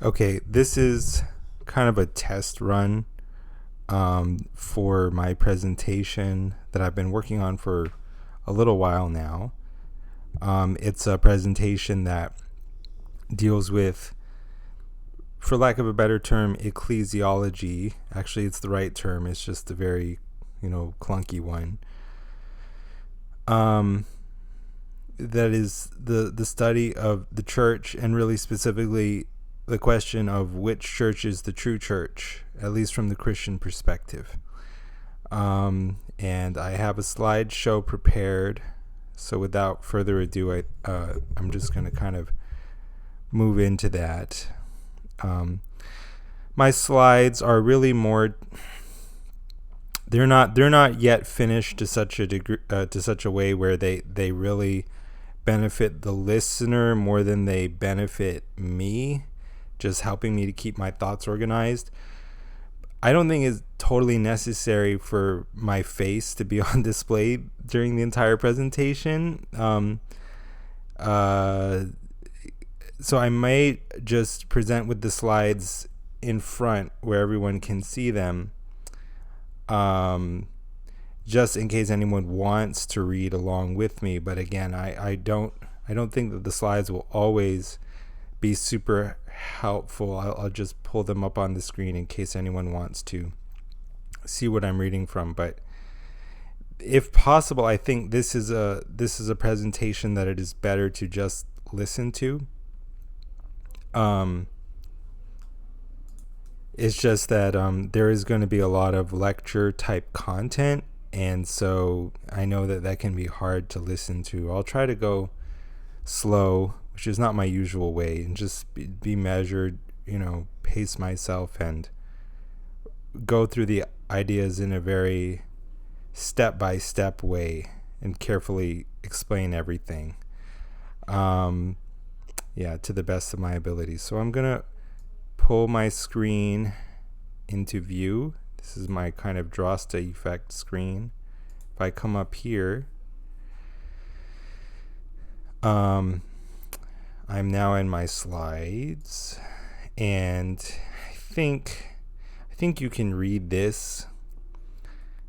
Okay, this is kind of a test run for my presentation that I've been working on for a little while now. It's a presentation that deals with, for lack of a better term, ecclesiology. Actually, it's the right term. It's just a very, clunky one. That is the study of the church, and really specifically the question of which church is the true church, at least from the Christian perspective. And I have a slideshow prepared. So without further ado, I'm just going to kind of move into that. My slides are really more. They're not yet finished to such a degree, to such a way where they really benefit the listener more than they benefit me, just helping me to keep my thoughts organized. I don't think it's totally necessary for my face to be on display during the entire presentation. So I might just present with the slides in front where everyone can see them, just in case anyone wants to read along with me. But again, I don't think that the slides will always be super helpful. I'll just pull them up on the screen in case anyone wants to see what I'm reading from. But if possible, I think this is a presentation that it is better to just listen to. It's just that there is going to be a lot of lecture type content, and so I know that can be hard to listen to. I'll try to go slow, which is not my usual way, and just be measured, pace myself and go through the ideas in a very step-by-step way and carefully explain everything, to the best of my ability. So I'm going to pull my screen into view. This is my kind of Drosta effect screen. If I come up here, I'm now in my slides, and I think you can read this.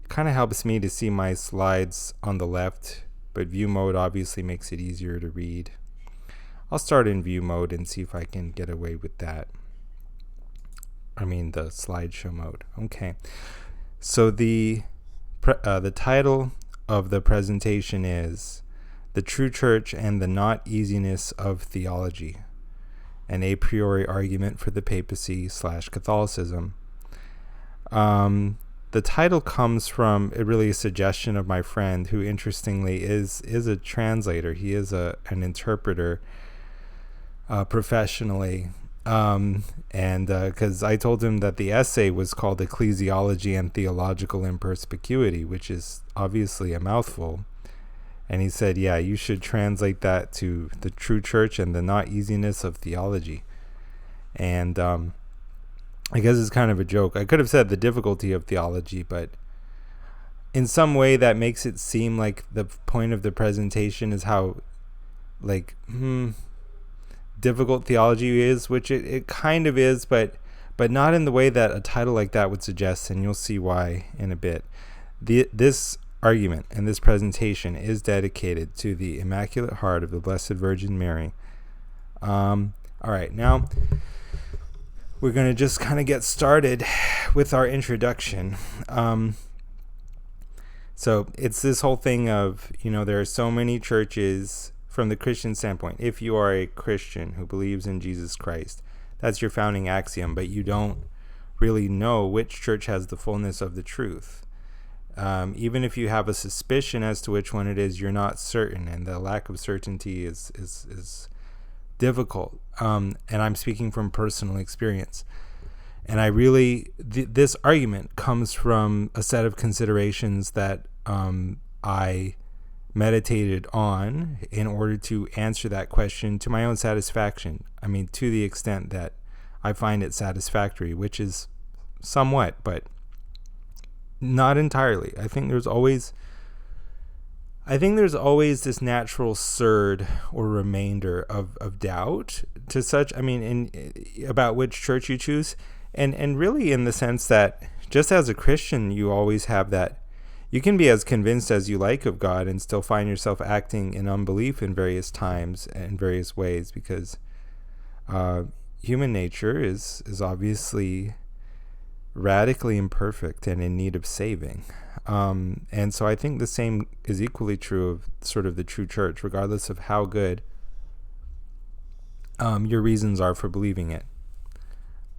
It kind of helps me to see my slides on the left, but view mode obviously makes it easier to read. I'll start in view mode and see if I can get away with that. I mean the slideshow mode. Okay. So the title of the presentation is "The True Church and the Not-Easiness of Theology: An A Priori Argument for the Papacy / Catholicism." The title comes from a suggestion of my friend, who interestingly is a translator. He is an interpreter professionally. And because I told him that the essay was called Ecclesiology and Theological Imperspicuity, which is obviously a mouthful. And he said, yeah, you should translate that to the true church and the not-easiness of theology. And I guess it's kind of a joke. I could have said the difficulty of theology, but in some way that makes it seem like the point of the presentation is how difficult theology is, which it kind of is, but not in the way that a title like that would suggest, and you'll see why in a bit. This argument and this presentation is dedicated to the Immaculate Heart of the Blessed Virgin Mary. All right, now we're going to just kind of get started with our introduction. So it's this whole thing of, there are so many churches. From the Christian standpoint, if you are a Christian who believes in Jesus Christ, that's your founding axiom, but you don't really know which church has the fullness of the truth. Even if you have a suspicion as to which one it is, you're not certain, and the lack of certainty is difficult. And I'm speaking from personal experience. And I this argument comes from a set of considerations that I meditated on in order to answer that question to my own satisfaction. I mean, to the extent that I find it satisfactory, which is somewhat, but not entirely. I think there's always I think there's always this natural surd or remainder of doubt to such, about which church you choose. And really in the sense that just as a Christian, you always have that. You can be as convinced as you like of God and still find yourself acting in unbelief in various times and various ways, because human nature is obviously radically imperfect and in need of saving. And so I think the same is equally true of sort of the true church, regardless of how good your reasons are for believing it.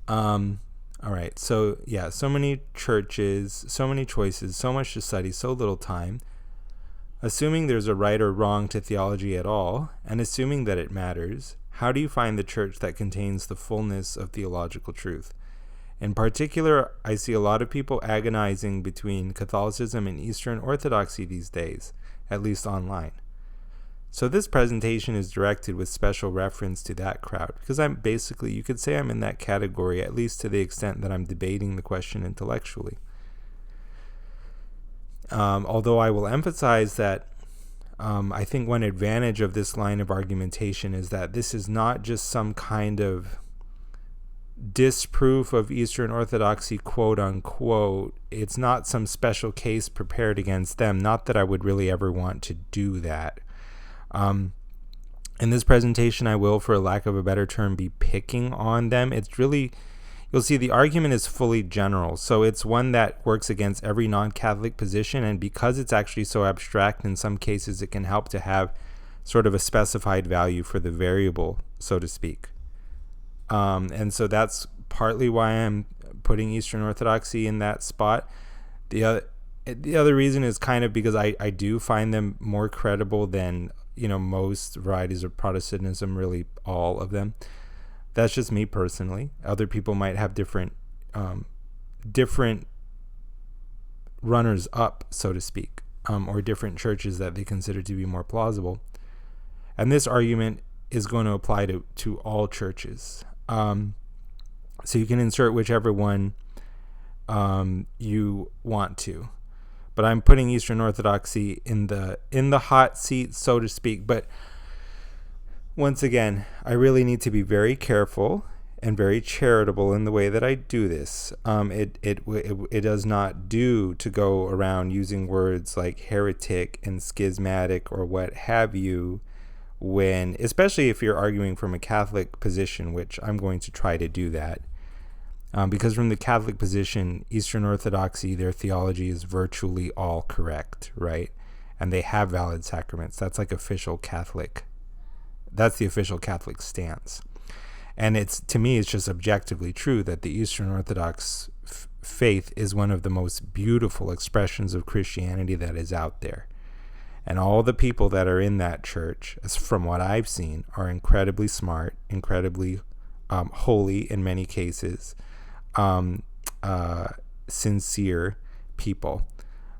All right, so yeah, so many churches, so many choices, so much to study, so little time. Assuming there's a right or wrong to theology at all, and assuming that it matters, how do you find the church that contains the fullness of theological truth? In particular, I see a lot of people agonizing between Catholicism and Eastern Orthodoxy these days, at least online. So this presentation is directed with special reference to that crowd, because I'm basically, you could say I'm in that category, at least to the extent that I'm debating the question intellectually. Although I will emphasize that I think one advantage of this line of argumentation is that this is not just some kind of disproof of Eastern Orthodoxy, quote unquote. It's not some special case prepared against them. Not that I would really ever want to do that. In this presentation, I will, for lack of a better term, be picking on them. It's really, you'll see the argument is fully general. So it's one that works against every non-Catholic position. And because it's actually so abstract, in some cases, it can help to have sort of a specified value for the variable, so to speak. And so that's partly why I'm putting Eastern Orthodoxy in that spot. The other reason is kind of because I do find them more credible than, most varieties of Protestantism, really all of them. That's just me personally. Other people might have different runners up, so to speak, or different churches that they consider to be more plausible. And this argument is going to apply to all churches. So you can insert whichever one you want to. But I'm putting Eastern Orthodoxy in the hot seat, so to speak. But once again, I really need to be very careful and very charitable in the way that I do this. It does not do to go around using words like heretic and schismatic or what have you, when, especially if you're arguing from a Catholic position, which I'm going to try to do that. Because from the Catholic position, Eastern Orthodoxy, their theology is virtually all correct, right? And they have valid sacraments. That's like official Catholic. That's the official Catholic stance. And to me, it's just objectively true that the Eastern Orthodox faith is one of the most beautiful expressions of Christianity that is out there. And all the people that are in that church, as from what I've seen, are incredibly smart, incredibly holy in many cases, sincere people,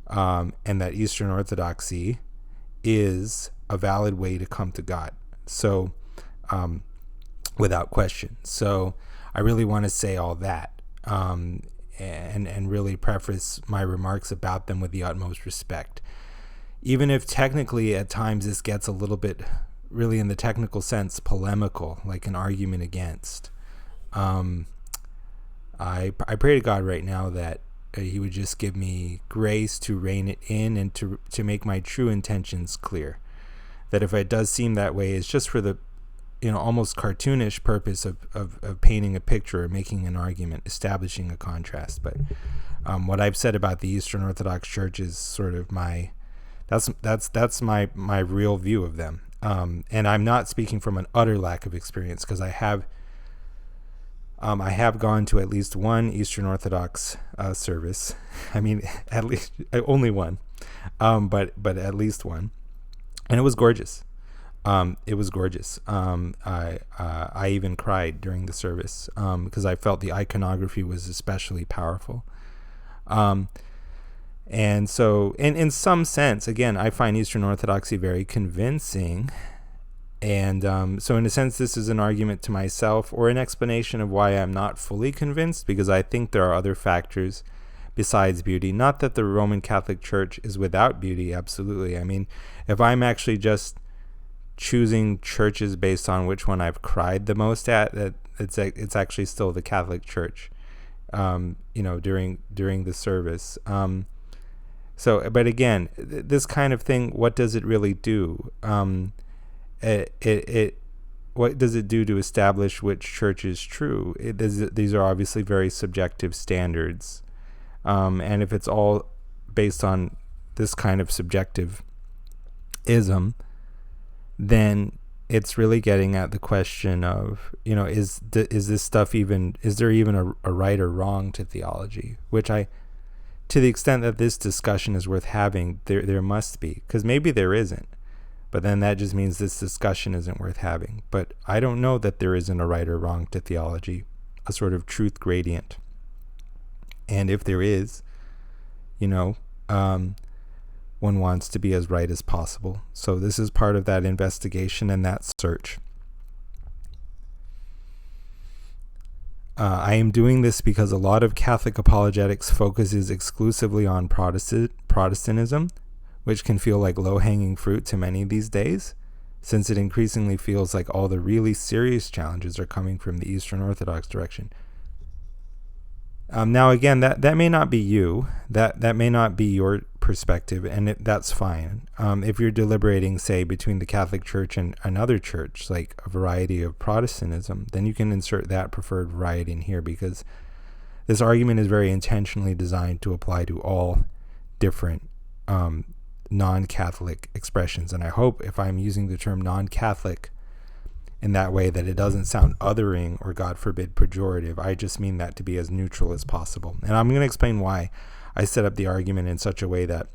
and that Eastern Orthodoxy is a valid way to come to God. So, without question. So I really want to say all that, and really preface my remarks about them with the utmost respect. Even if technically at times this gets a little bit, really in the technical sense, polemical, like an argument against. I pray to God right now that he would just give me grace to rein it in and to make my true intentions clear. That if it does seem that way, it's just for the, almost cartoonish purpose of painting a picture or making an argument, establishing a contrast. But what I've said about the Eastern Orthodox Church is sort of that's my real view of them. And I'm not speaking from an utter lack of experience, because I have gone to at least one Eastern Orthodox service. I mean, at least only one, but at least one, and it was gorgeous. It was gorgeous. I even cried during the service because I felt the iconography was especially powerful. And so, in some sense, again, I find Eastern Orthodoxy very convincing. And so in a sense, this is an argument to myself, or an explanation of why I'm not fully convinced, because I think there are other factors besides beauty. Not that the Roman Catholic Church is without beauty, absolutely. I mean, if I'm actually just choosing churches based on which one I've cried the most at, it's actually still the Catholic Church, during the service. But again, this kind of thing, what does it really do? What does it do to establish which church is true? These are obviously very subjective standards. And if it's all based on this kind of subjectivism, then it's really getting at the question of, is this stuff is there even a right or wrong to theology? Which to the extent that this discussion is worth having, there must be, because maybe there isn't. But then that just means this discussion isn't worth having. But I don't know that there isn't a right or wrong to theology, a sort of truth gradient. And if there is, one wants to be as right as possible. So this is part of that investigation and that search. I am doing this because a lot of Catholic apologetics focuses exclusively on Protestantism, which can feel like low-hanging fruit to many these days, since it increasingly feels like all the really serious challenges are coming from the Eastern Orthodox direction. Now, again, that may not be you. That may not be your perspective, and that's fine. If you're deliberating, say, between the Catholic Church and another church, like a variety of Protestantism, then you can insert that preferred variety in here, because this argument is very intentionally designed to apply to all different non-Catholic expressions. And I hope if I'm using the term non-Catholic in that way that it doesn't sound othering or, God forbid, pejorative. I just mean that to be as neutral as possible. And I'm going to explain why I set up the argument in such a way that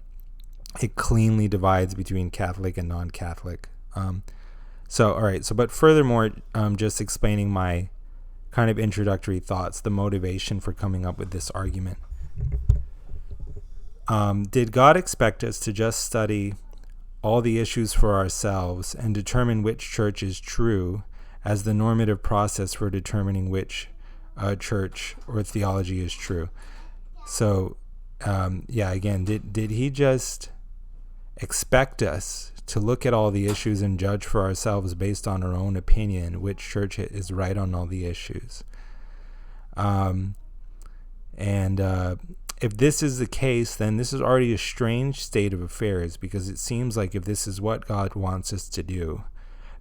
it cleanly divides between Catholic and non-Catholic. But furthermore, just explaining my kind of introductory thoughts, the motivation for coming up with this argument. Did God expect us to just study all the issues for ourselves and determine which church is true as the normative process for determining which church or theology is true? So, again, did he just expect us to look at all the issues and judge for ourselves based on our own opinion which church is right on all the issues? If this is the case, then this is already a strange state of affairs, because it seems like if this is what God wants us to do,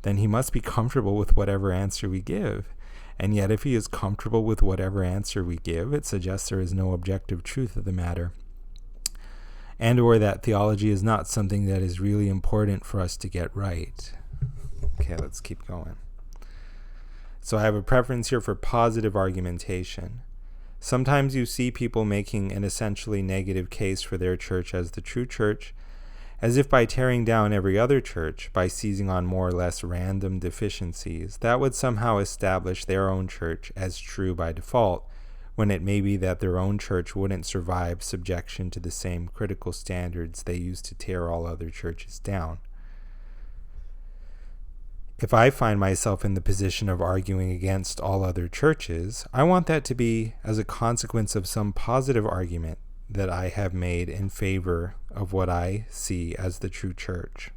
then he must be comfortable with whatever answer we give. And yet if he is comfortable with whatever answer we give, it suggests there is no objective truth of the matter, and or that theology is not something that is really important for us to get right. Okay, let's keep going. So I have a preference here for positive argumentation. Sometimes you see people making an essentially negative case for their church as the true church, as if by tearing down every other church, by seizing on more or less random deficiencies, that would somehow establish their own church as true by default, when it may be that their own church wouldn't survive subjection to the same critical standards they use to tear all other churches down. If I find myself in the position of arguing against all other churches, I want that to be as a consequence of some positive argument that I have made in favor of what I see as the true church.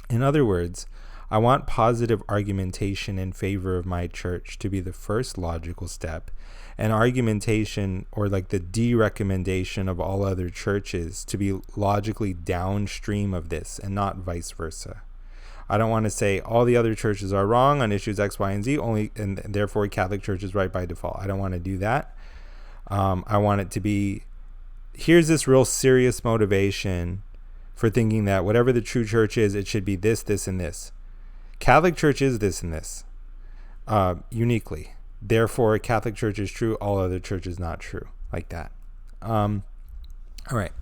In other words, I want positive argumentation in favor of my church to be the first logical step, and argumentation, or like the de-recommendation of all other churches, to be logically downstream of this and not vice versa. I don't want to say all the other churches are wrong on issues X, Y, and Z, and therefore Catholic Church is right by default. I don't want to do that. I want it to be, here's this real serious motivation for thinking that whatever the true church is, it should be this, this, and this. Catholic Church is this and this, uniquely. Therefore, Catholic Church is true, all other churches not true, like that. All right.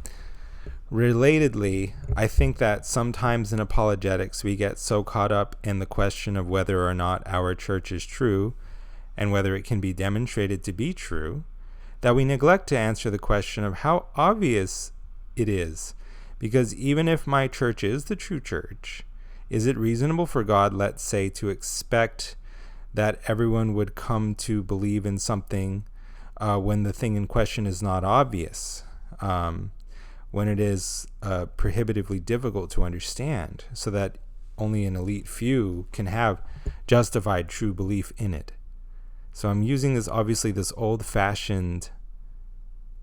Relatedly, I think that sometimes in apologetics we get so caught up in the question of whether or not our church is true and whether it can be demonstrated to be true, that we neglect to answer the question of how obvious it is. Because even if my church is the true church, is it reasonable for God, let's say, to expect that everyone would come to believe in something when the thing in question is not obvious, when it is prohibitively difficult to understand, so that only an elite few can have justified true belief in it. So I'm using this old-fashioned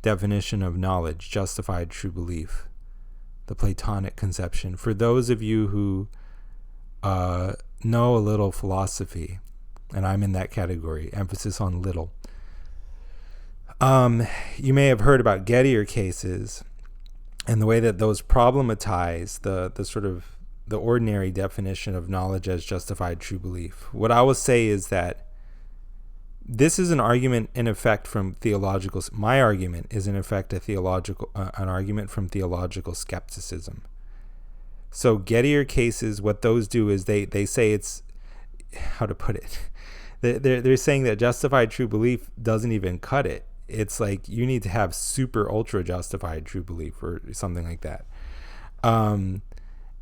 definition of knowledge, justified true belief, the Platonic conception. For those of you who know a little philosophy, and I'm in that category, emphasis on little, you may have heard about Gettier cases and the way that those problematize the sort of the ordinary definition of knowledge as justified true belief. What I will say is that this is an argument in effect from theological. My argument is in effect an argument from theological skepticism. So Gettier cases, what those do is they say it's, how to put it, they're saying that justified true belief doesn't even cut it. It's like you need to have super ultra justified true belief or something like that.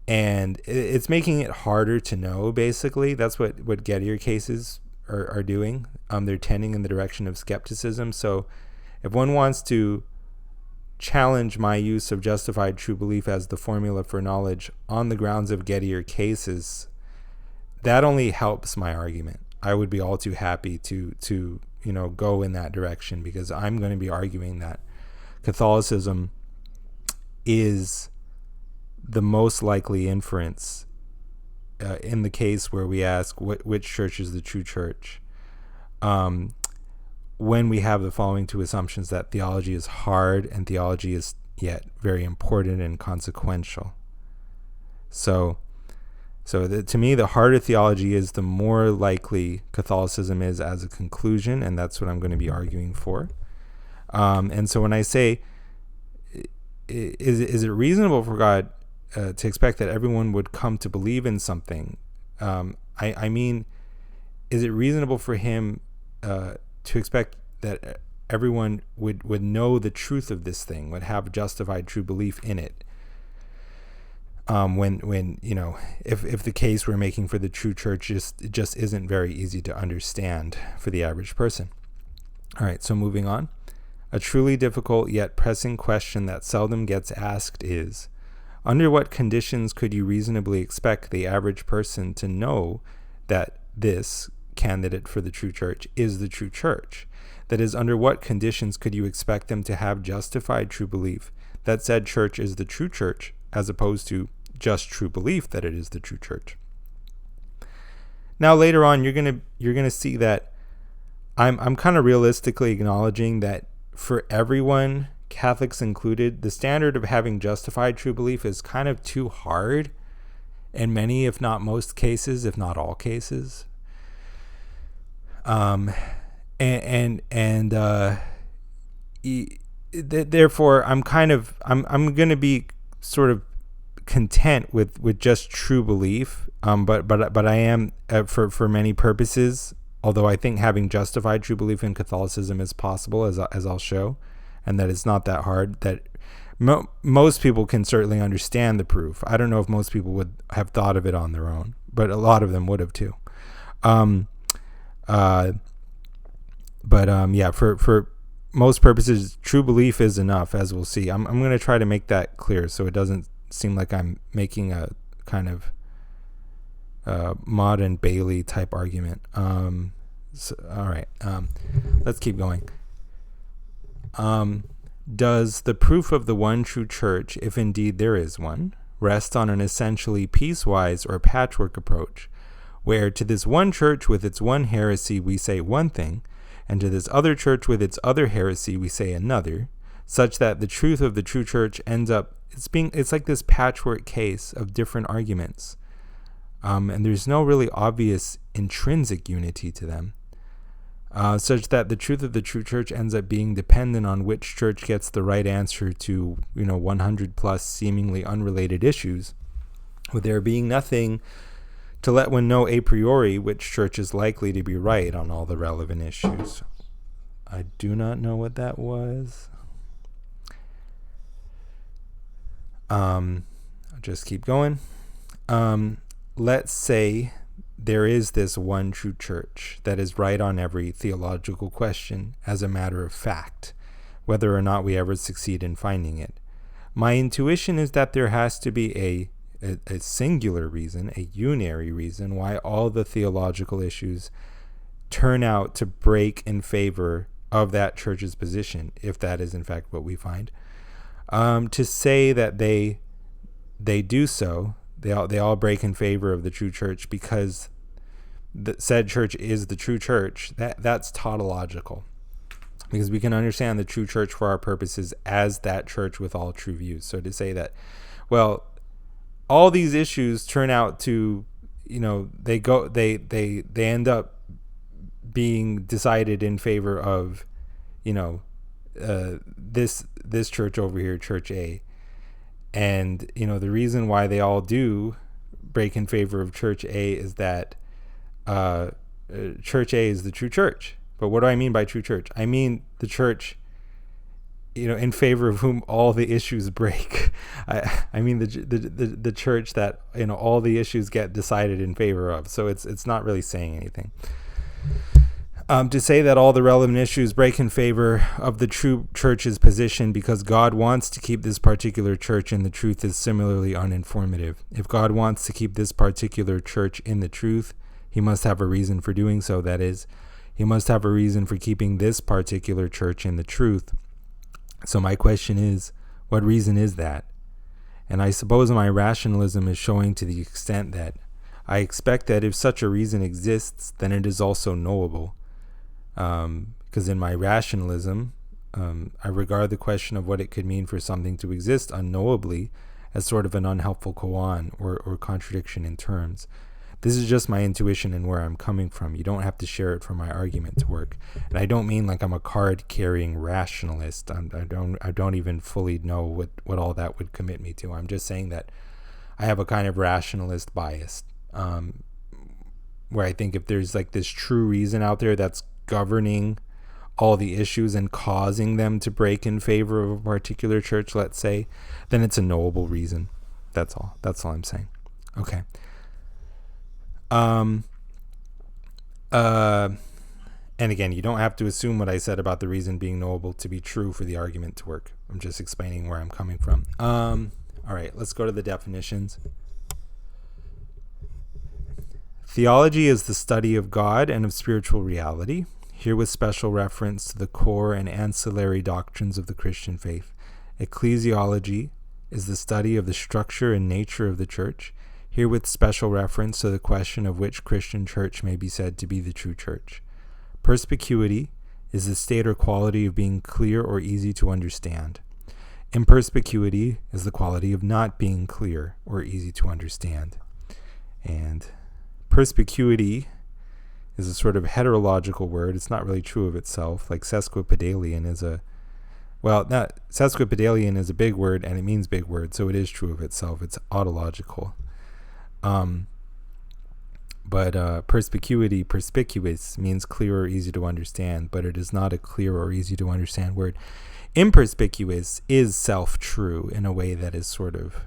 And it's making it harder to know, basically. That's what Gettier cases are doing. They're tending in the direction of skepticism. So if one wants to challenge my use of justified true belief as the formula for knowledge on the grounds of Gettier cases, that only helps my argument. I would be all too happy to go in that direction, because I'm going to be arguing that Catholicism is the most likely inference in the case where we ask which church is the true church, when we have the following two assumptions: that theology is hard and theology is yet very important and consequential. So to me, the harder theology is, the more likely Catholicism is as a conclusion, and that's what I'm going to be arguing for. And so when I say, is it reasonable for God to expect that everyone would come to believe in something? I mean, is it reasonable for him to expect that everyone would know the truth of this thing, would have justified true belief in it? When if the case we're making for the true church just isn't very easy to understand for the average person. All right, so moving on. A truly difficult yet pressing question that seldom gets asked is, under what conditions could you reasonably expect the average person to know that this candidate for the true church is the true church? That is, under what conditions could you expect them to have justified true belief that said church is the true church, as opposed to just true belief that it is the true church? Now later on, you're gonna see that I'm kind of realistically acknowledging that for everyone, Catholics included, the standard of having justified true belief is kind of too hard in many, if not most cases, if not all cases. Therefore, I'm going to be sort of content with just true belief. But I am for many purposes, although I think having justified true belief in Catholicism is possible, as I'll show, and that it's not that hard, that most people can certainly understand the proof. I don't know if most people would have thought of it on their own, but a lot of them would have too. For most purposes, true belief is enough, as we'll see. I'm going to try to make that clear so it doesn't seem like I'm making a kind of Maud and Bailey type argument. All right, let's keep going. Does the proof of the one true church, if indeed there is one, rest on an essentially piecewise or patchwork approach, where to this one church with its one heresy we say one thing, and to this other church with its other heresy we say another, such that the truth of the true church ends up, it's like this patchwork case of different arguments, and there's no really obvious intrinsic unity to them, such that the truth of the true church ends up being dependent on which church gets the right answer to 100 plus seemingly unrelated issues, with there being nothing to let one know a priori which church is likely to be right on all the relevant issues. I do not know what that was. I'll just keep going. Let's say there is this one true church that is right on every theological question as a matter of fact, whether or not we ever succeed in finding it. My intuition is that there has to be a singular reason, a unary reason, why all the theological issues turn out to break in favor of that church's position, if that is in fact what we find. To say that they do so, they all break in favor of the true church because the said church is the true church, that's tautological. Because we can understand the true church for our purposes as that church with all true views. So to say that, well, all these issues turn out to, they end up being decided in favor of, this church over here, Church A. And, the reason why they all do break in favor of Church A is that Church A is the true church. But what do I mean by true church? I mean the church, in favor of whom all the issues break. I mean the church that, all the issues get decided in favor of. So it's not really saying anything. To say that all the relevant issues break in favor of the true church's position because God wants to keep this particular church in the truth is similarly uninformative. If God wants to keep this particular church in the truth, he must have a reason for doing so. That is, he must have a reason for keeping this particular church in the truth. So my question is, what reason is that? And I suppose my rationalism is showing to the extent that I expect that if such a reason exists, then it is also knowable. Because in my rationalism, I regard the question of what it could mean for something to exist unknowably as sort of an unhelpful koan or contradiction in terms. This is just my intuition and where I'm coming from. You don't have to share it for my argument to work. And I don't mean like I'm a card-carrying rationalist. I don't even fully know what all that would commit me to. I'm just saying that I have a kind of rationalist bias, where I think if there's like this true reason out there that's governing all the issues and causing them to break in favor of a particular church, let's say, then it's a knowable reason. That's all I'm saying. Okay. And again, you don't have to assume what I said about the reason being knowable to be true for the argument to work. I'm just explaining where I'm coming from. All right, let's go to the definitions. Theology is the study of God and of spiritual reality, here with special reference to the core and ancillary doctrines of the Christian faith. Ecclesiology is the study of the structure and nature of the church, here with special reference to the question of which Christian church may be said to be the true church. Perspicuity is the state or quality of being clear or easy to understand. Imperspicuity is the quality of not being clear or easy to understand. And perspicuity is a sort of heterological word. It's not really true of itself. Like sesquipedalian is sesquipedalian is a big word and it means big word, so it is true of itself. It's autological. But perspicuity, perspicuous, means clear or easy to understand, but it is not a clear or easy to understand word. Imperspicuous is self-true in a way that is sort of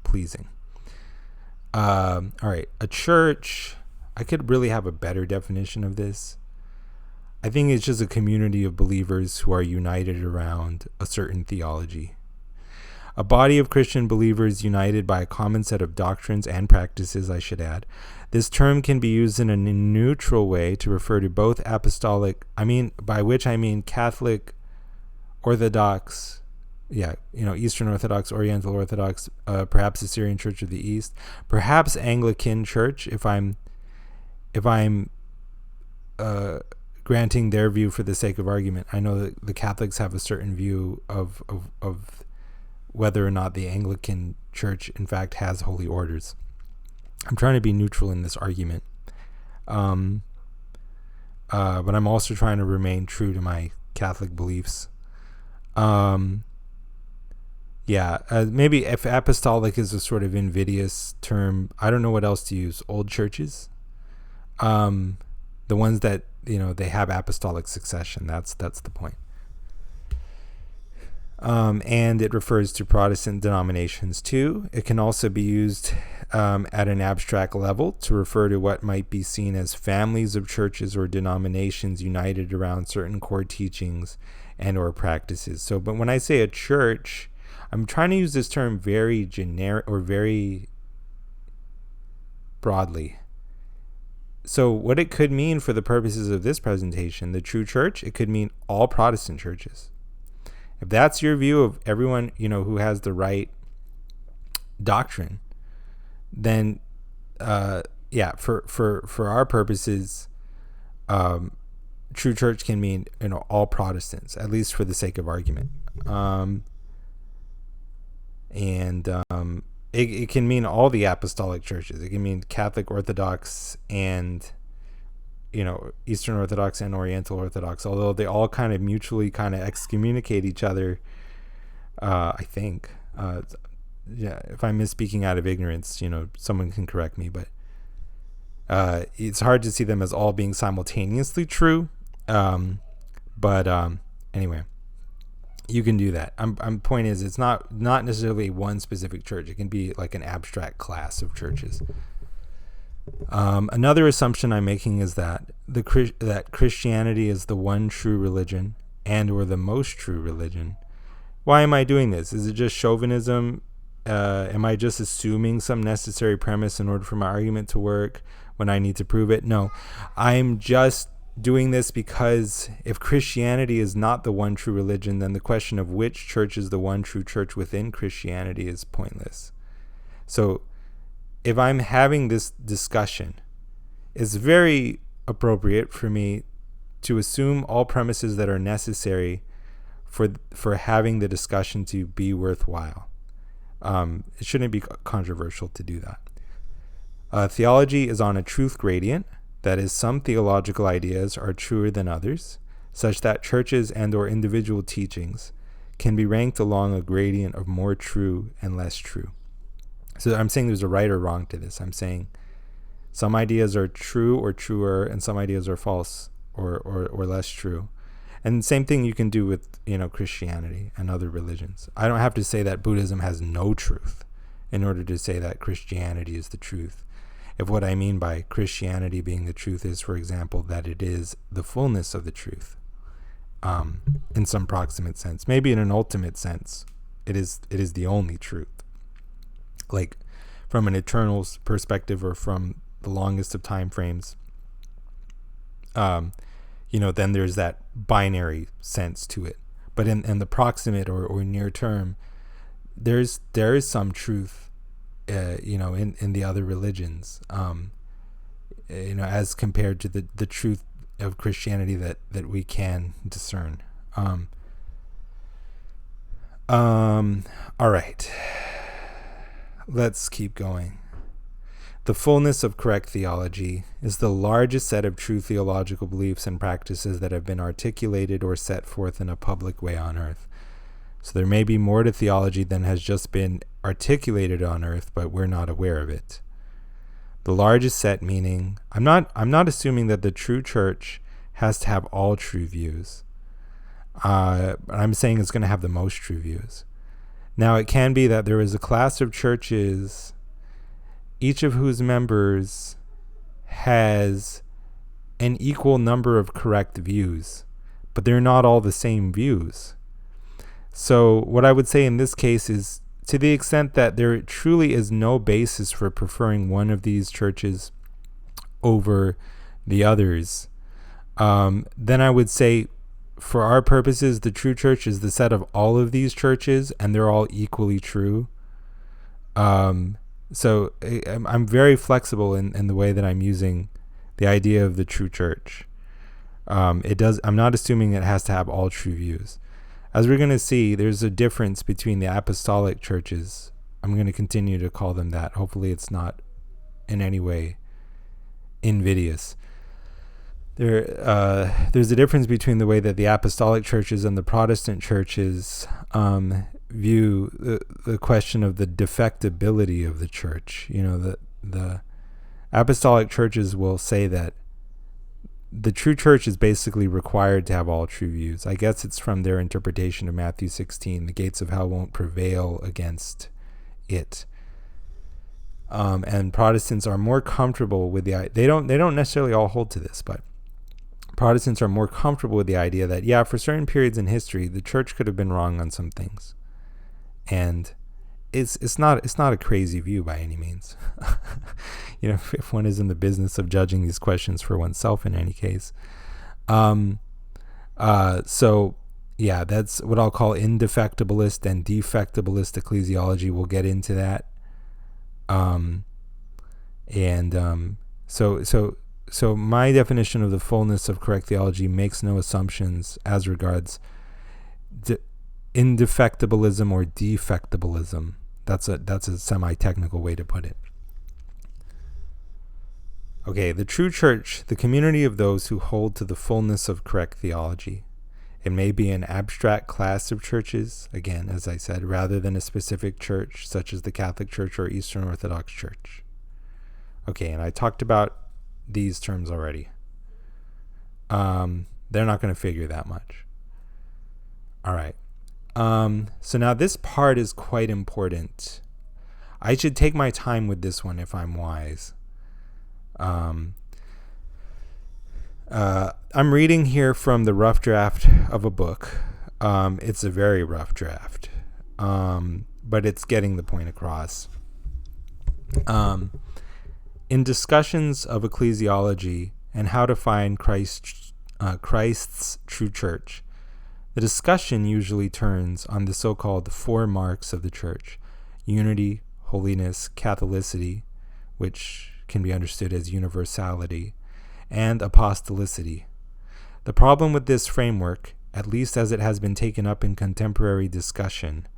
pleasing. All right, a church, I could really have a better definition of this. I think it's just a community of believers who are united around a certain theology. A body of Christian believers united by a common set of doctrines and practices, I should add. This term can be used in a neutral way to refer to both apostolic, by which I mean Catholic, Orthodox, Eastern Orthodox, Oriental Orthodox, perhaps Assyrian Church of the East, perhaps Anglican Church, if I'm granting their view for the sake of argument. I know that the Catholics have a certain view of whether or not the Anglican Church in fact has holy orders. I'm trying to be neutral in this argument, but I'm also trying to remain true to my Catholic beliefs. Maybe if apostolic is a sort of invidious term, I don't know what else to use. Old churches, the ones that they have apostolic succession. That's the point. And it refers to Protestant denominations too. It can also be used at an abstract level to refer to what might be seen as families of churches or denominations united around certain core teachings and or practices. So, but when I say a church, I'm trying to use this term very generic or very broadly. So what it could mean for the purposes of this presentation, the true church, it could mean all Protestant churches. If that's your view of everyone, who has the right doctrine, then for our purposes, true church can mean all Protestants, at least for the sake of argument. It can mean all the apostolic churches. It can mean Catholic, Orthodox, and Eastern Orthodox and Oriental Orthodox, although they all kind of mutually kind of excommunicate each other. I think, if I'm misspeaking out of ignorance, someone can correct me, but it's hard to see them as all being simultaneously true. Anyway, you can do that. Point is, it's not necessarily one specific church. It can be like an abstract class of churches. Another assumption I'm making is that that Christianity is the one true religion and or the most true religion. Why am I doing this? Is it just chauvinism? Am I just assuming some necessary premise in order for my argument to work when I need to prove it? No, I'm just doing this because if Christianity is not the one true religion, then the question of which church is the one true church within Christianity is pointless. So if I'm having this discussion, it's very appropriate for me to assume all premises that are necessary for having the discussion to be worthwhile. It shouldn't be controversial to do that. Theology is on a truth gradient. That is, some theological ideas are truer than others, such that churches and or individual teachings can be ranked along a gradient of more true and less true. So I'm saying there's a right or wrong to this. I'm saying some ideas are true or truer, and some ideas are false or less true. And same thing you can do with, Christianity and other religions. I don't have to say that Buddhism has no truth in order to say that Christianity is the truth. If what I mean by Christianity being the truth is, for example, that it is the fullness of the truth, in some proximate sense, maybe in an ultimate sense, it is the only truth. Like from an eternal perspective or from the longest of time frames, then there's that binary sense to it. But in the proximate or near term, there is some truth, in the other religions, as compared to the truth of Christianity that we can discern. All right, let's keep going. The fullness of correct theology is the largest set of true theological beliefs and practices that have been articulated or set forth in a public way on earth. So there may be more to theology than has just been articulated on earth, but we're not aware of it. The largest set meaning, I'm not assuming that the true church has to have all true views. I'm saying it's going to have the most true views. Now, it can be that there is a class of churches, each of whose members has an equal number of correct views, but they're not all the same views. So what I would say in this case is, to the extent that there truly is no basis for preferring one of these churches over the others, then I would say, for our purposes, the true church is the set of all of these churches, and they're all equally true. So I'm very flexible in the way that I'm using the idea of the true church. I'm not assuming it has to have all true views. As we're going to see, there's a difference between the apostolic churches. I'm going to continue to call them that. Hopefully it's not in any way invidious. There's a difference between the way that the apostolic churches and the Protestant churches view the question of the defectibility of the church. The apostolic churches will say that the true church is basically required to have all true views. I guess it's from their interpretation of Matthew 16. The gates of hell won't prevail against it. And Protestants are more comfortable with they don't necessarily all hold to this, but Protestants are more comfortable with the idea that, yeah, for certain periods in history, the church could have been wrong on some things. And it's not a crazy view by any means. If one is in the business of judging these questions for oneself in any case. So yeah, that's what I'll call indefectibilist and defectibilist ecclesiology. We'll get into that. So my definition of the fullness of correct theology makes no assumptions as regards indefectibilism or defectibilism. That's a semi-technical way to put it. Okay, the true church, the community of those who hold to the fullness of correct theology. It may be an abstract class of churches, again, as I said, rather than a specific church, such as the Catholic Church or Eastern Orthodox Church. Okay, and I talked about these terms already. They're not going to figure that much. All right. So now this part is quite important. I should take my time with this one if I'm wise. I'm reading here from the rough draft of a book. It's a very rough draft, but it's getting the point across. In discussions of ecclesiology and how to find Christ's true church, the discussion usually turns on the so-called 4 marks of the church: unity, holiness, Catholicity, which can be understood as universality, and apostolicity. The problem with this framework, at least as it has been taken up in contemporary discussion,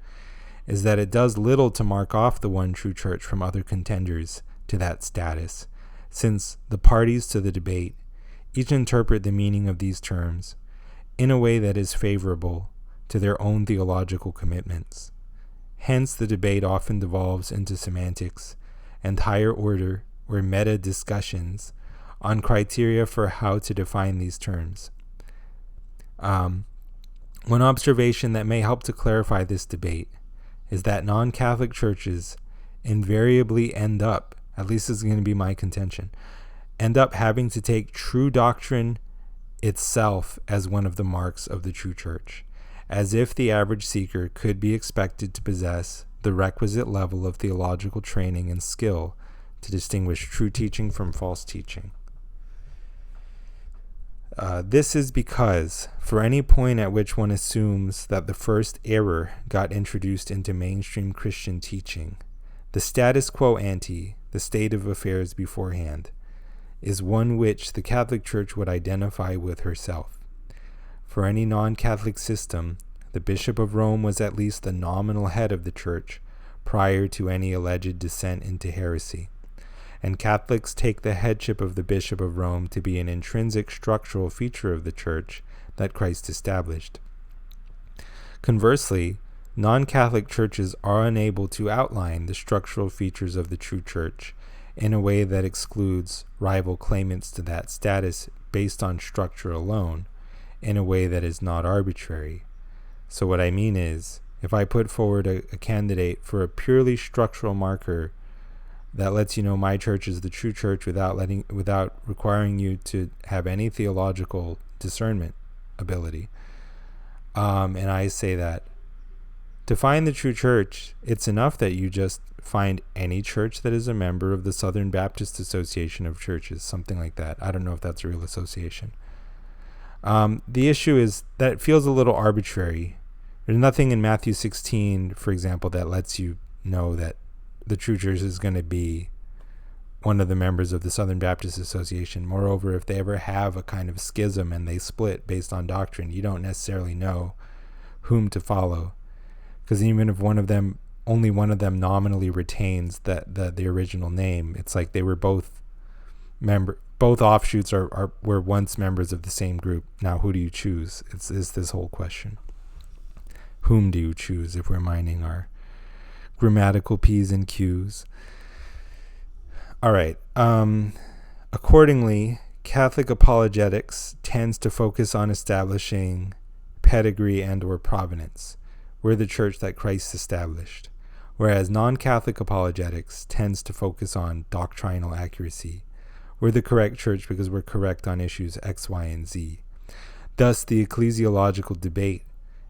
is that it does little to mark off the one true church from other contenders to that status, since the parties to the debate each interpret the meaning of these terms in a way that is favorable to their own theological commitments. Hence, the debate often devolves into semantics and higher order or meta discussions on criteria for how to define these terms. One observation that may help to clarify this debate is that non-Catholic churches invariably end up, at least this is going to be my contention, end up having to take true doctrine itself as one of the marks of the true church, as if the average seeker could be expected to possess the requisite level of theological training and skill to distinguish true teaching from false teaching. This is because, for any point at which one assumes that the first error got introduced into mainstream Christian teaching, the status quo ante, the state of affairs beforehand, is one which the Catholic Church would identify with herself. For any non-Catholic system, the Bishop of Rome was at least the nominal head of the Church prior to any alleged descent into heresy, and Catholics take the headship of the Bishop of Rome to be an intrinsic structural feature of the Church that Christ established. Conversely, non-Catholic churches are unable to outline the structural features of the true Church in a way that excludes rival claimants to that status based on structure alone, in a way that is not arbitrary. So what I mean is, if I put forward a candidate for a purely structural marker that lets you know my church is the true church without requiring you to have any theological discernment ability, and I say that to find the true church, it's enough that you just find any church that is a member of the Southern Baptist Association of Churches, something like that. I don't know if that's a real association. The issue is that it feels a little arbitrary. There's nothing in Matthew 16, for example, that lets you know that the true church is going to be one of the members of the Southern Baptist Association. Moreover, if they ever have a kind of schism and they split based on doctrine, you don't necessarily know whom to follow. Because even if only one of them nominally retains the original name, it's like they were both offshoots were once members of the same group. Now, who do you choose? It's this whole question. Whom do you choose if we're minding our grammatical P's and Q's? All right. Accordingly, Catholic apologetics tends to focus on establishing pedigree and or provenance. We're the church that Christ established. Whereas non-Catholic apologetics tends to focus on doctrinal accuracy. We're the correct church because we're correct on issues X, Y, and Z. Thus, the ecclesiological debate,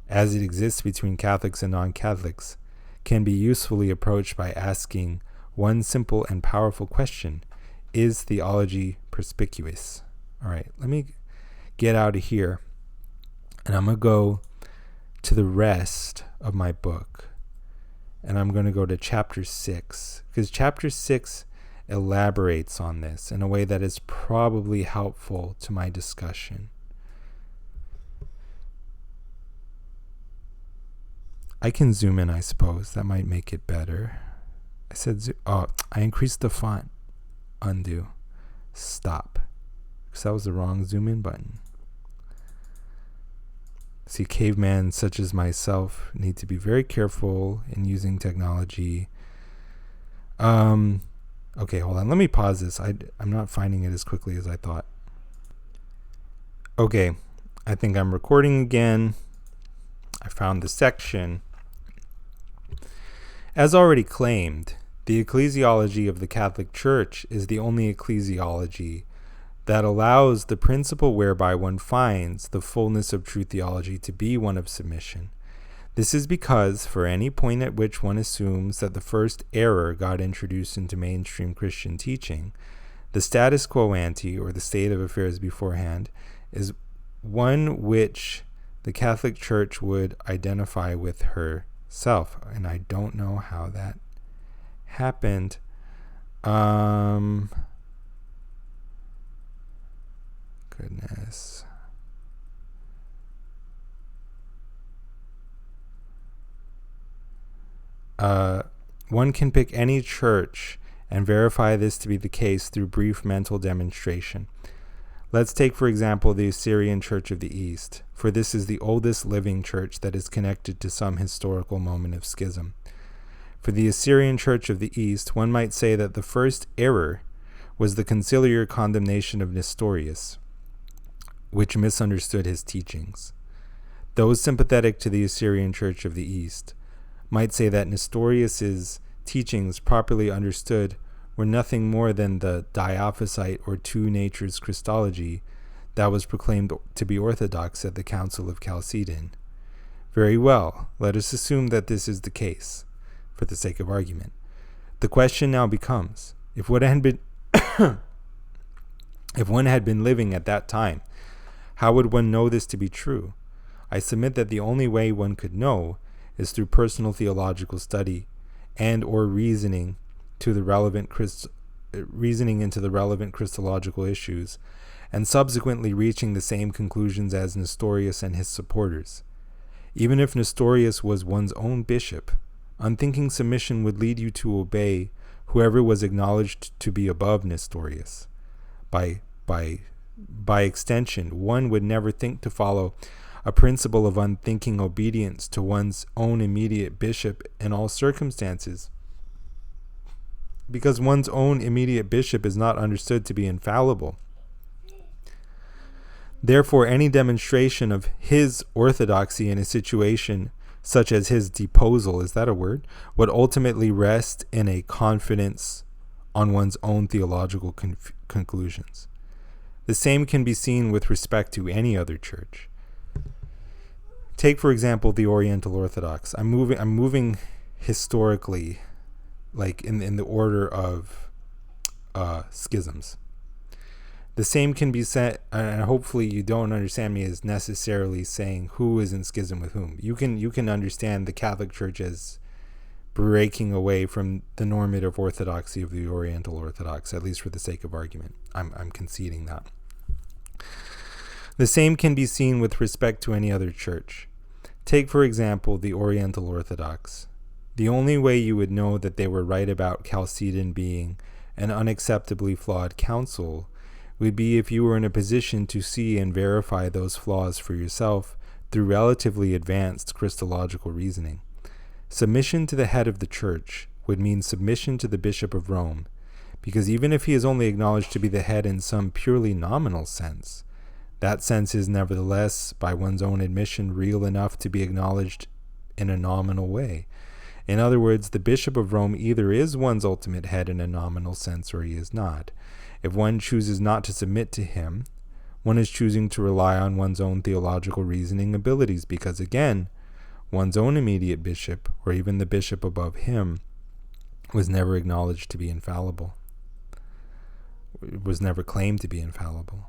as it exists between Catholics and non-Catholics, can be usefully approached by asking one simple and powerful question: is theology perspicuous? All right, let me get out of here, and I'm going to go to the rest of my book, and I'm going to go to chapter 6, because chapter 6 elaborates on this in a way that is probably helpful to my discussion. I can zoom in, I suppose. That might make it better. I said, I increased the font. Undo. Stop. Because that was the wrong zoom in button. See, cavemen such as myself need to be very careful in using technology. Okay, hold on. Let me pause this. I'm not finding it as quickly as I thought. Okay, I think I'm recording again. I found the section. As already claimed, the ecclesiology of the Catholic Church is the only ecclesiology that allows the principle whereby one finds the fullness of true theology to be one of submission. This is because, for any point at which one assumes that the first error got introduced into mainstream Christian teaching, the status quo ante, or the state of affairs beforehand, is one which the Catholic Church would identify with herself. And I don't know how that happened. Goodness. One can pick any church and verify this to be the case through brief mental demonstration. Let's take, for example, the Assyrian Church of the East, for this is the oldest living church that is connected to some historical moment of schism. For the Assyrian Church of the East, one might say that the first error was the conciliar condemnation of Nestorius, which misunderstood his teachings. Those sympathetic to the Assyrian Church of the East might say that Nestorius's teachings, properly understood, were nothing more than the Diophysite or two natures Christology that was proclaimed to be orthodox at the Council of Chalcedon. Very well, let us assume that this is the case, for the sake of argument. The question now becomes, if one had been if one had been living at that time, how would one know this to be true? I submit that the only way one could know is through personal theological study and or reasoning into the relevant Christological issues, and subsequently reaching the same conclusions as Nestorius and his supporters. Even if Nestorius was one's own bishop, unthinking submission would lead you to obey whoever was acknowledged to be above Nestorius. By extension, one would never think to follow a principle of unthinking obedience to one's own immediate bishop in all circumstances, because one's own immediate bishop is not understood to be infallible. Therefore, any demonstration of his orthodoxy in a situation such as his deposal, is that a word, would ultimately rest in a confidence on one's own theological conclusions. The same can be seen with respect to any other church. Take, for example, the Oriental Orthodox. I'm moving historically, like in the order of schisms. The same can be said, and hopefully you don't understand me as necessarily saying who is in schism with whom. You can understand the Catholic Church as breaking away from the normative orthodoxy of the Oriental Orthodox, at least for the sake of argument. I'm conceding that. The same can be seen with respect to any other church. Take, for example, the Oriental Orthodox. The only way you would know that they were right about Chalcedon being an unacceptably flawed council would be if you were in a position to see and verify those flaws for yourself through relatively advanced Christological reasoning. Submission to the head of the church would mean submission to the Bishop of Rome, because even if he is only acknowledged to be the head in some purely nominal sense, that sense is nevertheless, by one's own admission, real enough to be acknowledged in a nominal way. In other words, the Bishop of Rome either is one's ultimate head in a nominal sense or he is not. If one chooses not to submit to him, one is choosing to rely on one's own theological reasoning abilities because, again, one's own immediate bishop, or even the bishop above him, was never acknowledged to be infallible. It was never claimed to be infallible.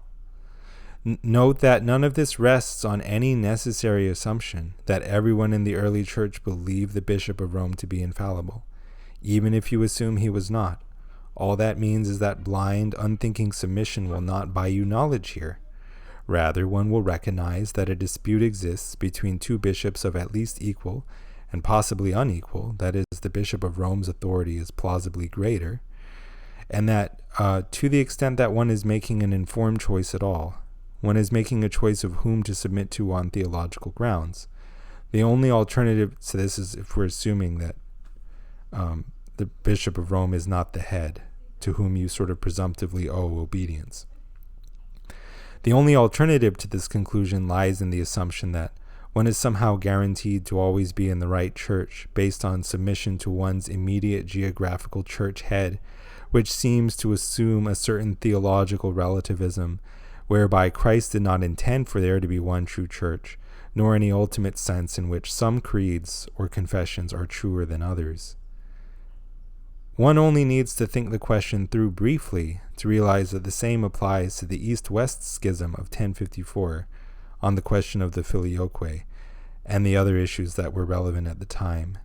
Note that none of this rests on any necessary assumption that everyone in the early church believed the Bishop of Rome to be infallible, even if you assume he was not. All that means is that blind, unthinking submission will not buy you knowledge here. Rather, one will recognize that a dispute exists between two bishops of at least equal and possibly unequal, that is, the Bishop of Rome's authority is plausibly greater, and that to the extent that one is making an informed choice at all, one is making a choice of whom to submit to on theological grounds. The only alternative, so this is if we're assuming that the Bishop of Rome is not the head to whom you sort of presumptively owe obedience. The only alternative to this conclusion lies in the assumption that one is somehow guaranteed to always be in the right church based on submission to one's immediate geographical church head, which seems to assume a certain theological relativism whereby Christ did not intend for there to be one true church, nor any ultimate sense in which some creeds or confessions are truer than others. One only needs to think the question through briefly to realize that the same applies to the East-West schism of 1054 on the question of the filioque and the other issues that were relevant at the time.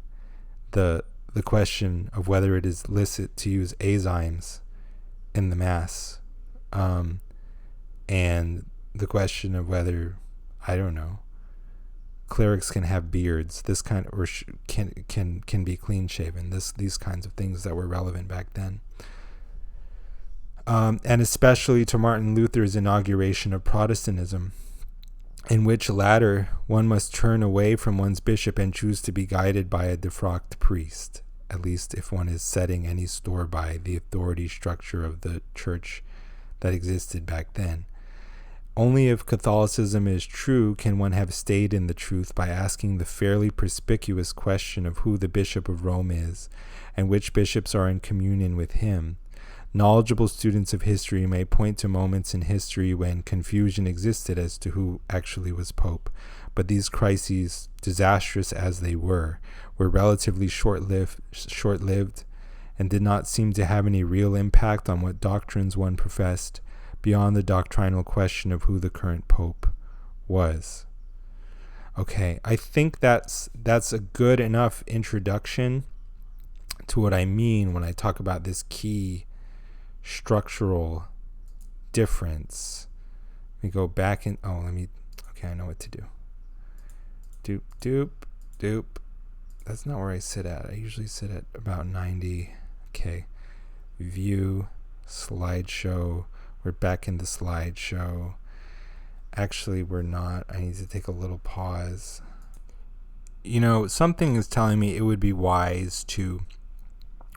The question of whether it is licit to use azymes in the Mass, and the question of whether, I don't know, clerics can have beards, this kind of, or can be clean shaven, these kinds of things that were relevant back then. And especially to Martin Luther's inauguration of Protestantism, in which latter one must turn away from one's bishop and choose to be guided by a defrocked priest, at least if one is setting any store by the authority structure of the church that existed back then. Only if Catholicism is true can one have stayed in the truth by asking the fairly perspicuous question of who the Bishop of Rome is and which bishops are in communion with him. Knowledgeable students of history may point to moments in history when confusion existed as to who actually was Pope, but these crises, disastrous as they were relatively short-lived and did not seem to have any real impact on what doctrines one professed, beyond the doctrinal question of who the current pope was. Okay, I think that's a good enough introduction to what I mean when I talk about this key structural difference. Let me go back and I know what to do. Doop. That's not where I sit at. I usually sit at about 90. Okay. View, slideshow. We're back in the slideshow. Actually, we're not. I need to take a little pause. Something is telling me it would be wise to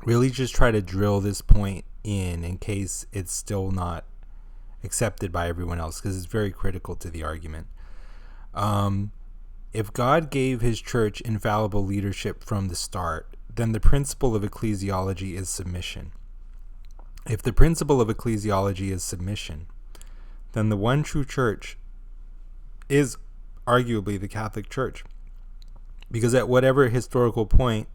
really just try to drill this point in case it's still not accepted by everyone else, because it's very critical to the argument. If God gave his church infallible leadership from the start, then the principle of ecclesiology is submission. If the principle of ecclesiology is submission, then the one true church is arguably the Catholic Church. Because at whatever historical point,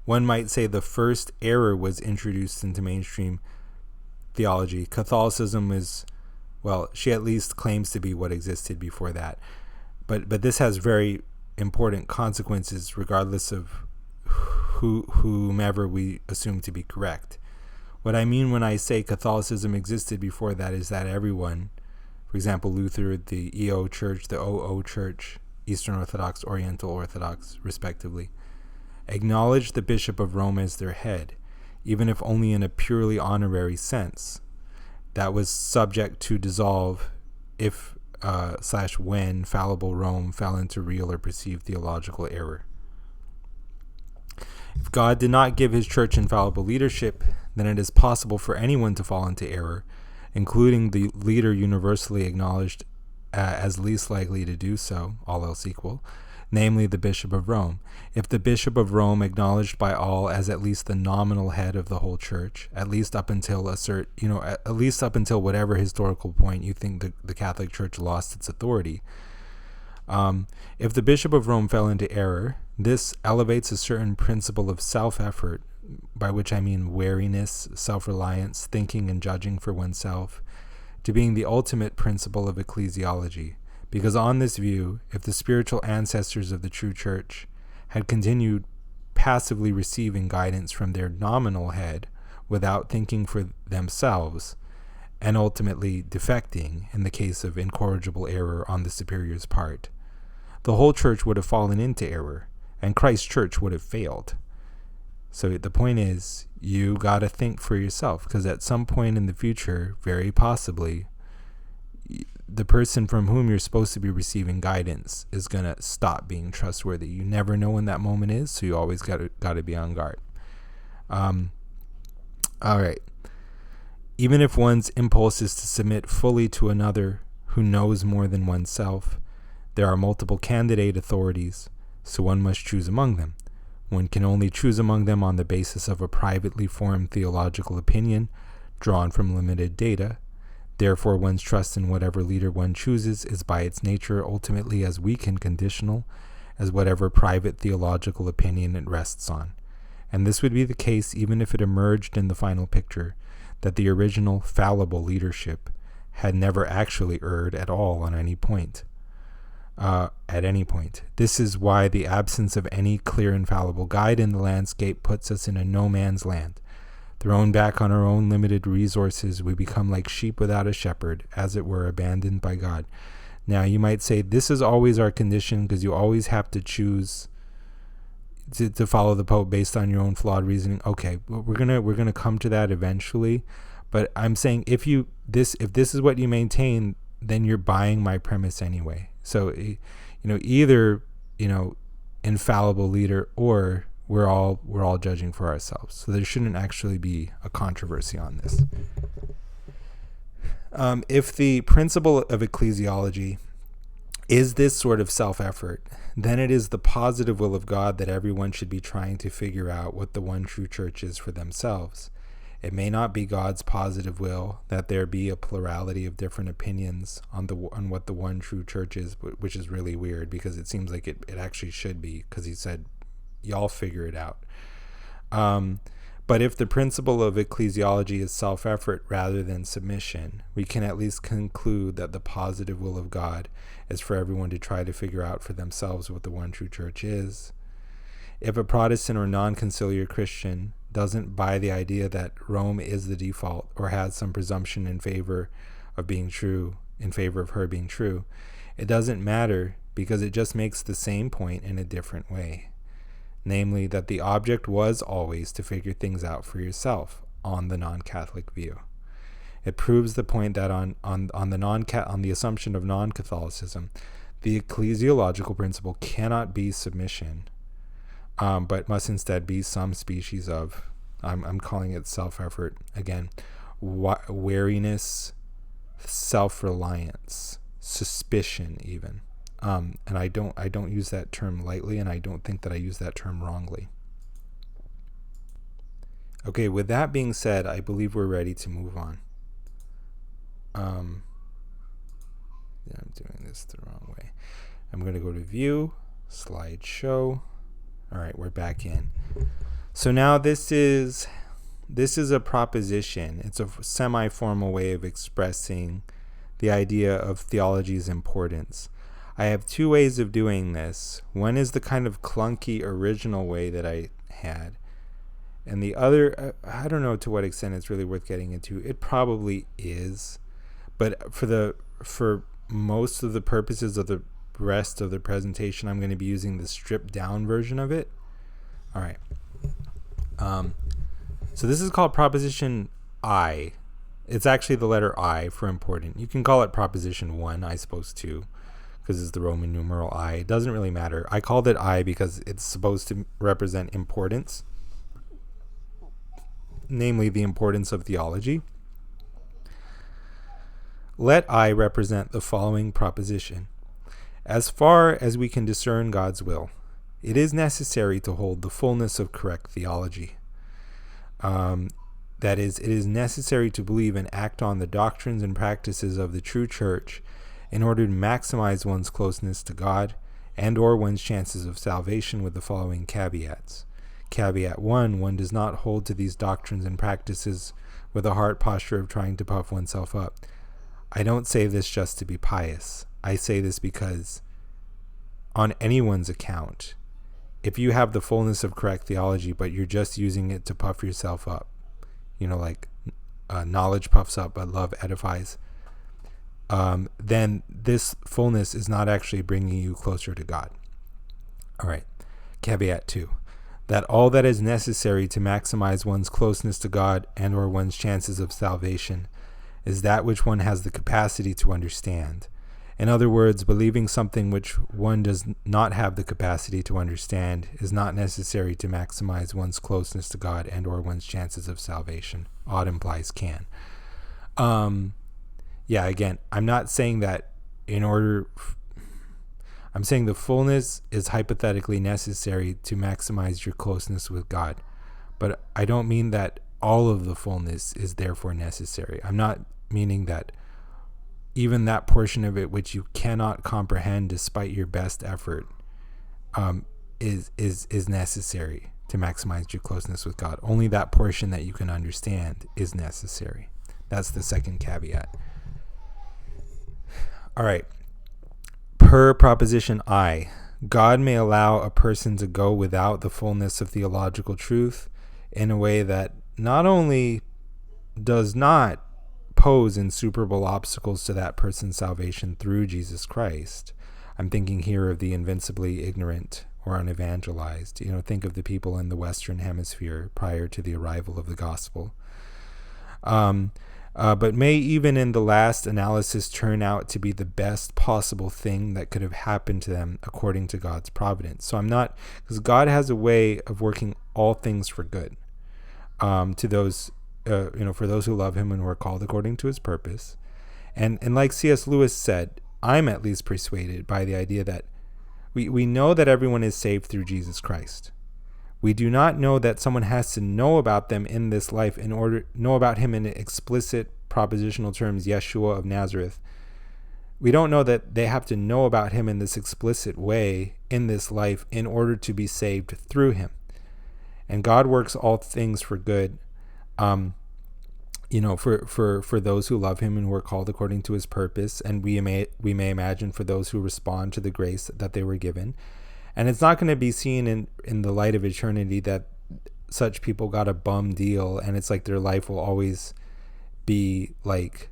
one might say the first error was introduced into mainstream theology, Catholicism is, she at least claims to be what existed before that. But this has very important consequences regardless of whomever we assume to be correct. What I mean when I say Catholicism existed before that is that everyone, for example, Luther, the EO Church, the OO Church, Eastern Orthodox, Oriental Orthodox, respectively, acknowledged the Bishop of Rome as their head, even if only in a purely honorary sense. That was subject to dissolve if / when fallible Rome fell into real or perceived theological error. If God did not give his church infallible leadership, then it is possible for anyone to fall into error, including the leader universally acknowledged as least likely to do so, all else equal, namely the Bishop of Rome. If the Bishop of Rome, acknowledged by all as at least the nominal head of the whole church, at least up until at least up until whatever historical point you think the Catholic Church lost its authority, if the Bishop of Rome fell into error, this elevates a certain principle of self-effort, by which I mean wariness, self-reliance, thinking and judging for oneself, to being the ultimate principle of ecclesiology. Because on this view, if the spiritual ancestors of the true church had continued passively receiving guidance from their nominal head without thinking for themselves, and ultimately defecting in the case of incorrigible error on the superior's part, the whole church would have fallen into error, and Christ's church would have failed. So the point is, you got to think for yourself, because at some point in the future, very possibly, the person from whom you're supposed to be receiving guidance is going to stop being trustworthy. You never know when that moment is, so you always got to be on guard. All right. Even if one's impulse is to submit fully to another who knows more than oneself, there are multiple candidate authorities, so one must choose among them. One can only choose among them on the basis of a privately formed theological opinion drawn from limited data. Therefore, one's trust in whatever leader one chooses is by its nature ultimately as weak and conditional as whatever private theological opinion it rests on. And this would be the case even if it emerged in the final picture that the original fallible leadership had never actually erred at all on any point. This is why the absence of any clear infallible guide in the landscape puts us in a no man's land. Thrown back on our own limited resources, we become like sheep without a shepherd, as it were, abandoned by God. Now, you might say this is always our condition because you always have to choose to follow the Pope based on your own flawed reasoning. Okay, we're gonna come to that eventually, but I'm saying if this is what you maintain, then you're buying my premise anyway. So, either infallible leader, or we're all judging for ourselves. So there shouldn't actually be a controversy on this. If the principle of ecclesiology is this sort of self-effort, then it is the positive will of God that everyone should be trying to figure out what the one true church is for themselves. It may not be God's positive will that there be a plurality of different opinions on what the one true church is, which is really weird because it seems like it actually should be, because he said, y'all figure it out. But if the principle of ecclesiology is self-effort rather than submission, we can at least conclude that the positive will of God is for everyone to try to figure out for themselves what the one true church is. If a Protestant or non-conciliar Christian doesn't buy the idea that Rome is the default or has some presumption in favor of her being true, it doesn't matter, because it just makes the same point in a different way. Namely, that the object was always to figure things out for yourself on the non-Catholic view. It proves the point that on the assumption of non-Catholicism, the ecclesiological principle cannot be submission, but must instead be some species of, I'm calling it self-effort again, wariness, self-reliance, suspicion even. And I don't use that term lightly, and I don't think that I use that term wrongly. Okay, with that being said, I believe we're ready to move on. I'm doing this the wrong way. I'm going to go to View, Slideshow. All right, we're back in. So now this is a proposition. It's a semi-formal way of expressing the idea of theology's importance. I have two ways of doing this. One is the kind of clunky original way that I had. And the other, I don't know to what extent it's really worth getting into. It probably is. But for most of the purposes of the rest of the presentation, I'm going to be using the stripped down version of it. All right. So this is called Proposition I. It's actually the letter I for important. You can call it Proposition 1, I suppose, too, because it's the Roman numeral I. It doesn't really matter. I called it I because it's supposed to represent importance. namely the importance of theology. Let I represent the following proposition. As far as we can discern God's will, it is necessary to hold the fullness of correct theology. That is, it is necessary to believe and act on the doctrines and practices of the true church in order to maximize one's closeness to God and or one's chances of salvation with the following caveats. Caveat 1, one does not hold to these doctrines and practices with a heart posture of trying to puff oneself up. I don't say this just to be pious. I say this because on anyone's account, if you have the fullness of correct theology, but you're just using it to puff yourself up, like knowledge puffs up, but love edifies, then this fullness is not actually bringing you closer to God. All right. Caveat 2, that all that is necessary to maximize one's closeness to God and or one's chances of salvation is that which one has the capacity to understand. In other words, believing something which one does not have the capacity to understand is not necessary to maximize one's closeness to God and or one's chances of salvation. Ought implies can. Again, I'm not saying that I'm saying the fullness is hypothetically necessary to maximize your closeness with God. But I don't mean that all of the fullness is therefore necessary. I'm not meaning that even that portion of it which you cannot comprehend despite your best effort is necessary to maximize your closeness with God. Only that portion that you can understand is necessary. That's the second caveat. All right. Per proposition I, God may allow a person to go without the fullness of theological truth in a way that not only does not pose insuperable obstacles to that person's salvation through Jesus Christ. I'm thinking here of the invincibly ignorant or unevangelized. Think of the people in the Western Hemisphere prior to the arrival of the gospel. But may even in the last analysis turn out to be the best possible thing that could have happened to them according to God's providence. So because God has a way of working all things for good to those for those who love him and who are called according to his purpose. And like C.S. Lewis said, I'm at least persuaded by the idea that we know that everyone is saved through Jesus Christ. We do not know that someone has to know about them in this life in order to know about him in explicit propositional terms, Yeshua of Nazareth. We don't know that they have to know about him in this explicit way in this life in order to be saved through him. And God works all things for good, for those who love him and who are called according to his purpose. And we may imagine for those who respond to the grace that they were given. And it's not going to be seen in the light of eternity that such people got a bum deal, and it's like their life will always be like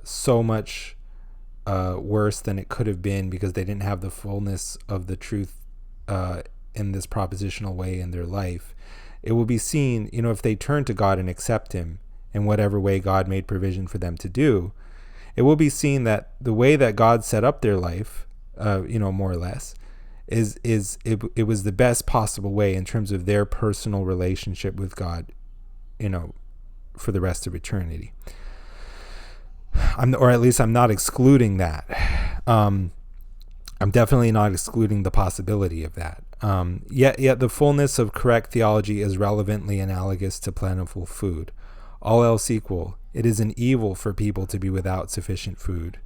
so much worse than it could have been because they didn't have the fullness of the truth in this propositional way in their life. It will be seen, if they turn to God and accept him in whatever way God made provision for them to do, it will be seen that the way that God set up their life, more or less, it was the best possible way in terms of their personal relationship with God, for the rest of eternity. I'm not excluding that. I'm definitely not excluding the possibility of that. Yet the fullness of correct theology is relevantly analogous to plentiful food. All else equal, it is an evil for people to be without sufficient food,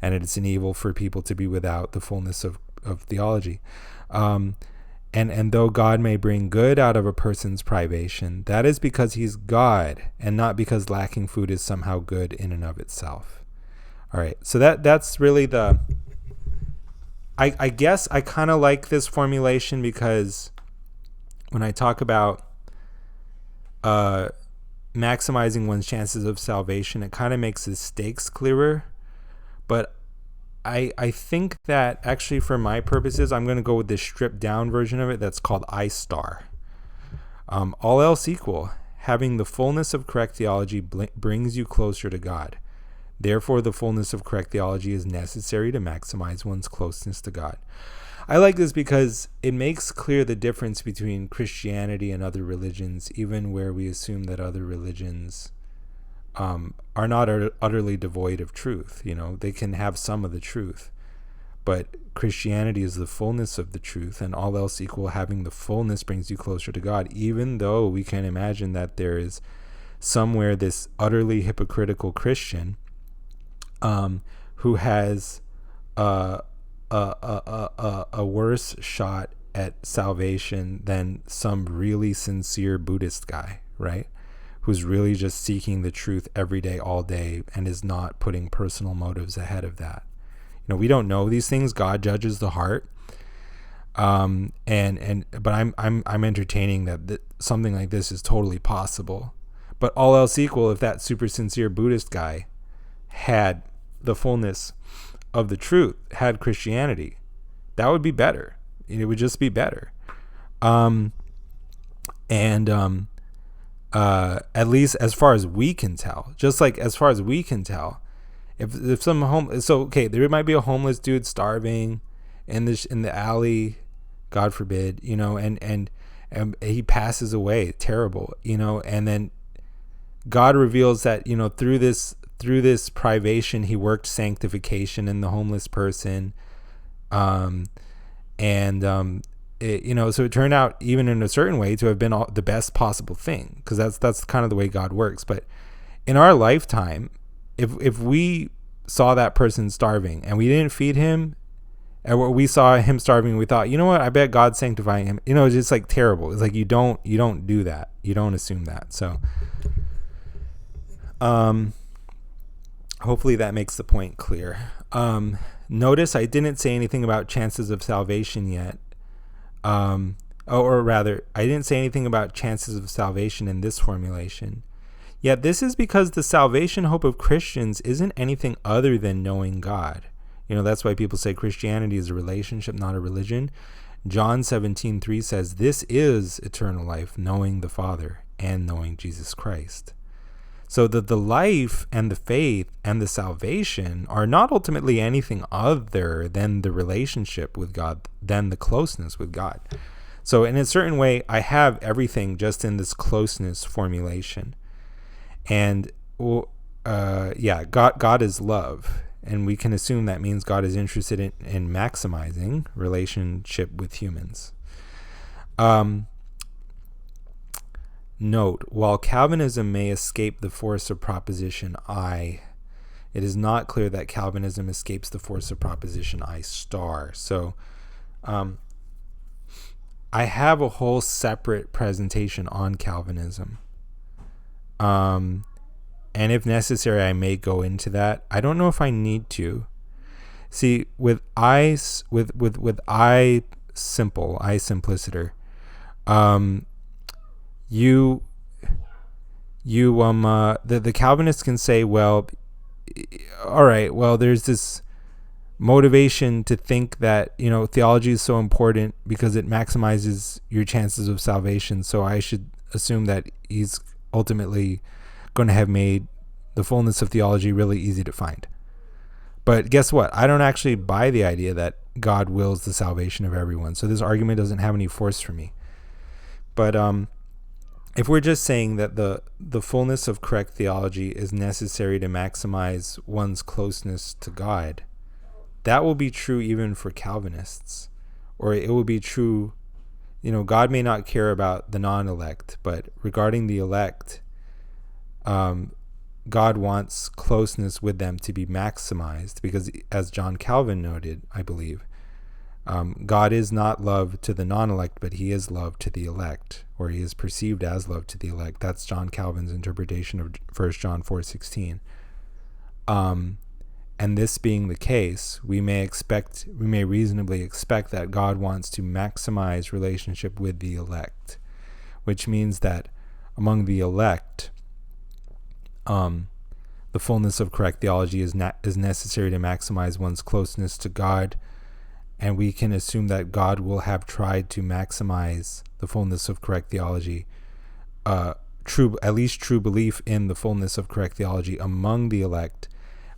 and it is an evil for people to be without the fullness of theology. And though God may bring good out of a person's privation, that is because he's God, and not because lacking food is somehow good in and of itself. All right, so that's really I guess I kind of like this formulation because when I talk about maximizing one's chances of salvation, it kind of makes the stakes clearer. But I think that actually for my purposes, I'm going to go with this stripped down version of it that's called I star. All else equal, having the fullness of correct theology brings you closer to God. Therefore, the fullness of correct theology is necessary to maximize one's closeness to God. I like this because it makes clear the difference between Christianity and other religions, even where we assume that other religions are not utterly devoid of truth. They can have some of the truth, but Christianity is the fullness of the truth, and all else equal, having the fullness brings you closer to God, even though we can imagine that there is somewhere this utterly hypocritical Christian who has a worse shot at salvation than some really sincere Buddhist guy, right? Who's really just seeking the truth every day, all day, and is not putting personal motives ahead of that. We don't know these things. God judges the heart. But I'm entertaining that something like this is totally possible. But all else equal, if that super sincere Buddhist guy had the fullness of the truth, had Christianity, that would be better. It would just be better. At least as far as we can tell, just like as far as we can tell, if some there might be a homeless dude starving in the alley, God forbid, and he passes away, terrible, and then God reveals that, through this privation, he worked sanctification in the homeless person. So it turned out, even in a certain way, to have been the best possible thing, because that's kind of the way God works. But in our lifetime, if we saw that person starving and we didn't feed him, and we saw him starving, we thought, I bet God's sanctifying him. It's just like terrible. It's like you don't do that. You don't assume that. So, hopefully that makes the point clear. Notice I didn't say anything about chances of salvation yet. Or rather, I didn't say anything about chances of salvation in this formulation. Yet this is because the salvation hope of Christians isn't anything other than knowing God. That's why people say Christianity is a relationship, not a religion. John 17:3 says, "This is eternal life, knowing the Father and knowing Jesus Christ." So that the life and the faith and the salvation are not ultimately anything other than the relationship with God, than the closeness with God. So in a certain way, I have everything just in this closeness formulation. And God is love. And we can assume that means God is interested in maximizing relationship with humans. Note, while Calvinism may escape the force of proposition I, it is not clear that Calvinism escapes the force of proposition I star. So I have a whole separate presentation on Calvinism. And if necessary, I may go into that. I don't know if I need to. See, with I simpliciter, the Calvinists can say, well, all right, well, there's this motivation to think that, theology is so important because it maximizes your chances of salvation. So I should assume that he's ultimately going to have made the fullness of theology really easy to find. But guess what? I don't actually buy the idea that God wills the salvation of everyone. So this argument doesn't have any force for me. But if we're just saying that the fullness of correct theology is necessary to maximize one's closeness to God, that will be true even for Calvinists. Or it will be true, God may not care about the non-elect, but regarding the elect, God wants closeness with them to be maximized, because as John Calvin noted, I believe, God is not love to the non-elect, but he is love to the elect, or he is perceived as love to the elect. That's John Calvin's interpretation of 1 John 4:16. And this being the case, we may reasonably expect that God wants to maximize relationship with the elect, which means that among the elect, the fullness of correct theology is necessary to maximize one's closeness to God, and we can assume that God will have tried to maximize the fullness of correct theology, at least true belief in the fullness of correct theology among the elect,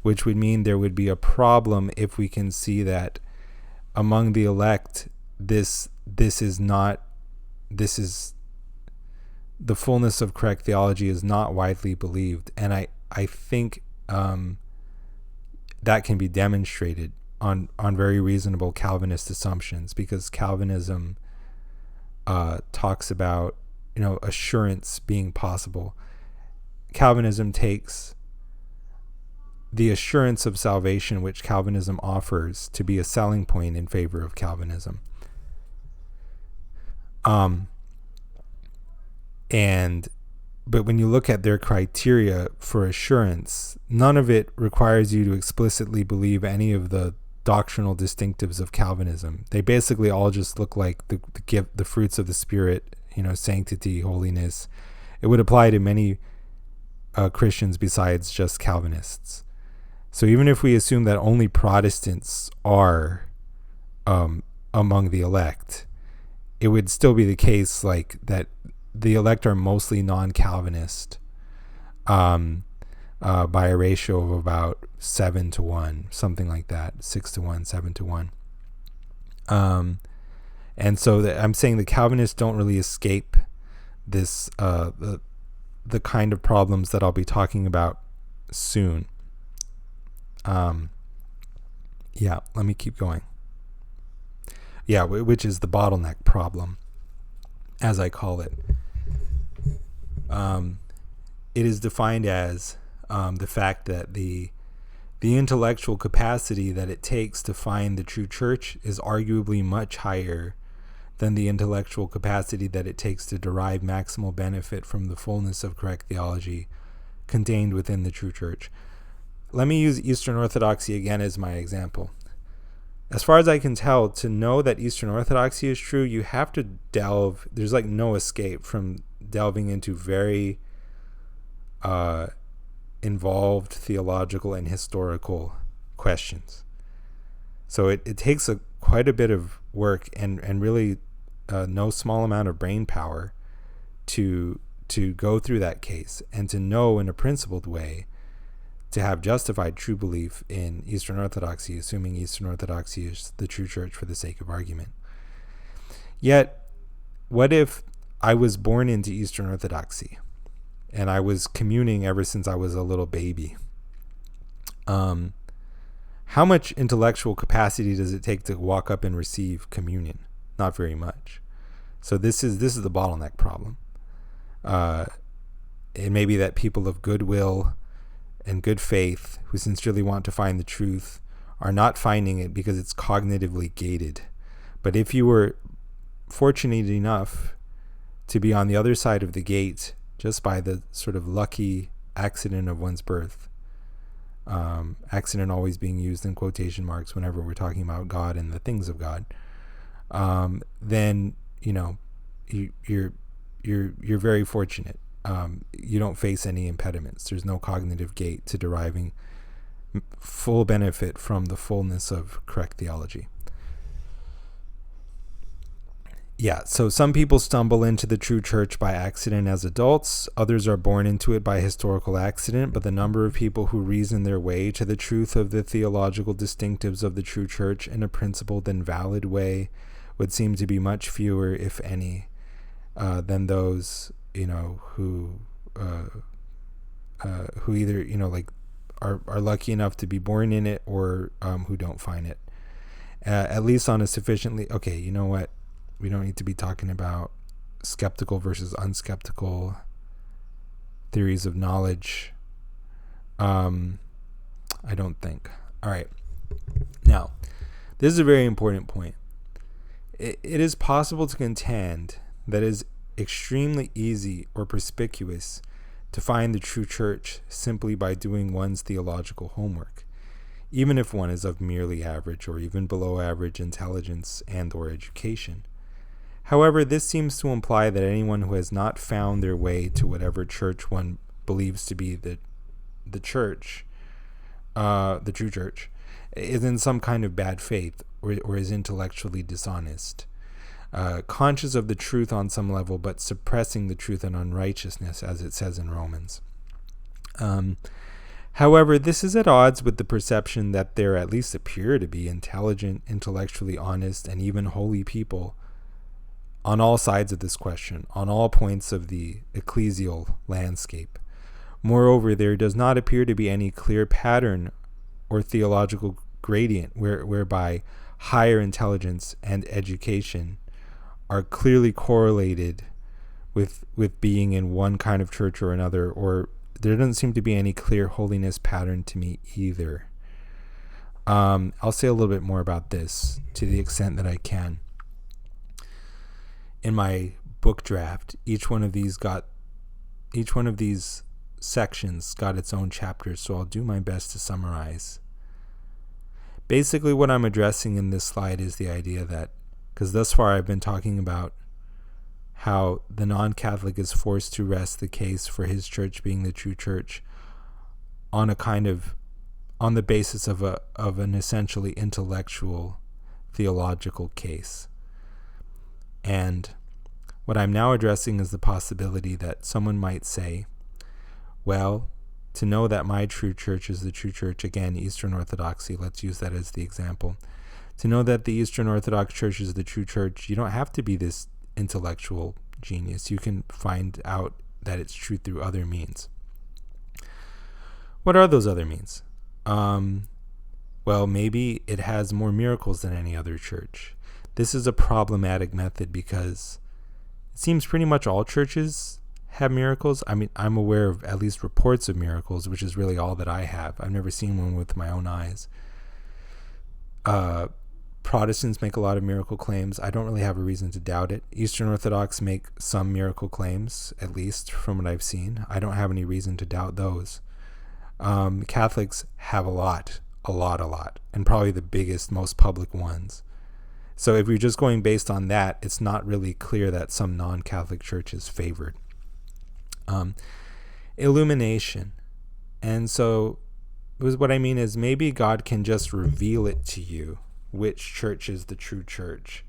which would mean there would be a problem if we can see that among the elect, this is the fullness of correct theology is not widely believed. And I think that can be demonstrated on very reasonable Calvinist assumptions, because Calvinism talks about, assurance being possible. Calvinism takes the assurance of salvation which Calvinism offers to be a selling point in favor of Calvinism. But when you look at their criteria for assurance, none of it requires you to explicitly believe any of the doctrinal distinctives of Calvinism. They basically all just look like the fruits of the Spirit, sanctity, holiness. It would apply to many Christians besides just Calvinists. So even if we assume that only Protestants are among the elect, it would still be the case like that the elect are mostly non-Calvinist by a ratio of about 7-1, something like that, 6-1, 7-1. And so I'm saying the Calvinists don't really escape this the kind of problems that I'll be talking about soon. Let me keep going. Which is the bottleneck problem, as I call it. It is defined as the fact that the intellectual capacity that it takes to find the true church is arguably much higher than the intellectual capacity that it takes to derive maximal benefit from the fullness of correct theology contained within the true church. Let me use Eastern Orthodoxy again as my example. As far as I can tell, to know that Eastern Orthodoxy is true, you have to delve. There's like no escape from delving into very involved theological and historical questions. So it takes quite a bit of work and really no small amount of brain power to go through that case and to know in a principled way to have justified true belief in Eastern Orthodoxy, assuming Eastern Orthodoxy is the true church for the sake of argument. Yet, what if I was born into Eastern Orthodoxy and I was communing ever since I was a little baby? How much intellectual capacity does it take to walk up and receive communion? Not very much. So this is the bottleneck problem. It may be that people of goodwill and good faith who sincerely want to find the truth are not finding it because it's cognitively gated. But if you were fortunate enough to be on the other side of the gate just by the sort of lucky accident of one's birth, accident always being used in quotation marks whenever we're talking about God and the things of God, then you're very fortunate. You don't face any impediments. There's no cognitive gate to deriving full benefit from the fullness of correct theology. So some people stumble into the true church by accident as adults. Others are born into it by historical accident, but the number of people who reason their way to the truth of the theological distinctives of the true church in a principled and valid way would seem to be much fewer, if any, than those who either are lucky enough to be born in it or who don't find it, at least on a sufficiently we don't need to be talking about skeptical versus unskeptical theories of knowledge. I don't think. All right, now this is a very important point. It is possible to contend that it is extremely easy or perspicuous to find the true church simply by doing one's theological homework, even if one is of merely average or even below average intelligence and or education. However, this seems to imply that anyone who has not found their way to whatever church one believes to be the church, the true church, is in some kind of bad faith or is intellectually dishonest. Conscious of the truth on some level, but suppressing the truth in unrighteousness, as it says in Romans. However, this is at odds with the perception that there at least appear to be intelligent, intellectually honest, and even holy people on all sides of this question, on all points of the ecclesial landscape. Moreover, there does not appear to be any clear pattern or theological gradient whereby higher intelligence and education are clearly correlated with being in one kind of church or another, or there doesn't seem to be any clear holiness pattern to me either. I'll say a little bit more about this to the extent that I can. In my book draft, each one of these sections got its own chapters, so I'll do my best to summarize. Basically, what I'm addressing in this slide is the idea that, because thus far I've been talking about how the non-Catholic is forced to rest the case for his church being the true church on the basis of an essentially intellectual theological case. And what I'm now addressing is the possibility that someone might say, well, to know that my true church is the true church, again, Eastern Orthodoxy, let's use that as the example. To know that the Eastern Orthodox Church is the true church, you don't have to be this intellectual genius. You can find out that it's true through other means. What are those other means? Well, maybe it has more miracles than any other church. This is a problematic method because it seems pretty much all churches have miracles. I mean, I'm aware of at least reports of miracles, which is really all that I have. I've never seen one with my own eyes. Protestants make a lot of miracle claims. I don't really have a reason to doubt it. Eastern Orthodox make some miracle claims, at least from what I've seen. I don't have any reason to doubt those. Catholics have a lot, and probably the biggest, most public ones. So if you're just going based on that, it's not really clear that some non-Catholic church is favored. Illumination. And so what I mean is maybe God can just reveal it to you, which church is the true church,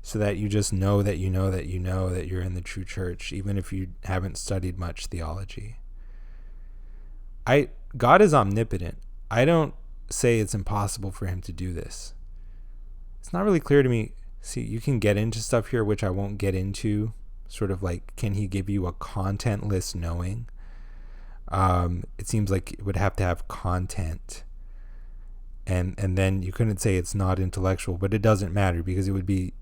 so that you just know that you know that you know that you're in the true church, even if you haven't studied much theology. God is omnipotent. I don't say it's impossible for him to do this. It's not really clear to me. See, you can get into stuff here which I won't get into, sort of like, can he give you a contentless knowing? It seems like it would have to have content. And then you couldn't say it's not intellectual, but it doesn't matter because it would be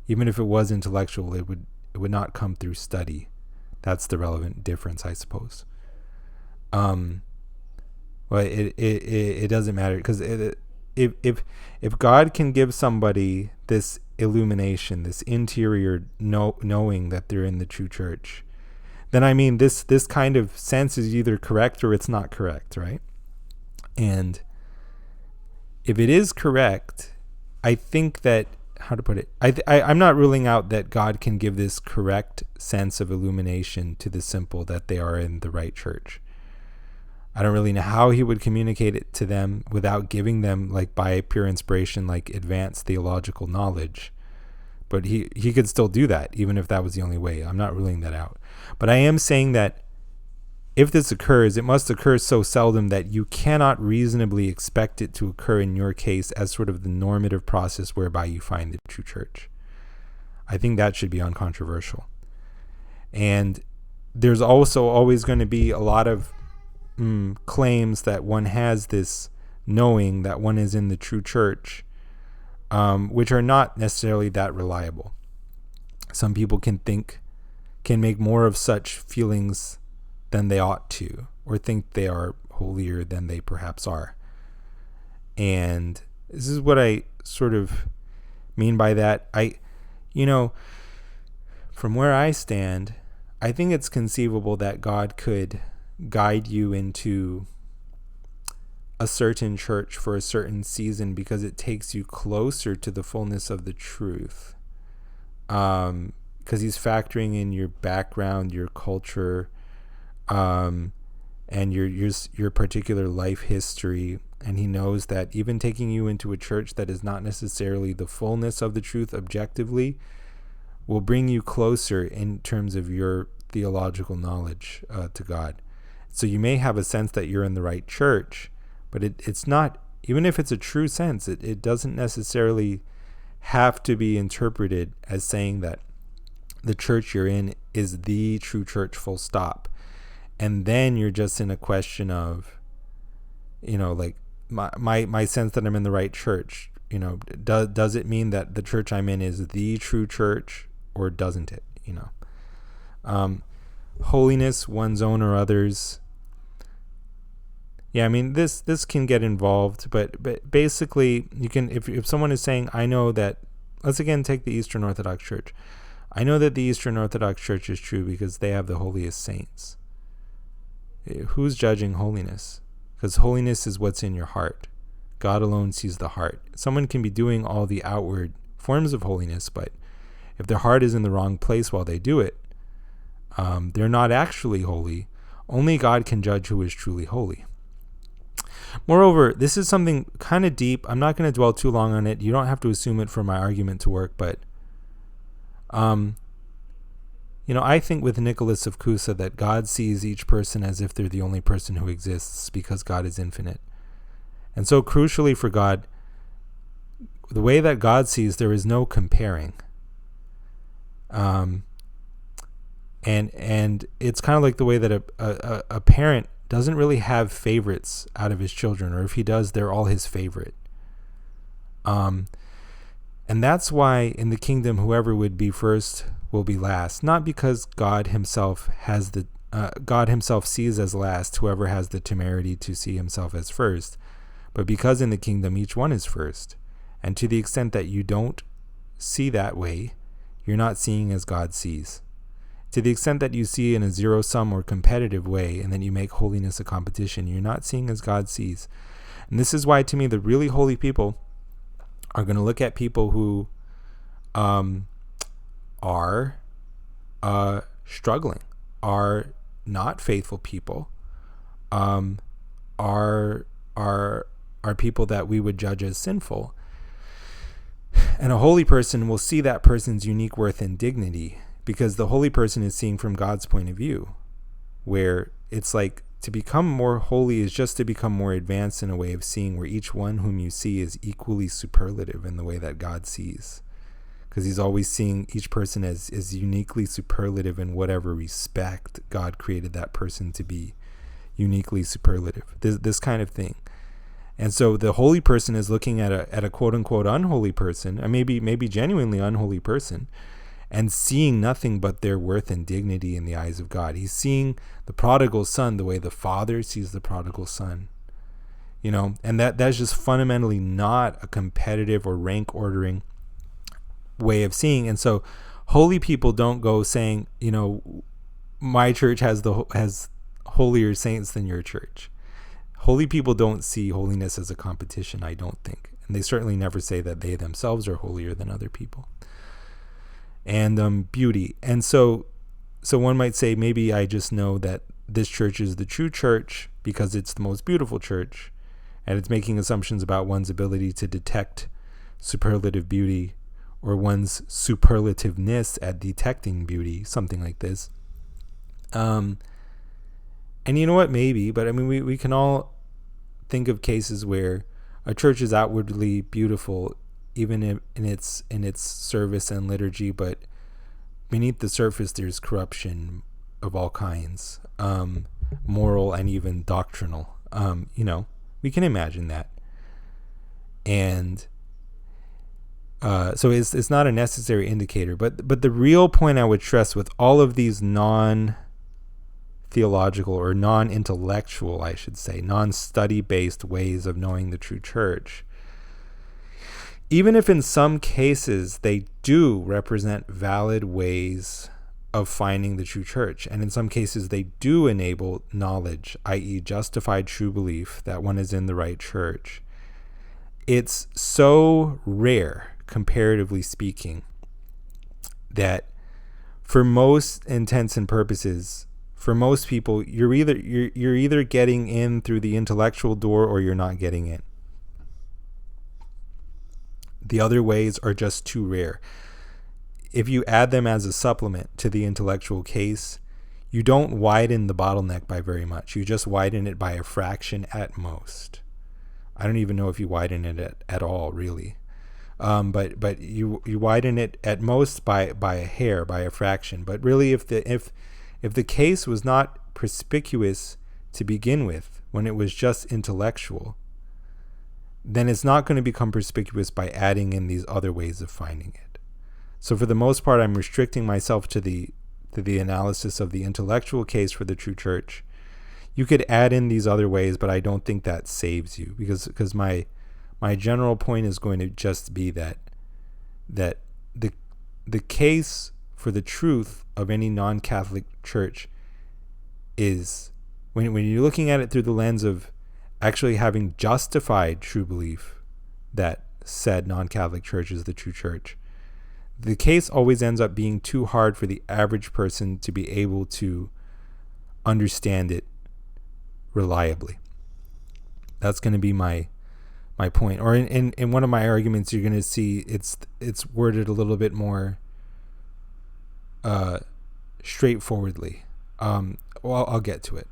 even if it was intellectual, it would not come through study. That's the relevant difference, I suppose. Well, it doesn't matter because if God can give somebody this illumination, this interior knowing that they're in the true church, then I mean this kind of sense is either correct or it's not correct, right? And if it is correct, I think that, how to put it, I'm not ruling out that God can give this correct sense of illumination to the simple that they are in the right church. I don't really know how he would communicate it to them without giving them, like by pure inspiration, like advanced theological knowledge. But he could still do that, even if that was the only way. I'm not ruling that out. But I am saying that if this occurs, it must occur so seldom that you cannot reasonably expect it to occur in your case as sort of the normative process whereby you find the true church. I think that should be uncontroversial. And there's also always going to be a lot of claims that one has this knowing that one is in the true church, which are not necessarily that reliable. Some people can make more of such feelings than they ought to, or think they are holier than they perhaps are. And this is what I sort of mean by that. From where I stand, I think it's conceivable that God could guide you into a certain church for a certain season because it takes you closer to the fullness of the truth. Because he's factoring in your background, your culture, and your particular life history, and he knows that even taking you into a church that is not necessarily the fullness of the truth objectively will bring you closer in terms of your theological knowledge to God. So you may have a sense that you're in the right church, but it's not, even if it's a true sense, it doesn't necessarily have to be interpreted as saying that the church you're in is the true church, full stop. And then you're just in a question of, like my sense that I'm in the right church, does it mean that the church I'm in is the true church, or doesn't it? Holiness, one's own or others. Yeah, I mean, this can get involved, but basically you can, if someone is saying, I know that, let's again take the Eastern Orthodox Church. I know that the Eastern Orthodox Church is true because they have the holiest saints. Who's judging holiness? Because holiness is what's in your heart. God alone sees the heart. Someone can be doing all the outward forms of holiness, but if their heart is in the wrong place while they do it, they're not actually holy. Only God can judge who is truly holy. Moreover, this is something kind of deep. I'm not going to dwell too long on it. You don't have to assume it for my argument to work, but I think with Nicholas of Cusa that God sees each person as if they're the only person who exists because God is infinite. And so crucially for God, the way that God sees, there is no comparing. And it's kind of like the way that a parent doesn't really have favorites out of his children, or if he does, they're all his favorite. And that's why in the kingdom, whoever would be first will be last, not because God himself sees as last whoever has the temerity to see himself as first, but because in the kingdom each one is first. And to the extent that you don't see that way, you're not seeing as God sees. To the extent that you see in a zero-sum or competitive way, and then you make holiness a competition, you're not seeing as God sees. And this is why, to me, the really holy people are going to look at people who are struggling, are not faithful people, are people that we would judge as sinful. And a holy person will see that person's unique worth and dignity, because the holy person is seeing from God's point of view, where it's like to become more holy is just to become more advanced in a way of seeing where each one whom you see is equally superlative in the way that God sees. Because he's always seeing each person as uniquely superlative in whatever respect God created that person to be uniquely superlative. This kind of thing. And so the holy person is looking at a quote unquote unholy person, and maybe genuinely unholy person, and seeing nothing but their worth and dignity in the eyes of God. He's seeing the prodigal son the way the father sees the prodigal son. And that's just fundamentally not a competitive or rank ordering way of seeing. And so holy people don't go saying, my church has holier saints than your church. Holy people don't see holiness as a competition, I don't think. And they certainly never say that they themselves are holier than other people. And beauty. And so one might say, maybe I just know that this church is the true church because it's the most beautiful church, and it's making assumptions about one's ability to detect superlative beauty, or one's superlativeness at detecting beauty, something like this. And you know what, maybe, but I mean, we can all think of cases where a church is outwardly beautiful, even in its service and liturgy, but beneath the surface there's corruption of all kinds, moral and even doctrinal. We can imagine that. And so it's not a necessary indicator, but the real point I would stress with all of these non-theological or non-intellectual, I should say, non-study based ways of knowing the true church, even if in some cases they do represent valid ways of finding the true church, and in some cases they do enable knowledge, i.e. justified true belief that one is in the right church, it's so rare, comparatively speaking, that for most intents and purposes, for most people, you're either getting in through the intellectual door or you're not getting in. The other ways are just too rare. If you add them as a supplement to the intellectual case, you don't widen the bottleneck by very much. You just widen it by a fraction at most. I don't even know if you widen it at all, really. But you widen it at most by a hair, by a fraction. But really, if the case was not perspicuous to begin with, when it was just intellectual, then it's not going to become perspicuous by adding in these other ways of finding it. So for the most part, I'm restricting myself to the analysis of the intellectual case for the true church. You could add in these other ways, but I don't think that saves you, because my general point is going to just be that the case for the truth of any non-Catholic church is, when you're looking at it through the lens of actually having justified true belief that said non-Catholic church is the true church, the case always ends up being too hard for the average person to be able to understand it reliably. That's going to be my point. Or in one of my arguments, you're going to see it's worded a little bit more straightforwardly. Well, I'll get to it.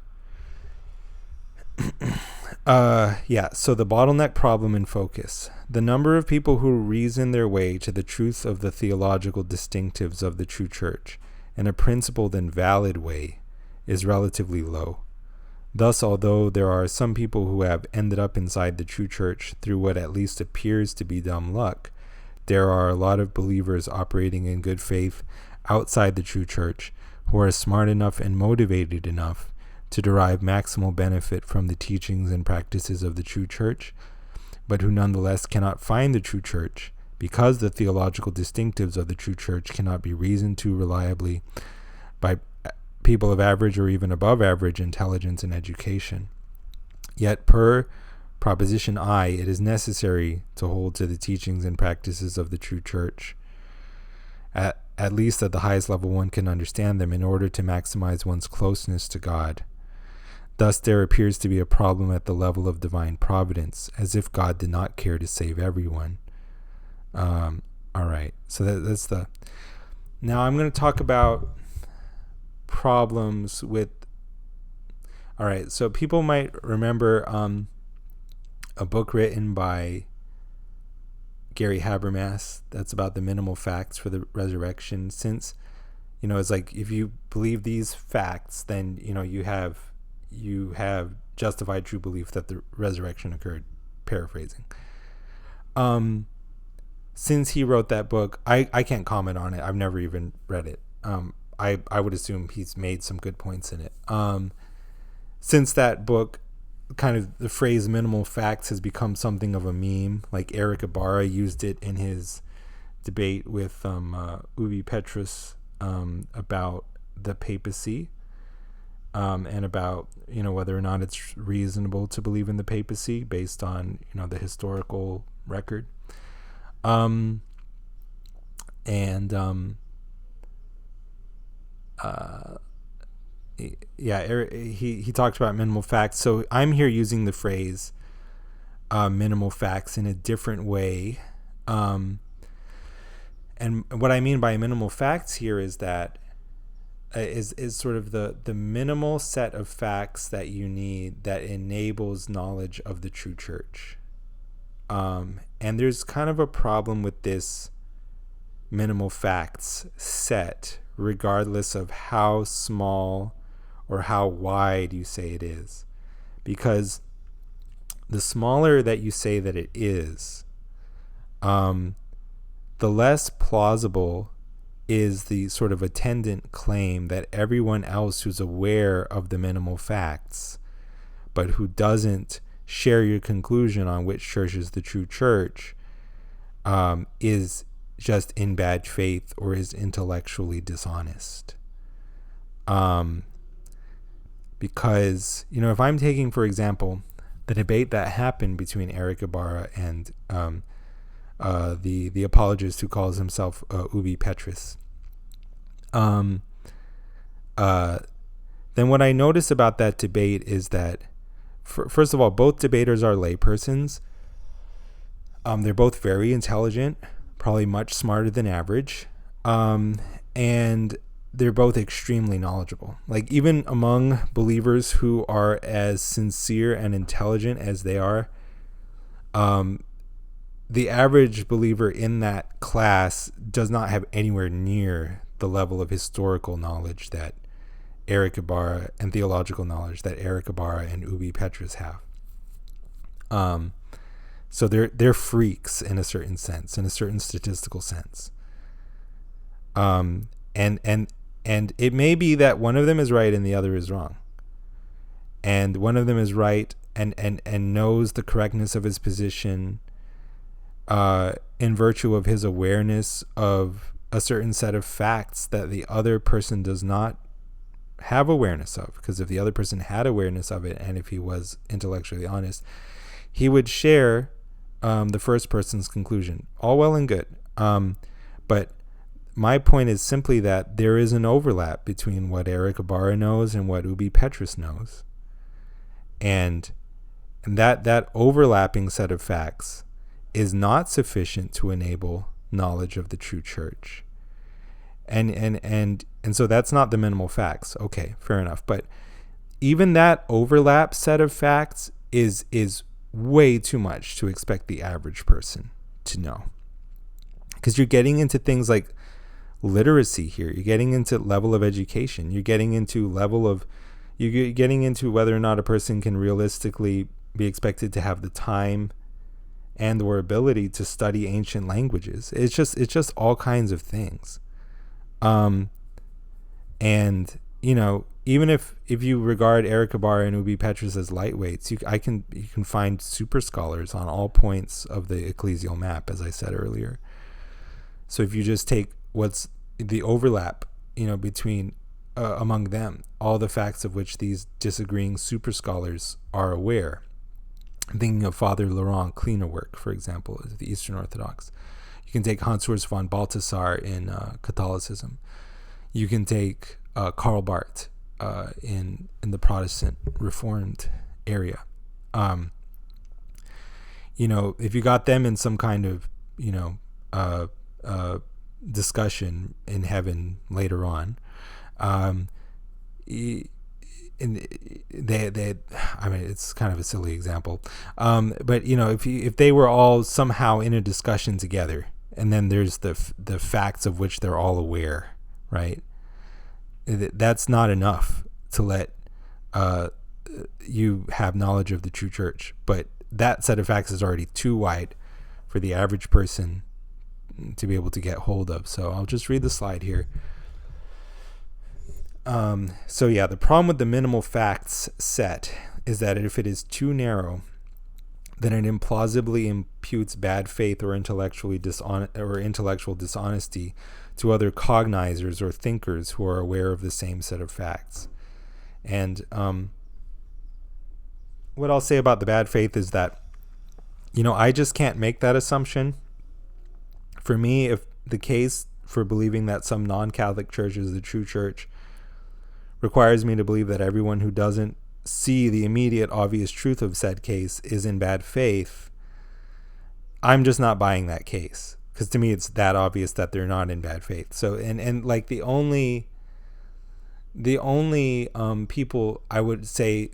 So the bottleneck problem in focus. The number of people who reason their way to the truth of the theological distinctives of the true church in a principled and valid way is relatively low. Thus, although there are some people who have ended up inside the true church through what at least appears to be dumb luck, there are a lot of believers operating in good faith outside the true church who are smart enough and motivated enough to derive maximal benefit from the teachings and practices of the true church, but who nonetheless cannot find the true church because the theological distinctives of the true church cannot be reasoned to reliably by people of average or even above average intelligence and education. Yet per proposition I, it is necessary to hold to the teachings and practices of the true church, at least at the highest level one can understand them, in order to maximize one's closeness to God. Thus, there appears to be a problem at the level of divine providence, as if God did not care to save everyone. All right, so that's the... Now I'm going to talk about problems with... All right, so people might remember a book written by Gary Habermas that's about the minimal facts for the resurrection. Since, it's like, if you believe these facts, then, you have justified true belief that the resurrection occurred, paraphrasing. Since he wrote that book, I can't comment on it. I've never even read it. I would assume he's made some good points in it. Since that book, kind of the phrase minimal facts has become something of a meme. Like Eric Ibarra used it in his debate with Ubi Petrus about the papacy. And about, whether or not it's reasonable to believe in the papacy based on, the historical record. He talked about minimal facts. So I'm here using the phrase minimal facts in a different way. And what I mean by minimal facts here is that is sort of the minimal set of facts that you need that enables knowledge of the true church. And there's kind of a problem with this minimal facts set, regardless of how small or how wide you say it is. Because the smaller that you say that it is, the less plausible is the sort of attendant claim that everyone else who's aware of the minimal facts, but who doesn't share your conclusion on which church is the true church, is just in bad faith or is intellectually dishonest. Because, if I'm taking, for example, the debate that happened between Eric Ibarra and the apologist who calls himself Ubi Petrus, then what I notice about that debate is that, first of all, both debaters are laypersons. They're both very intelligent, probably much smarter than average. And they're both extremely knowledgeable. Like, even among believers who are as sincere and intelligent as they are, the average believer in that class does not have anywhere near the level of historical knowledge that Eric Ibarra, and theological knowledge that Eric Ibarra and Ubi Petrus have. So they're freaks in a certain sense, in a certain statistical sense. And it may be that one of them is right and the other is wrong. And one of them is right and knows the correctness of his position in virtue of his awareness of a certain set of facts that the other person does not have awareness of. Because if the other person had awareness of it, and if he was intellectually honest, he would share the first person's conclusion. All well and good. But my point is simply that there is an overlap between what Eric Ibarra knows and what Ubi Petrus knows. And that overlapping set of facts is not sufficient to enable knowledge of the true church. And so that's not the minimal facts. Okay, fair enough. But even that overlap set of facts is way too much to expect the average person to know. Because you're getting into things like literacy here. You're getting into level of education. You're getting into whether or not a person can realistically be expected to have the time and or ability to study ancient languages. It's just all kinds of things. And even if you regard Eric Ibarra and Ubi Petrus as lightweights, you can find super scholars on all points of the ecclesial map, as I said earlier. So if you just take what's the overlap, between among them, all the facts of which these disagreeing super scholars are aware. I'm thinking of Father Laurent Kleinenwerk, for example, the Eastern Orthodox. You can take Hans Urs von Balthasar in Catholicism. You can take Karl Barth in the Protestant Reformed area. If you got them in some kind of discussion in heaven later on, it's kind of a silly example, but if they were all somehow in a discussion together, and then there's the facts of which they're all aware, right? That's not enough to let you have knowledge of the true church. But that set of facts is already too wide for the average person to be able to get hold of. So I'll just read the slide here. The problem with the minimal facts set is that if it is too narrow, then it implausibly imputes bad faith or intellectual dishonesty to other cognizers or thinkers who are aware of the same set of facts. And what I'll say about the bad faith is that, I just can't make that assumption. For me, if the case for believing that some non-Catholic church is the true church requires me to believe that everyone who doesn't see the immediate obvious truth of said case is in bad faith, I'm just not buying that case, because to me it's that obvious that they're not in bad faith. So and like the only people I would say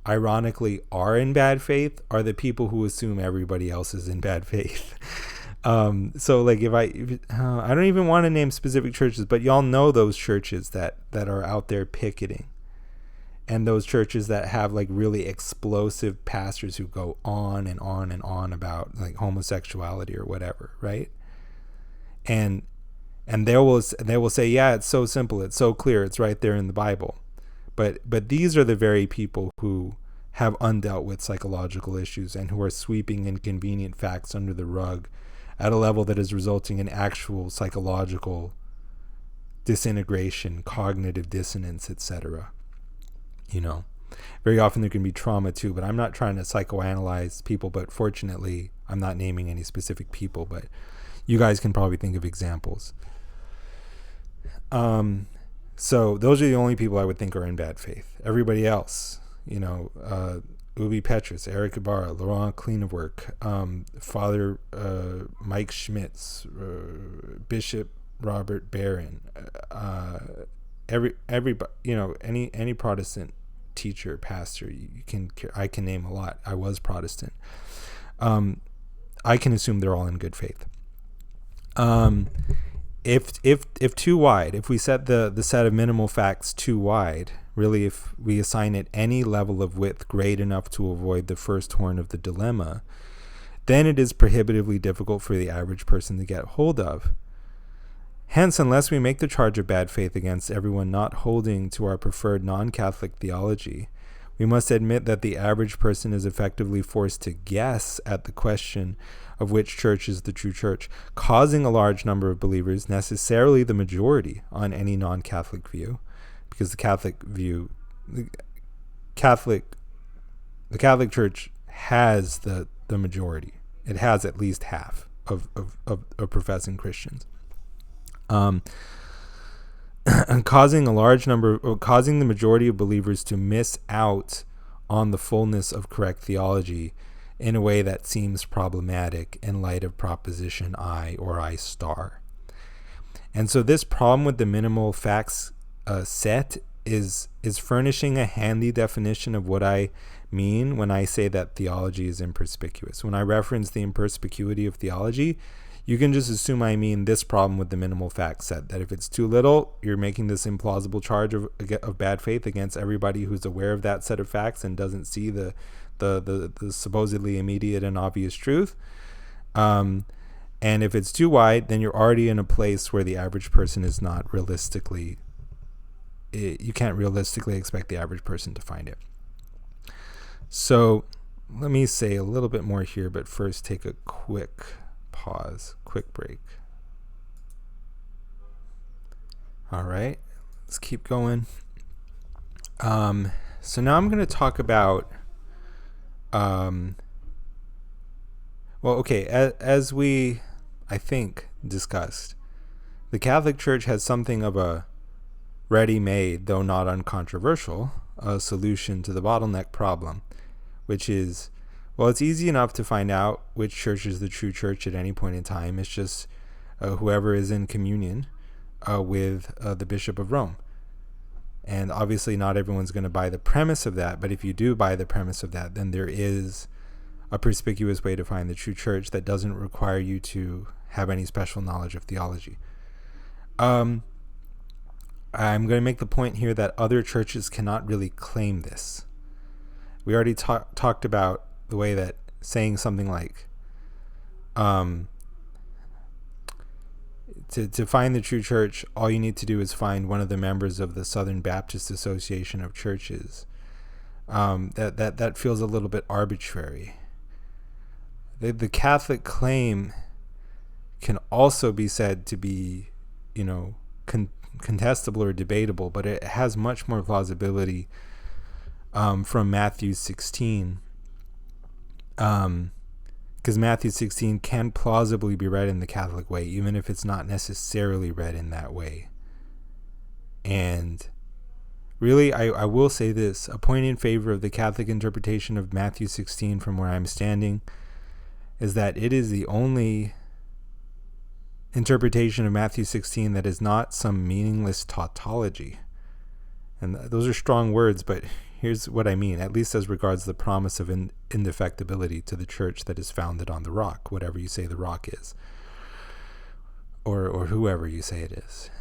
ironically are in bad faith are the people who assume everybody else is in bad faith. So like if I don't even want to name specific churches, but y'all know those churches that are out there picketing, and those churches that have like really explosive pastors who go on and on and on about like homosexuality or whatever, right? And they will say, yeah, it's so simple, it's so clear, it's right there in the Bible. But these are the very people who have undealt with psychological issues and who are sweeping inconvenient facts under the rug at a level that is resulting in actual psychological disintegration, cognitive dissonance, etc. Very often there can be trauma too, but I'm not trying to psychoanalyze people, but fortunately I'm not naming any specific people, but you guys can probably think of examples. So those are the only people I would think are in bad faith. Everybody else, Ubi Petrus, Eric Ibarra, Laurent Kleinenwerk, Father Mike Schmitz, Bishop Robert Barron, everybody, any Protestant teacher, pastor, I can name a lot. I was Protestant. I can assume they're all in good faith. If too wide, if we set the set of minimal facts too wide, really, if we assign it any level of width great enough to avoid the first horn of the dilemma, then it is prohibitively difficult for the average person to get hold of. Hence, unless we make the charge of bad faith against everyone not holding to our preferred non-Catholic theology, we must admit that the average person is effectively forced to guess at the question of which church is the true church, causing a large number of believers, necessarily the majority on any non-Catholic view, because the Catholic Church has the majority. It has at least half of professing Christians. And causing the majority of believers to miss out on the fullness of correct theology in a way that seems problematic in light of proposition I or I star. And so this problem with the minimal facts set is furnishing a handy definition of what I mean when I say that theology is imperspicuous. When I reference the imperspicuity of theology, you can just assume I mean this problem with the minimal fact set, that if it's too little, you're making this implausible charge of bad faith against everybody who's aware of that set of facts and doesn't see the supposedly immediate and obvious truth. And if it's too wide, then you're already in a place where the average person is not you can't realistically expect the average person to find it. So let me say a little bit more here, but first take a quick break. All right, let's keep going. So now I'm going to talk about, as we, I think, discussed, the Catholic Church has something of a ready-made, though not uncontroversial, solution to the bottleneck problem, which is, well, it's easy enough to find out which church is the true church at any point in time. It's just whoever is in communion with the Bishop of Rome. And obviously not everyone's going to buy the premise of that, but if you do buy the premise of that, then there is a perspicuous way to find the true church that doesn't require you to have any special knowledge of theology. I'm going to make the point here that other churches cannot really claim this. We already talked about the way that saying something like, to find the true church, all you need to do is find one of the members of the Southern Baptist Association of Churches. That feels a little bit arbitrary. The Catholic claim can also be said to be, contestable or debatable, but it has much more plausibility from Matthew 16. Because Matthew 16 can plausibly be read in the Catholic way, even if it's not necessarily read in that way. And really, I will say this, a point in favor of the Catholic interpretation of Matthew 16 from where I'm standing is that it is the only interpretation of Matthew 16 that is not some meaningless tautology. And those are strong words, but here's what I mean, at least as regards the promise of indefectibility to the church that is founded on the rock, whatever you say the rock is, or whoever you say it is.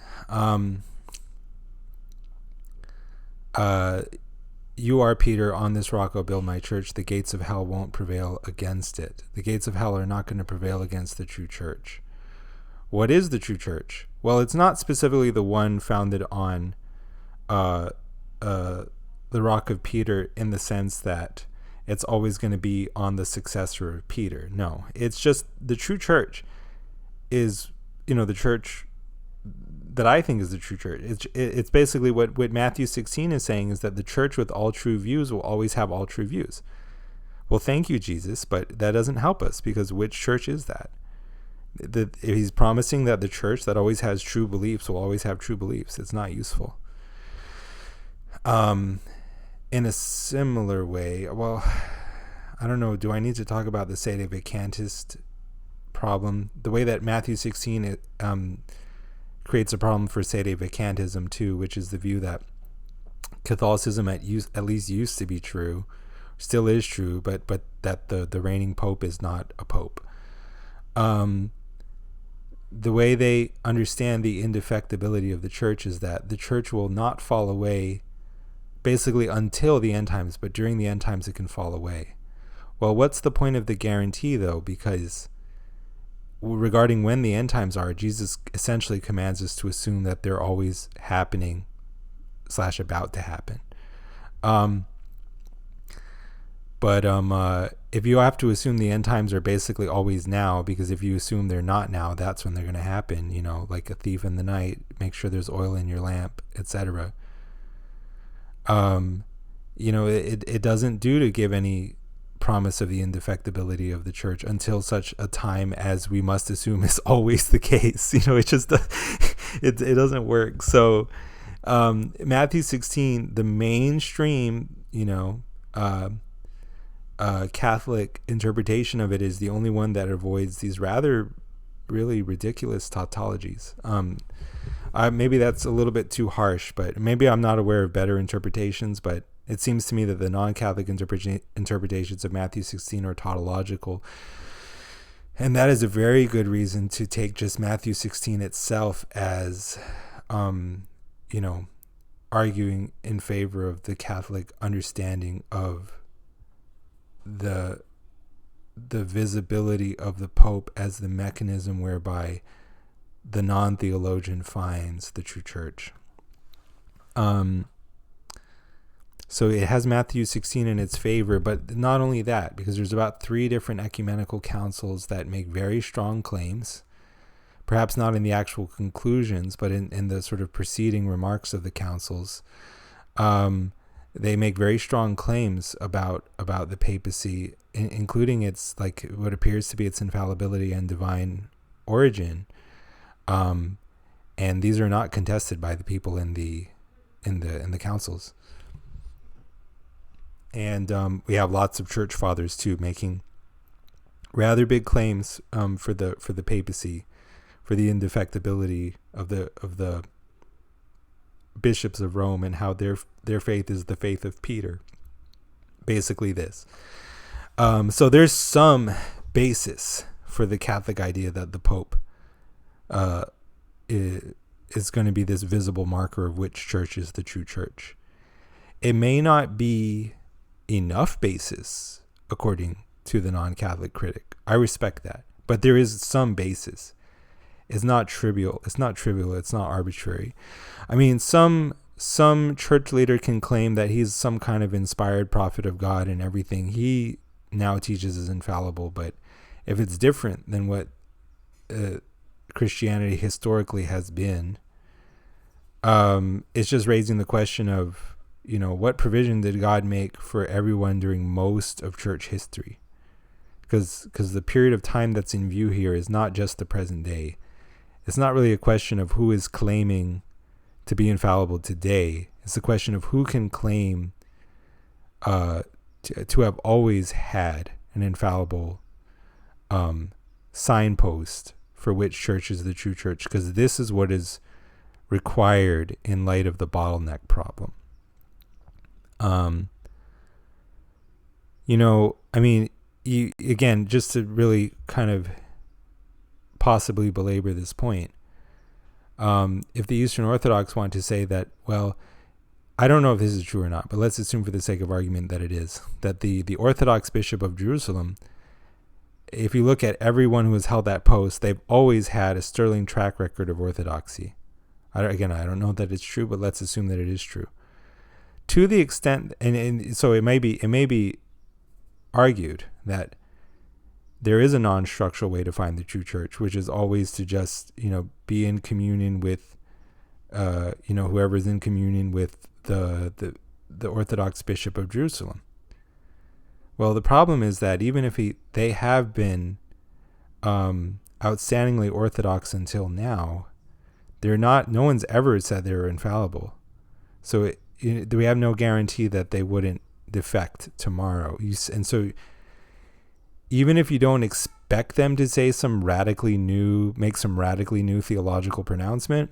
You are Peter, on this rock I'll build my church. The gates of hell won't prevail against it. The gates of hell are not going to prevail against the true church. What is the true church? Well, it's not specifically the one founded on the rock of Peter in the sense that it's always going to be on the successor of Peter. No, it's just the true church is, the church that I think is the true church. It's basically what Matthew 16 is saying, is that the church with all true views will always have all true views. Well, thank you, Jesus, but that doesn't help us, because which church is that? He's promising that the church that always has true beliefs will always have true beliefs. It's not useful. In a similar way, well, I don't know, do I need to talk about the sedevacantist problem? The way that Matthew 16 creates a problem for Sedevacantism too, which is the view that Catholicism at least used to be true, still is true, but that the reigning pope is not a pope. The way they understand the indefectibility of the church is that the church will not fall away basically until the end times, but during the end times it can fall away. Well, what's the point of the guarantee, though? Because regarding when the end times are, Jesus essentially commands us to assume that they're always happening / about to happen. But if you have to assume the end times are basically always now, because if you assume they're not now, that's when they're going to happen, like a thief in the night, make sure there's oil in your lamp, etc. It doesn't do to give any promise of the indefectibility of the church until such a time as we must assume is always the case. It just it doesn't work. So Matthew 16, the mainstream Catholic interpretation of it is the only one that avoids these rather really ridiculous tautologies. Maybe that's a little bit too harsh, but maybe I'm not aware of better interpretations, but it seems to me that the non-Catholic interpretations of Matthew 16 are tautological. And that is a very good reason to take just Matthew 16 itself as, arguing in favor of the Catholic understanding of the visibility of the Pope as the mechanism whereby the non-theologian finds the true church. So it has Matthew 16 in its favor, but not only that, because there's about 3 different ecumenical councils that make very strong claims, perhaps not in the actual conclusions, but in the sort of preceding remarks of the councils. They make very strong claims about the papacy, including its, like, what appears to be its infallibility and divine origin. And these are not contested by the people in the councils. And we have lots of church fathers too making rather big claims for the papacy, for the indefectibility of the bishops of Rome, and how their faith is the faith of Peter. Basically this. So there's some basis for the Catholic idea that the Pope is going to be this visible marker of which church is the true church. It may not be enough basis, according to the non-Catholic critic. I respect that. But there is some basis. It's not trivial. It's not arbitrary. I mean, some church leader can claim that he's some kind of inspired prophet of God and everything he now teaches is infallible. But if it's different than what Christianity historically has been, it's just raising the question of, what provision did God make for everyone during most of church history? Because the period of time that's in view here is not just the present day. It's not really a question of who is claiming to be infallible today. It's a question of who can claim to have always had an infallible signpost for which church is the true church, because this is what is required in light of the bottleneck problem. Again, just to really kind of possibly belabor this point, if the Eastern Orthodox want to say that, well, I don't know if this is true or not, but let's assume for the sake of argument that it is, that the Orthodox Bishop of Jerusalem, if you look at everyone who has held that post, they've always had a sterling track record of orthodoxy. I don't know that it's true, but let's assume that it is true. To the extent, and so it may be argued that there is a non-structural way to find the true church, which is always to just, be in communion with, whoever is in communion with the Orthodox Bishop of Jerusalem. Well, the problem is that even if they have been outstandingly Orthodox until now, they're not. No one's ever said they were infallible. So we have no guarantee that they wouldn't defect tomorrow. And so even if you don't expect them to say make some radically new theological pronouncement.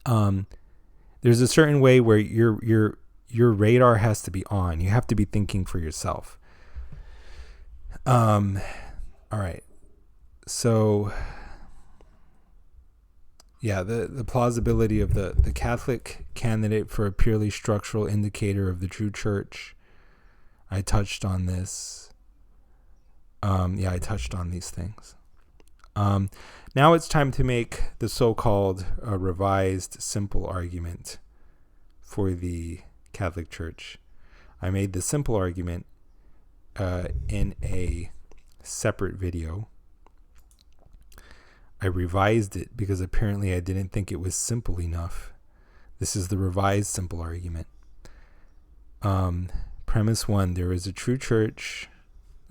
There's a certain way where your radar has to be on. You have to be thinking for yourself. All right. So, yeah, the plausibility of the Catholic candidate for a purely structural indicator of the true church. I touched on this. I touched on these things. Now it's time to make the so-called revised simple argument for the Catholic Church. I made the simple argument in a separate video. I revised it because apparently I didn't think it was simple enough. This is the revised simple argument. Premise 1, there is a true church.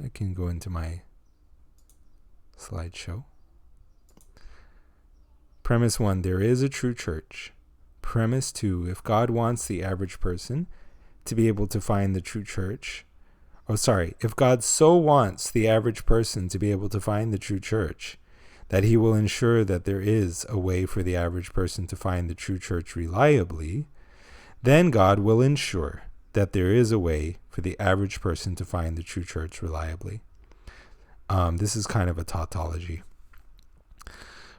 I can go into my slideshow. Premise 1, there is a true church. Premise 2, if God wants the average person to be able to find the true church, if God so wants the average person to be able to find the true church, that he will ensure that there is a way for the average person to find the true church reliably, then God will ensure that there is a way for the average person to find the true church reliably. This is kind of a tautology.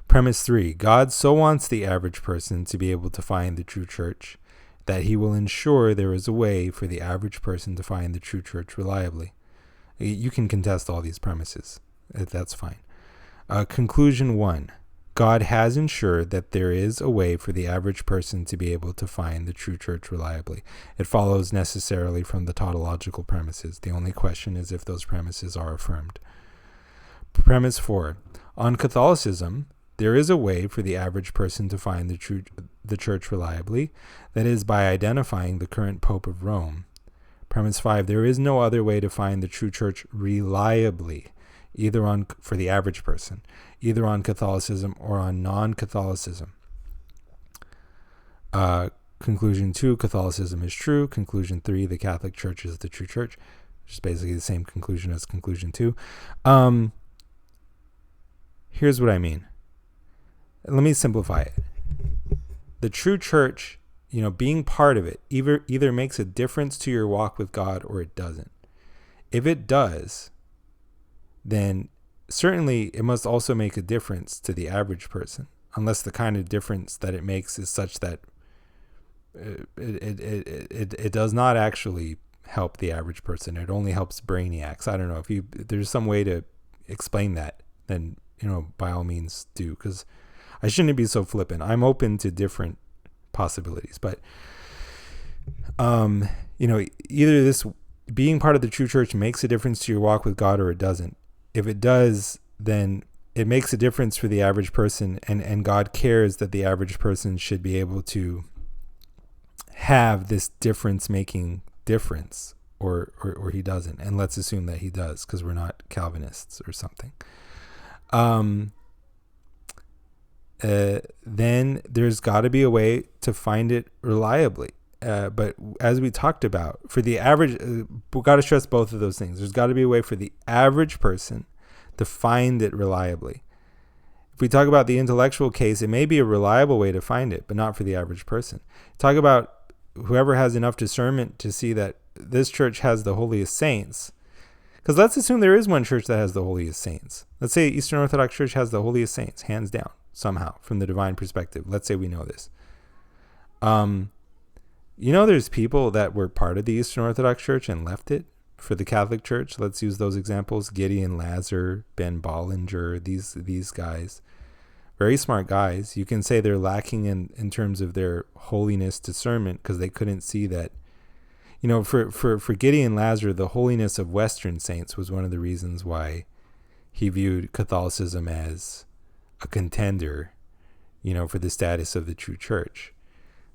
Premise 3, God so wants the average person to be able to find the true church that he will ensure there is a way for the average person to find the true church reliably. You can contest all these premises. That's fine. Conclusion 1, God has ensured that there is a way for the average person to be able to find the true church reliably. It follows necessarily from the tautological premises. The only question is if those premises are affirmed. Premise 4, on Catholicism, there is a way for the average person to find the church reliably, that is, by identifying the current Pope of Rome. Premise 5, there is no other way to find the true church reliably, for the average person, either on Catholicism or on non-Catholicism. Conclusion 2, Catholicism is true. Conclusion 3, the Catholic Church is the true church, which is basically the same conclusion as conclusion 2. Here's what I mean. Let me simplify it. The true church, being part of it, either makes a difference to your walk with God or it doesn't. If it does, then certainly it must also make a difference to the average person, unless the kind of difference that it makes is such that it does not actually help the average person. It only helps brainiacs. I don't know if there's some way to explain that, then by all means do, because I shouldn't be so flippant. I'm open to different possibilities, but either this being part of the true church makes a difference to your walk with God or it doesn't. If it does, then it makes a difference for the average person, and God cares that the average person should be able to have this difference-making difference, or he doesn't. And let's assume that he does, because we're not Calvinists or something. Then there's got to be a way to find it reliably. But as we talked about, for the average, we've got to stress both of those things. There's got to be a way for the average person to find it reliably. If we talk about the intellectual case, it may be a reliable way to find it, but not for the average person. Talk about whoever has enough discernment to see that this church has the holiest saints. Because let's assume there is one church that has the holiest saints. Let's say Eastern Orthodox Church has the holiest saints, hands down, somehow, from the divine perspective. Let's say we know this. There's people that were part of the Eastern Orthodox Church and left it for the Catholic Church. Let's use those examples. Gideon Lazar, Ben Bollinger, these guys. Very smart guys. You can say they're lacking in terms of their holiness discernment because they couldn't see that. For Gideon Lazar, the holiness of Western saints was one of the reasons why he viewed Catholicism as a contender, for the status of the true church.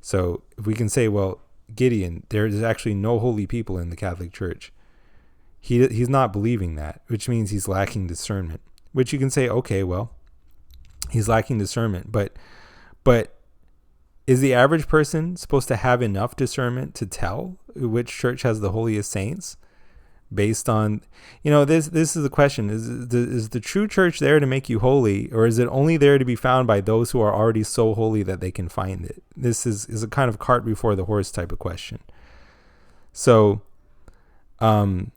So if we can say, well, Gideon, there's actually no holy people in the Catholic Church. He's not believing that, which means he's lacking discernment, which you can say, okay, well, he's lacking discernment, but is the average person supposed to have enough discernment to tell which church has the holiest saints? based on, this is the question: is the true church there to make you holy, or is it only there to be found by those who are already so holy that they can find it? This is a kind of cart before the horse type of question. So, I'm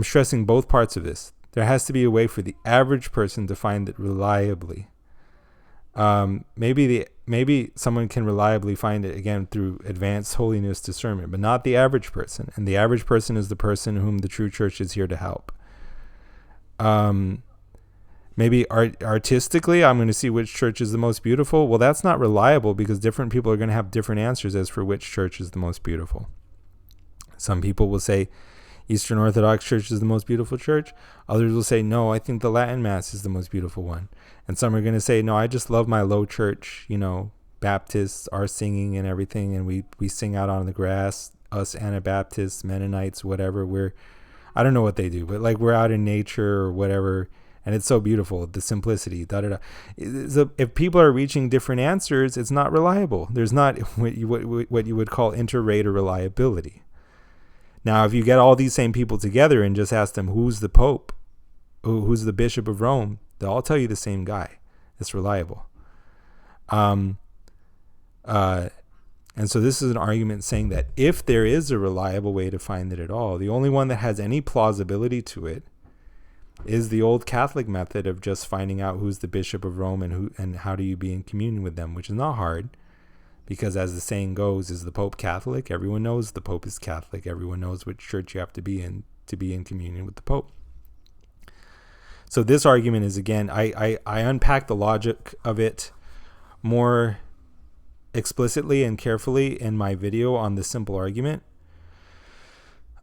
stressing both parts of this. There has to be a way for the average person to find it reliably. Maybe someone can reliably find it again through advanced holiness discernment, but not the average person. And the average person is the person whom the true church is here to help. Maybe artistically, I'm going to see which church is the most beautiful. Well, that's not reliable, because different people are going to have different answers as for which church is the most beautiful. Some people will say Eastern Orthodox Church is the most beautiful church. Others will say, no, I think the Latin Mass is the most beautiful one. And some are going to say, no, I just love my low church. Baptists are singing and everything, and we sing out on the grass, us Anabaptists, Mennonites, whatever. I don't know what they do, but like we're out in nature or whatever, and it's so beautiful, the simplicity, if people are reaching different answers, it's not reliable. There's not what you would call inter-rater reliability. Now, if you get all these same people together and just ask them, who's the Pope, who's the Bishop of Rome, they'll all tell you the same guy. It's reliable. And so this is an argument saying that if there is a reliable way to find it at all, the only one that has any plausibility to it is the old Catholic method of just finding out who's the Bishop of Rome and how do you be in communion with them, which is not hard. Because as the saying goes, is the Pope Catholic? Everyone knows the Pope is Catholic. Everyone knows which church you have to be in communion with the Pope. So this argument is, again, I unpack the logic of it more explicitly and carefully in my video on the simple argument.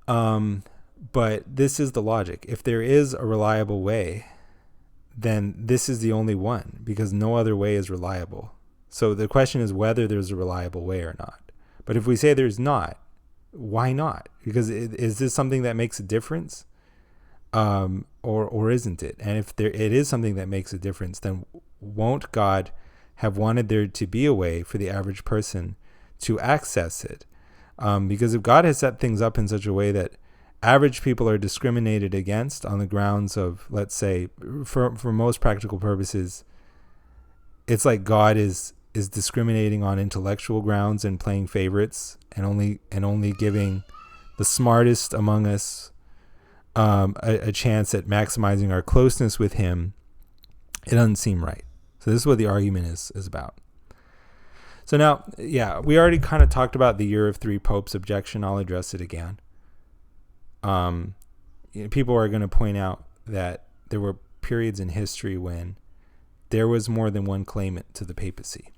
But this is the logic. If there is a reliable way, then this is the only one, because no other way is reliable. So the question is whether there's a reliable way or not. But if we say there's not, why not? Because is this something that makes a difference? Or isn't it? And if it is something that makes a difference, then won't God have wanted there to be a way for the average person to access it? Because if God has set things up in such a way that average people are discriminated against on the grounds of, let's say, for most practical purposes, it's like God is discriminating on intellectual grounds and playing favorites and only giving the smartest among us a chance at maximizing our closeness with him. It doesn't seem right. So this is what the argument is about. So now, we already kind of talked about the year of three popes objection. I'll address it again. People are going to point out that there were periods in history when there was more than one claimant to the papacy.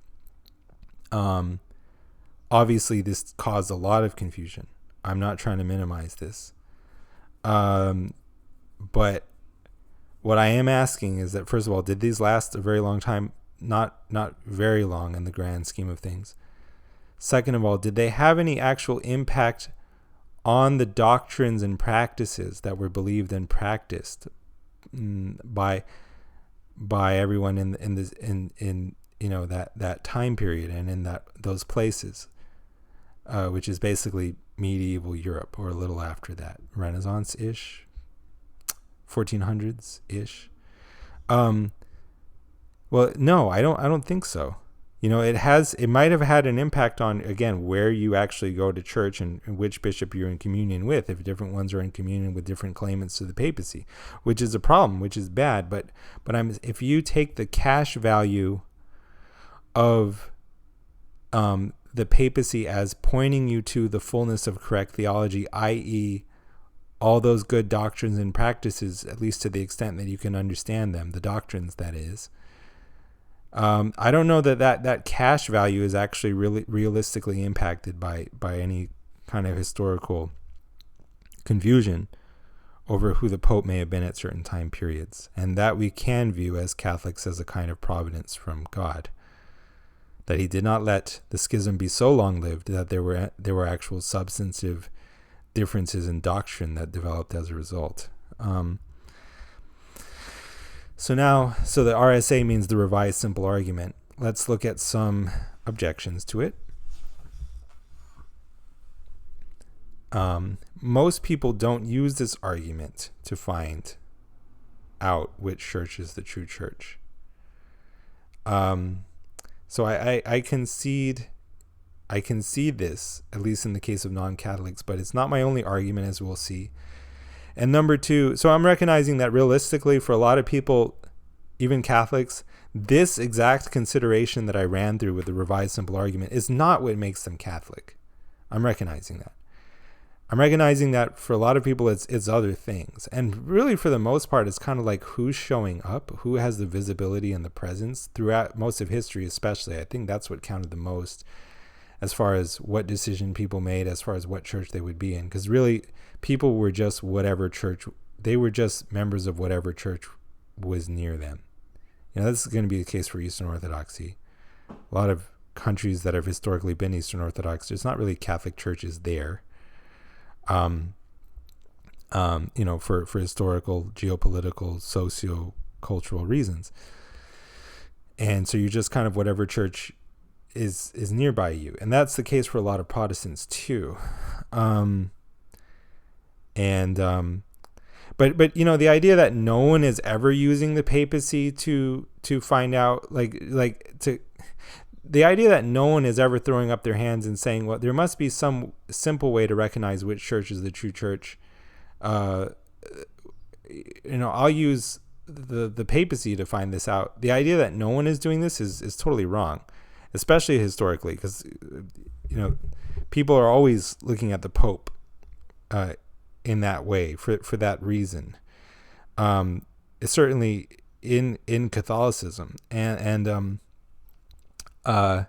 Obviously, this caused a lot of confusion. I'm not trying to minimize this. But what I am asking is that, first of all, did these last a very long time? Not very long in the grand scheme of things. Second of all, did they have any actual impact on the doctrines and practices that were believed and practiced by everyone in that time period and in those places, which is basically medieval Europe or a little after that, Renaissance-ish, 1400s-ish. Well, no, I don't think so. It might have had an impact on, again, where you actually go to church and which bishop you're in communion with, if different ones are in communion with different claimants to the papacy, which is a problem, which is bad. But if you take the cash value of the papacy as pointing you to the fullness of correct theology, i.e., all those good doctrines and practices, at least to the extent that you can understand them, the doctrines, that is, I don't know that cash value is actually really realistically impacted by any kind of historical confusion over who the Pope may have been at certain time periods, and that we can view as Catholics as a kind of providence from God, that he did not let the schism be so long-lived that there were actual substantive differences in doctrine that developed as a result. So the RSA means the revised simple argument. Let's look at some objections to it. most people don't use this argument to find out which church is the true church. So I concede this, at least in the case of non-Catholics, but it's not my only argument, as we'll see. And number two, so I'm recognizing that realistically for a lot of people, even Catholics, this exact consideration that I ran through with the revised simple argument is not what makes them Catholic. I'm recognizing that. I'm recognizing that for a lot of people, it's other things. And really, for the most part, it's kind of like who's showing up, who has the visibility and the presence throughout most of history, especially. I think that's what counted the most as far as what decision people made, as far as what church they would be in. Because really, people were just whatever church, they were just members of whatever church was near them. This is going to be the case for Eastern Orthodoxy. A lot of countries that have historically been Eastern Orthodox, there's not really Catholic churches there. For historical, geopolitical, socio-cultural reasons. And so you're just kind of whatever church is nearby you. And that's the case for a lot of Protestants too. But the idea that no one is ever using the papacy to find out, the idea that no one is ever throwing up their hands and saying, well, there must be some simple way to recognize which church is the true church. I'll use the papacy to find this out. The idea that no one is doing this is totally wrong, especially historically, because, people are always looking at the Pope in that way for that reason. It's certainly in Catholicism and I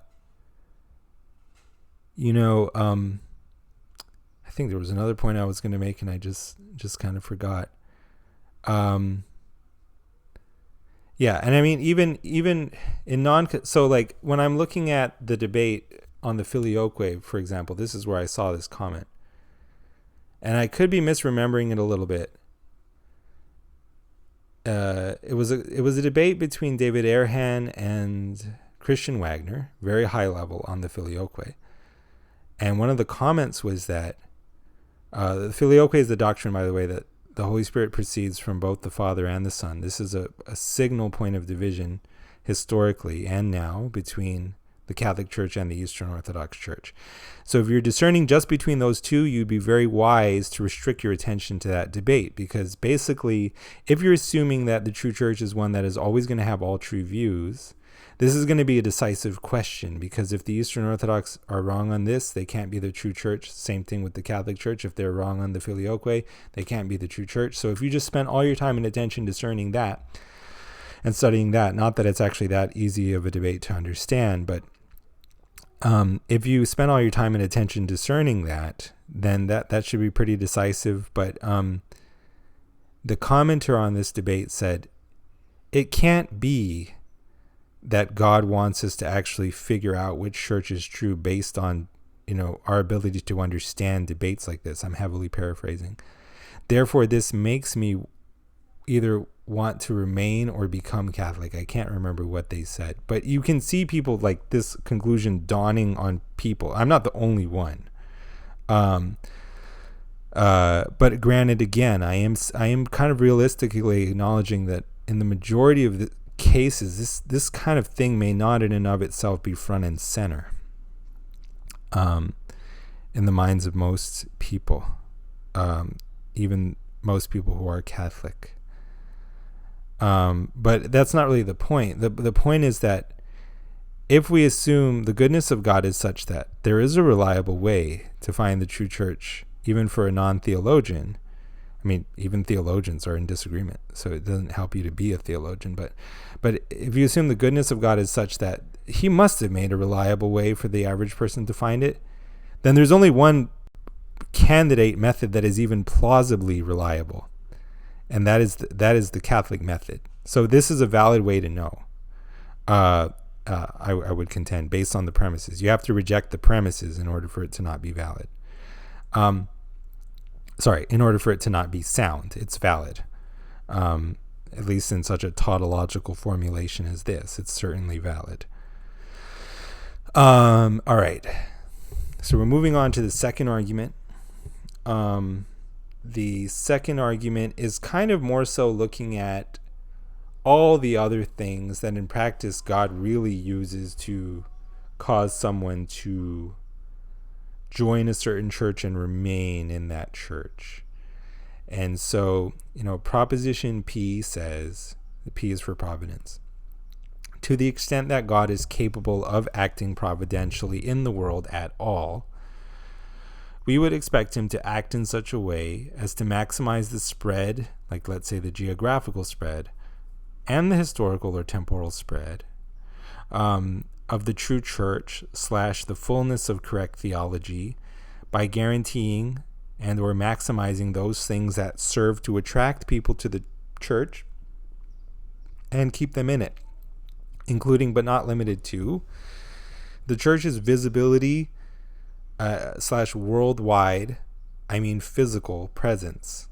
think there was another point I was going to make and I just kind of forgot. And I mean, even in so like when I'm looking at the debate on the Filioque, for example, this is where I saw this comment, and I could be misremembering it a little bit. It was a debate between David Erhan and Christian Wagner, very high level on the Filioque. And one of the comments was that the Filioque is the doctrine, by the way, that the Holy Spirit proceeds from both the Father and the Son. This is a signal point of division historically and now between the Catholic Church and the Eastern Orthodox Church. So if you're discerning just between those two, you'd be very wise to restrict your attention to that debate, because basically, if you're assuming that the true church is one that is always going to have all true views, this is going to be a decisive question, because if the Eastern Orthodox are wrong on this, they can't be the true church. Same thing with the Catholic Church. If they're wrong on the Filioque, they can't be the true church. So if you just spend all your time and attention discerning that and studying that, not that it's actually that easy of a debate to understand, but if you spend all your time and attention discerning that, then that should be pretty decisive. But the commenter on this debate said, it can't be that God wants us to actually figure out which church is true based on, our ability to understand debates like this. I'm heavily paraphrasing. Therefore, this makes me either want to remain or become Catholic. I can't remember what they said, but you can see people like this conclusion dawning on people. I'm not the only one. But granted, again, I am kind of realistically acknowledging that in the majority of the cases, this kind of thing may not in and of itself be front and center in the minds of most people, even most people who are Catholic. But that's not really the point. The point is that if we assume the goodness of God is such that there is a reliable way to find the true church, even for a non-theologian, I mean, even theologians are in disagreement, so it doesn't help you to be a theologian. But if you assume the goodness of God is such that he must have made a reliable way for the average person to find it, then there's only one candidate method that is even plausibly reliable, and that is the Catholic method. So this is a valid way to know. I would contend, based on the premises. You have to reject the premises in order for it to not be valid. In order for it to not be sound, it's valid. At least in such a tautological formulation as this, it's certainly valid. All right. So we're moving on to the second argument. The second argument is kind of more so looking at all the other things that in practice God really uses to cause someone to join a certain church and remain in that church. And so, Proposition P says, the P is for providence, to the extent that God is capable of acting providentially in the world at all, we would expect him to act in such a way as to maximize the spread, like let's say the geographical spread, and the historical or temporal spread of the true church / the fullness of correct theology by guaranteeing and or maximizing those things that serve to attract people to the church and keep them in it, including but not limited to the church's visibility / worldwide, physical presence,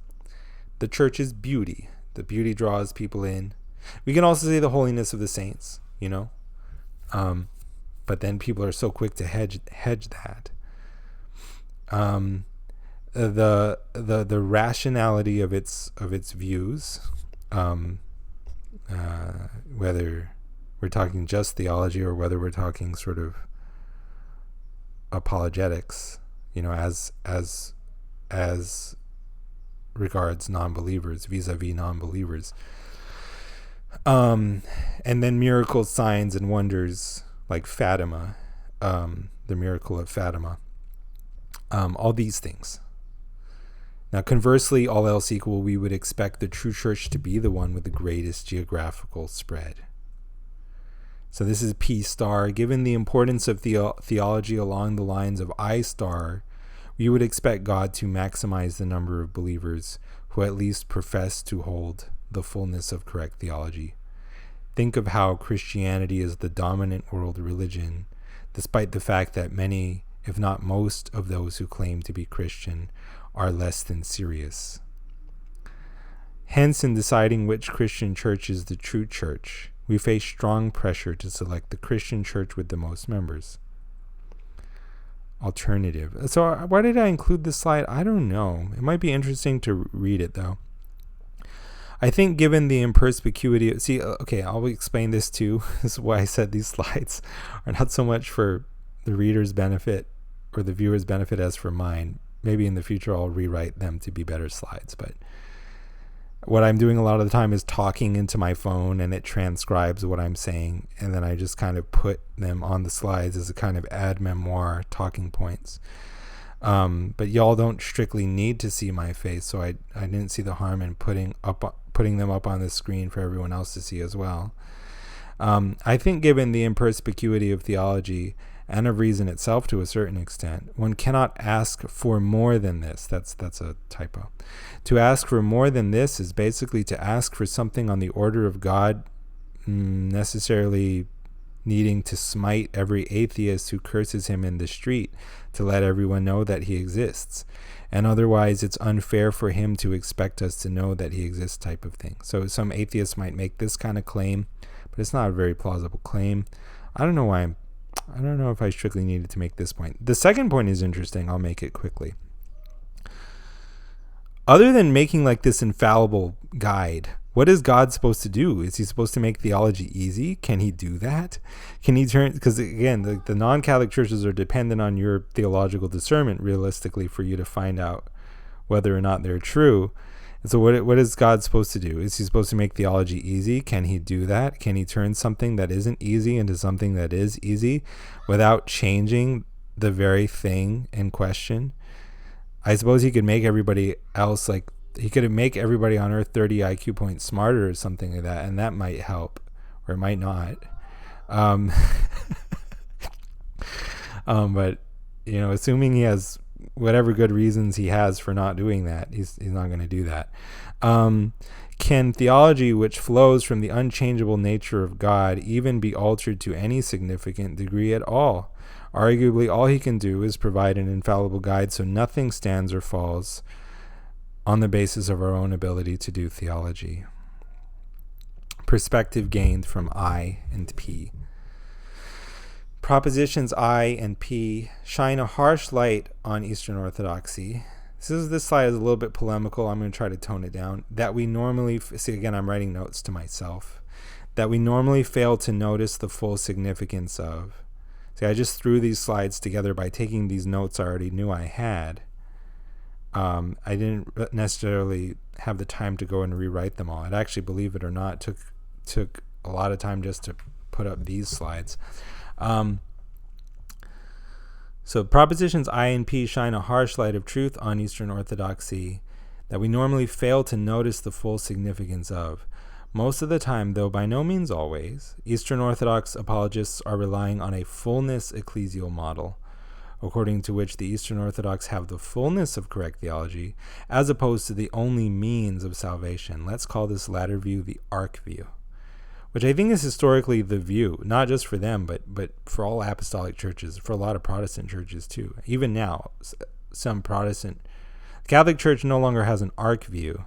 the church's beauty. The beauty draws people in. We can also say the holiness of the saints, but then people are so quick to hedge that. The rationality of its views, whether we're talking just theology or whether we're talking sort of apologetics, as regards non-believers, vis-a-vis non-believers. And then miracles, signs, and wonders like Fatima, the miracle of Fatima, all these things. Now, conversely, all else equal, we would expect the true church to be the one with the greatest geographical spread. So this is P star. Given the importance of theology along the lines of I star, we would expect God to maximize the number of believers who at least profess to hold the fullness of correct theology. Think of how Christianity is the dominant world religion, despite the fact that many, if not most, of those who claim to be Christian are less than serious. Hence, in deciding which Christian church is the true church, we face strong pressure to select the Christian church with the most members. Alternative. So why did I include this slide? I don't know. It might be interesting to read it, though. I think given the imperspicuity... I'll explain this too. This is why I said these slides are not so much for the reader's benefit or the viewer's benefit as for mine. Maybe in the future I'll rewrite them to be better slides, but what I'm doing a lot of the time is talking into my phone and it transcribes what I'm saying, and then I just kind of put them on the slides as a kind of ad memoir talking points. But y'all don't strictly need to see my face, so I didn't see the harm in putting them up on the screen for everyone else to see as well. I think given the imperspicuity of theology and of reason itself to a certain extent, one cannot ask for more than this. That's a typo. To ask for more than this is basically to ask for something on the order of God necessarily needing to smite every atheist who curses him in the street to let everyone know that he exists. And otherwise, it's unfair for him to expect us to know that he exists type of thing. So some atheists might make this kind of claim, but it's not a very plausible claim. I don't know if I strictly needed to make this point. The second point is interesting. I'll make it quickly. Other than making like this infallible guide, what is God supposed to do? Is he supposed to make theology easy? Can he do that? Can he turn, because again, the non-Catholic churches are dependent on your theological discernment realistically for you to find out whether or not they're true. And so what is God supposed to do? Is he supposed to make theology easy? Can he do that? Can he turn something that isn't easy into something that is easy without changing the very thing in question? I suppose he could make everybody else, like, he could make everybody on earth 30 IQ points smarter or something like that, and that might help, or it might not. But, assuming he has whatever good reasons he has for not doing that, he's not going to do that. Can theology, which flows from the unchangeable nature of God, even be altered to any significant degree at all? Arguably, all he can do is provide an infallible guide, so nothing stands or falls on the basis of our own ability to do theology. Perspective gained from I and P. Propositions I and P shine a harsh light on Eastern Orthodoxy. This slide is a little bit polemical. I'm going to try to tone it down. That we normally, see again, I'm writing notes to myself, that we normally fail to notice the full significance of. See, I just threw these slides together by taking these notes I already knew I had. I didn't necessarily have the time to go and rewrite them all. It actually, believe it or not, took a lot of time just to put up these slides. So propositions I and P shine a harsh light of truth on Eastern Orthodoxy that we normally fail to notice the full significance of. Most of the time, though by no means always, Eastern Orthodox apologists are relying on a fullness ecclesial model, according to which the Eastern Orthodox have the fullness of correct theology, as opposed to the only means of salvation. Let's call this latter view the ark view, which I think is historically the view, not just for them, but for all apostolic churches, for a lot of Protestant churches too. Even now, some Protestant, Catholic Church no longer has an ark view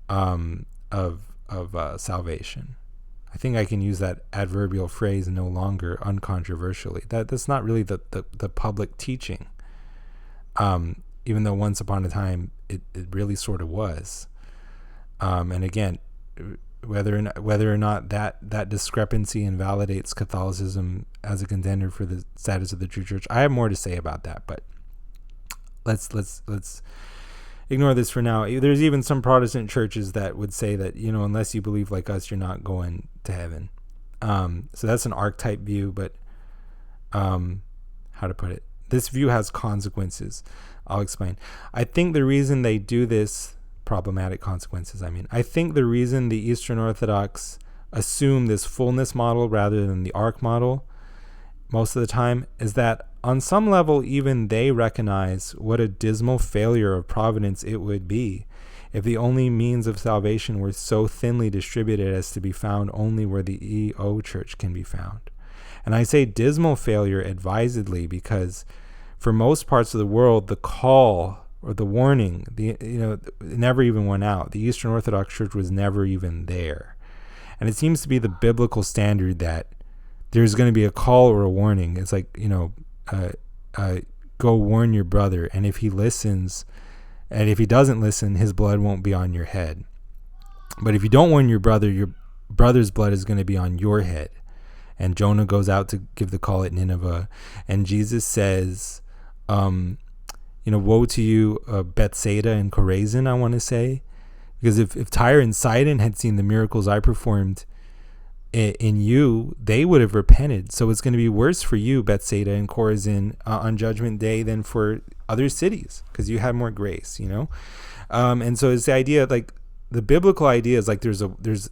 of salvation. I think I can use that adverbial phrase no longer uncontroversially. That's not really the public teaching, even though once upon a time it really sort of was. And again, whether or not that discrepancy invalidates Catholicism as a contender for the status of the true church, I have more to say about that, but let's ignore this for now. There's even some Protestant churches that would say that, unless you believe like us, you're not going to heaven. So that's an archetype view, but how to put it? This view has consequences. I'll explain. I think the reason they do this, problematic consequences, I think the reason the Eastern Orthodox assume this fullness model rather than the ark model most of the time is that on some level even they recognize what a dismal failure of providence it would be if the only means of salvation were so thinly distributed as to be found only where the EO church can be found. And I say dismal failure advisedly because for most parts of the world the call or the warning, it never even went out. The Eastern Orthodox Church was never even there. And it seems to be the biblical standard that there's going to be a call or a warning. It's like, go warn your brother. And if he listens, and if he doesn't listen, his blood won't be on your head. But if you don't warn your brother's blood is going to be on your head. And Jonah goes out to give the call at Nineveh. And Jesus says, woe to you, Bethsaida and Chorazin, I want to say. Because if Tyre and Sidon had seen the miracles I performed in you, they would have repented. So it's going to be worse for you, Bethsaida and Chorazin, on Judgment Day than for other cities, because you had more grace, And so it's the idea, like, the biblical idea is like there's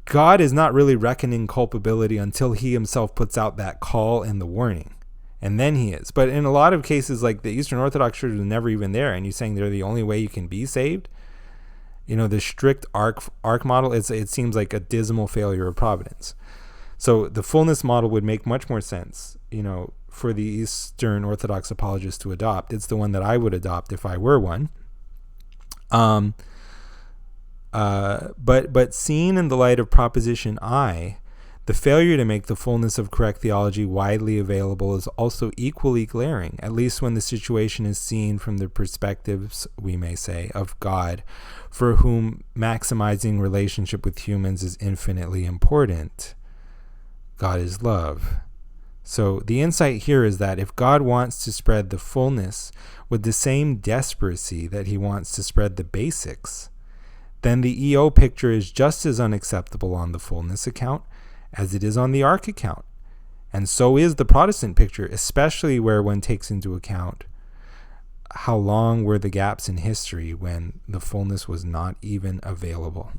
God is not really reckoning culpability until he himself puts out that call and the warning. And then he is. But in a lot of cases, like the Eastern Orthodox Church was never even there, and you're saying they're the only way you can be saved. The strict ark model, it seems like a dismal failure of providence. So the fullness model would make much more sense, for the Eastern Orthodox apologists to adopt. It's the one that I would adopt if I were one. But seen in the light of proposition I, the failure to make the fullness of correct theology widely available is also equally glaring, at least when the situation is seen from the perspectives, we may say, of God, for whom maximizing relationship with humans is infinitely important. God is love. So the insight here is that if God wants to spread the fullness with the same desperacy that he wants to spread the basics, then the EO picture is just as unacceptable on the fullness account as it is on the ark account. And so is the Protestant picture, especially where one takes into account how long were the gaps in history when the fullness was not even available.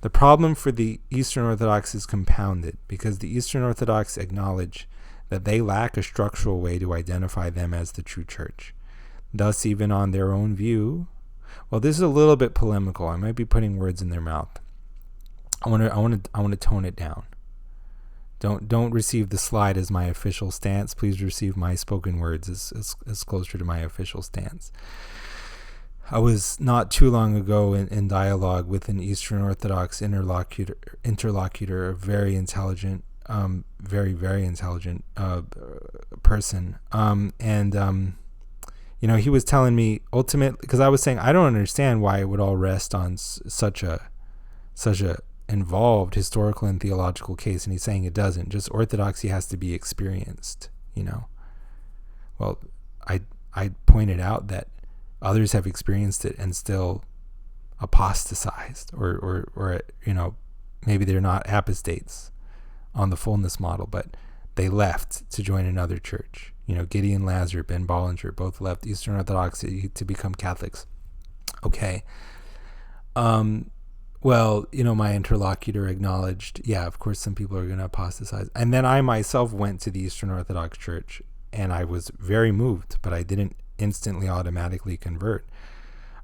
The problem for the Eastern Orthodox is compounded because the Eastern Orthodox acknowledge that they lack a structural way to identify them as the true church. Thus, even on their own view, well, this is a little bit polemical. I might be putting words in their mouth. I want to tone it down. Don't receive the slide as my official stance. Please receive my spoken words as closer to my official stance. I was not too long ago in dialogue with an Eastern Orthodox interlocutor, a very intelligent, very, very intelligent person. And he was telling me ultimately, because I was saying I don't understand why it would all rest on such a involved historical and theological case, and he's saying it doesn't. Just orthodoxy has to be experienced. Well, I pointed out that others have experienced it and still apostatized, or maybe they're not apostates on the fullness model, but they left to join another church. Gideon Lazar, Ben Bollinger, both left Eastern Orthodoxy to become Catholics. Okay. Well, my interlocutor acknowledged, yeah, of course some people are going to apostatize. And then I myself went to the Eastern Orthodox Church, and I was very moved, but I didn't instantly automatically convert.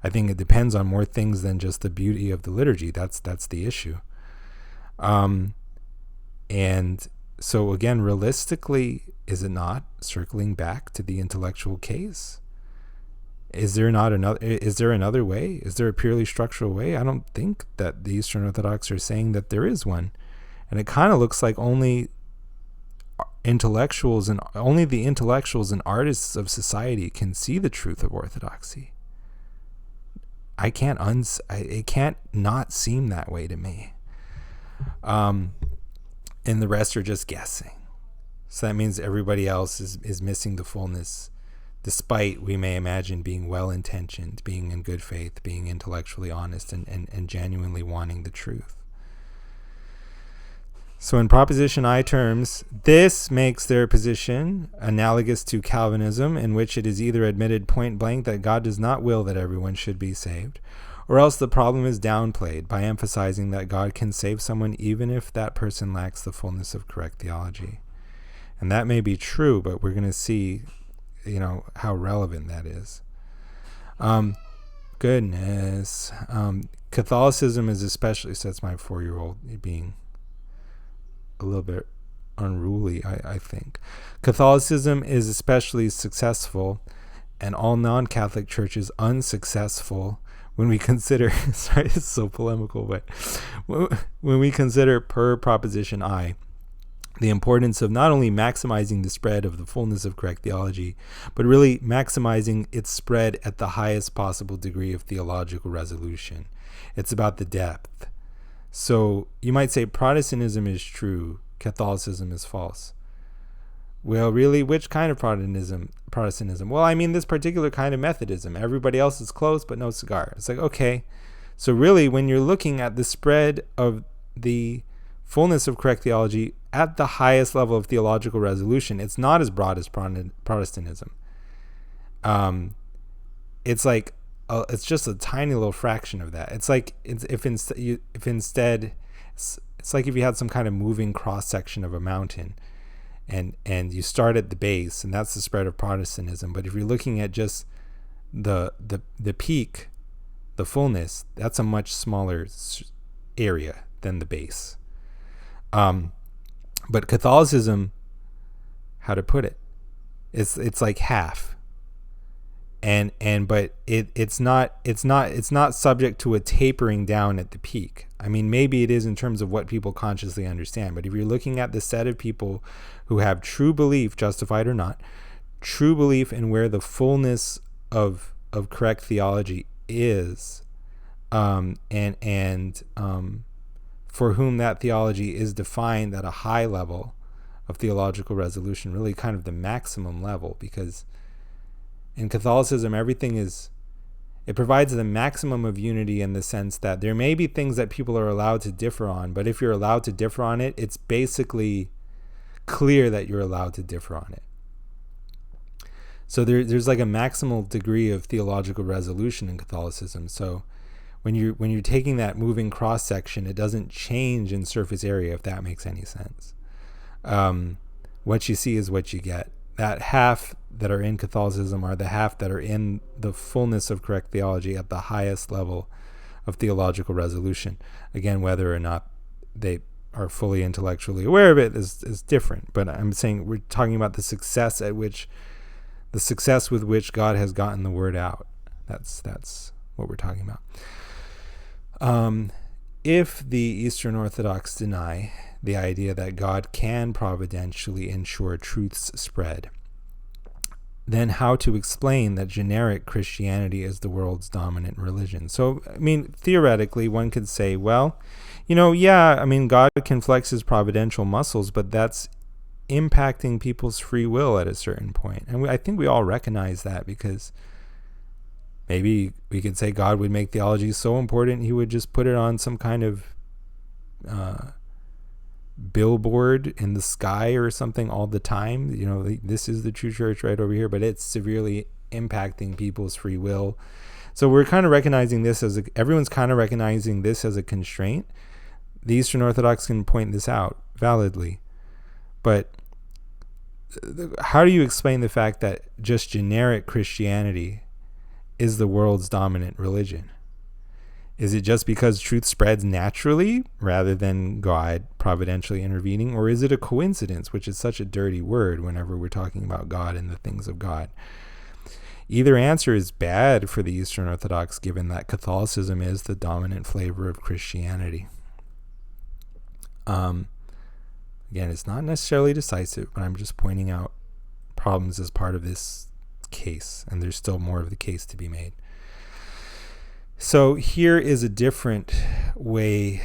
I think it depends on more things than just the beauty of the liturgy. That's the issue. And so again, realistically, is it not circling back to the intellectual case? Is there another way? Is there a purely structural way? I don't think that the Eastern Orthodox are saying that there is one. And it kind of looks like only the intellectuals and artists of society can see the truth of orthodoxy. It can't not seem that way to me. And the rest are just guessing. So that means everybody else is missing the fullness, despite, we may imagine, being well-intentioned, being in good faith, being intellectually honest, and genuinely wanting the truth. So in Proposition I terms, this makes their position analogous to Calvinism, in which it is either admitted point blank that God does not will that everyone should be saved, or else the problem is downplayed by emphasizing that God can save someone even if that person lacks the fullness of correct theology. And that may be true, but we're going to see, how relevant that is. Catholicism is especially, so that's my 4-year-old being a little bit unruly, I think. Catholicism is especially successful, and all non-Catholic churches unsuccessful when we consider, sorry, it's so polemical, but when we consider, per Proposition I, the importance of not only maximizing the spread of the fullness of correct theology, but really maximizing its spread at the highest possible degree of theological resolution. It's about the depth. So you might say Protestantism is true, Catholicism is false. Well, really, which kind of Protestantism? Well, I mean this particular kind of Methodism. Everybody else is close, but no cigar. It's like, okay. So really, when you're looking at the spread of the fullness of correct theology at the highest level of theological resolution, it's not as broad as Protestantism. It's like it's just a tiny little fraction of that. It's like it's like if you had some kind of moving cross section of a mountain, and you start at the base, and that's the spread of Protestantism. But if you're looking at just the peak, the fullness, that's a much smaller area than the base. But Catholicism, how to put it, it's like half, but it's not subject to a tapering down at the peak. I mean, maybe it is in terms of what people consciously understand, but if you're looking at the set of people who have true belief, justified or not, true belief in where the fullness of correct theology is, for whom that theology is defined at a high level of theological resolution, really kind of the maximum level, because in Catholicism, it provides the maximum of unity in the sense that there may be things that people are allowed to differ on, but if you're allowed to differ on it, it's basically clear that you're allowed to differ on it. So there's like a maximal degree of theological resolution in Catholicism. So when you're taking that moving cross section, it doesn't change in surface area, if that makes any sense. What you see is what you get. That half that are in Catholicism are the half that are in the fullness of correct theology at the highest level of theological resolution. Again, whether or not they are fully intellectually aware of it is different. But I'm saying we're talking about the success with which God has gotten the word out. That's what we're talking about. If the Eastern Orthodox deny the idea that God can providentially ensure truth's spread, then how to explain that generic Christianity is the world's dominant religion. So, I mean, theoretically, one could say, well, God can flex his providential muscles, but that's impacting people's free will at a certain point. And I think we all recognize that, because maybe we could say God would make theology so important he would just put it on some kind of billboard in the sky or something all the time. This is the true church right over here, but it's severely impacting people's free will. So we're kind of recognizing this everyone's kind of recognizing this as a constraint. The Eastern Orthodox can point this out validly, but how do you explain the fact that just generic Christianity is the world's dominant religion? Is it just because truth spreads naturally rather than God providentially intervening? Or is it a coincidence, which is such a dirty word whenever we're talking about God and the things of God? Either answer is bad for the Eastern Orthodox, given that Catholicism is the dominant flavor of Christianity. Again, it's not necessarily decisive, but I'm just pointing out problems as part of this case, and there's still more of the case to be made. So here is a different way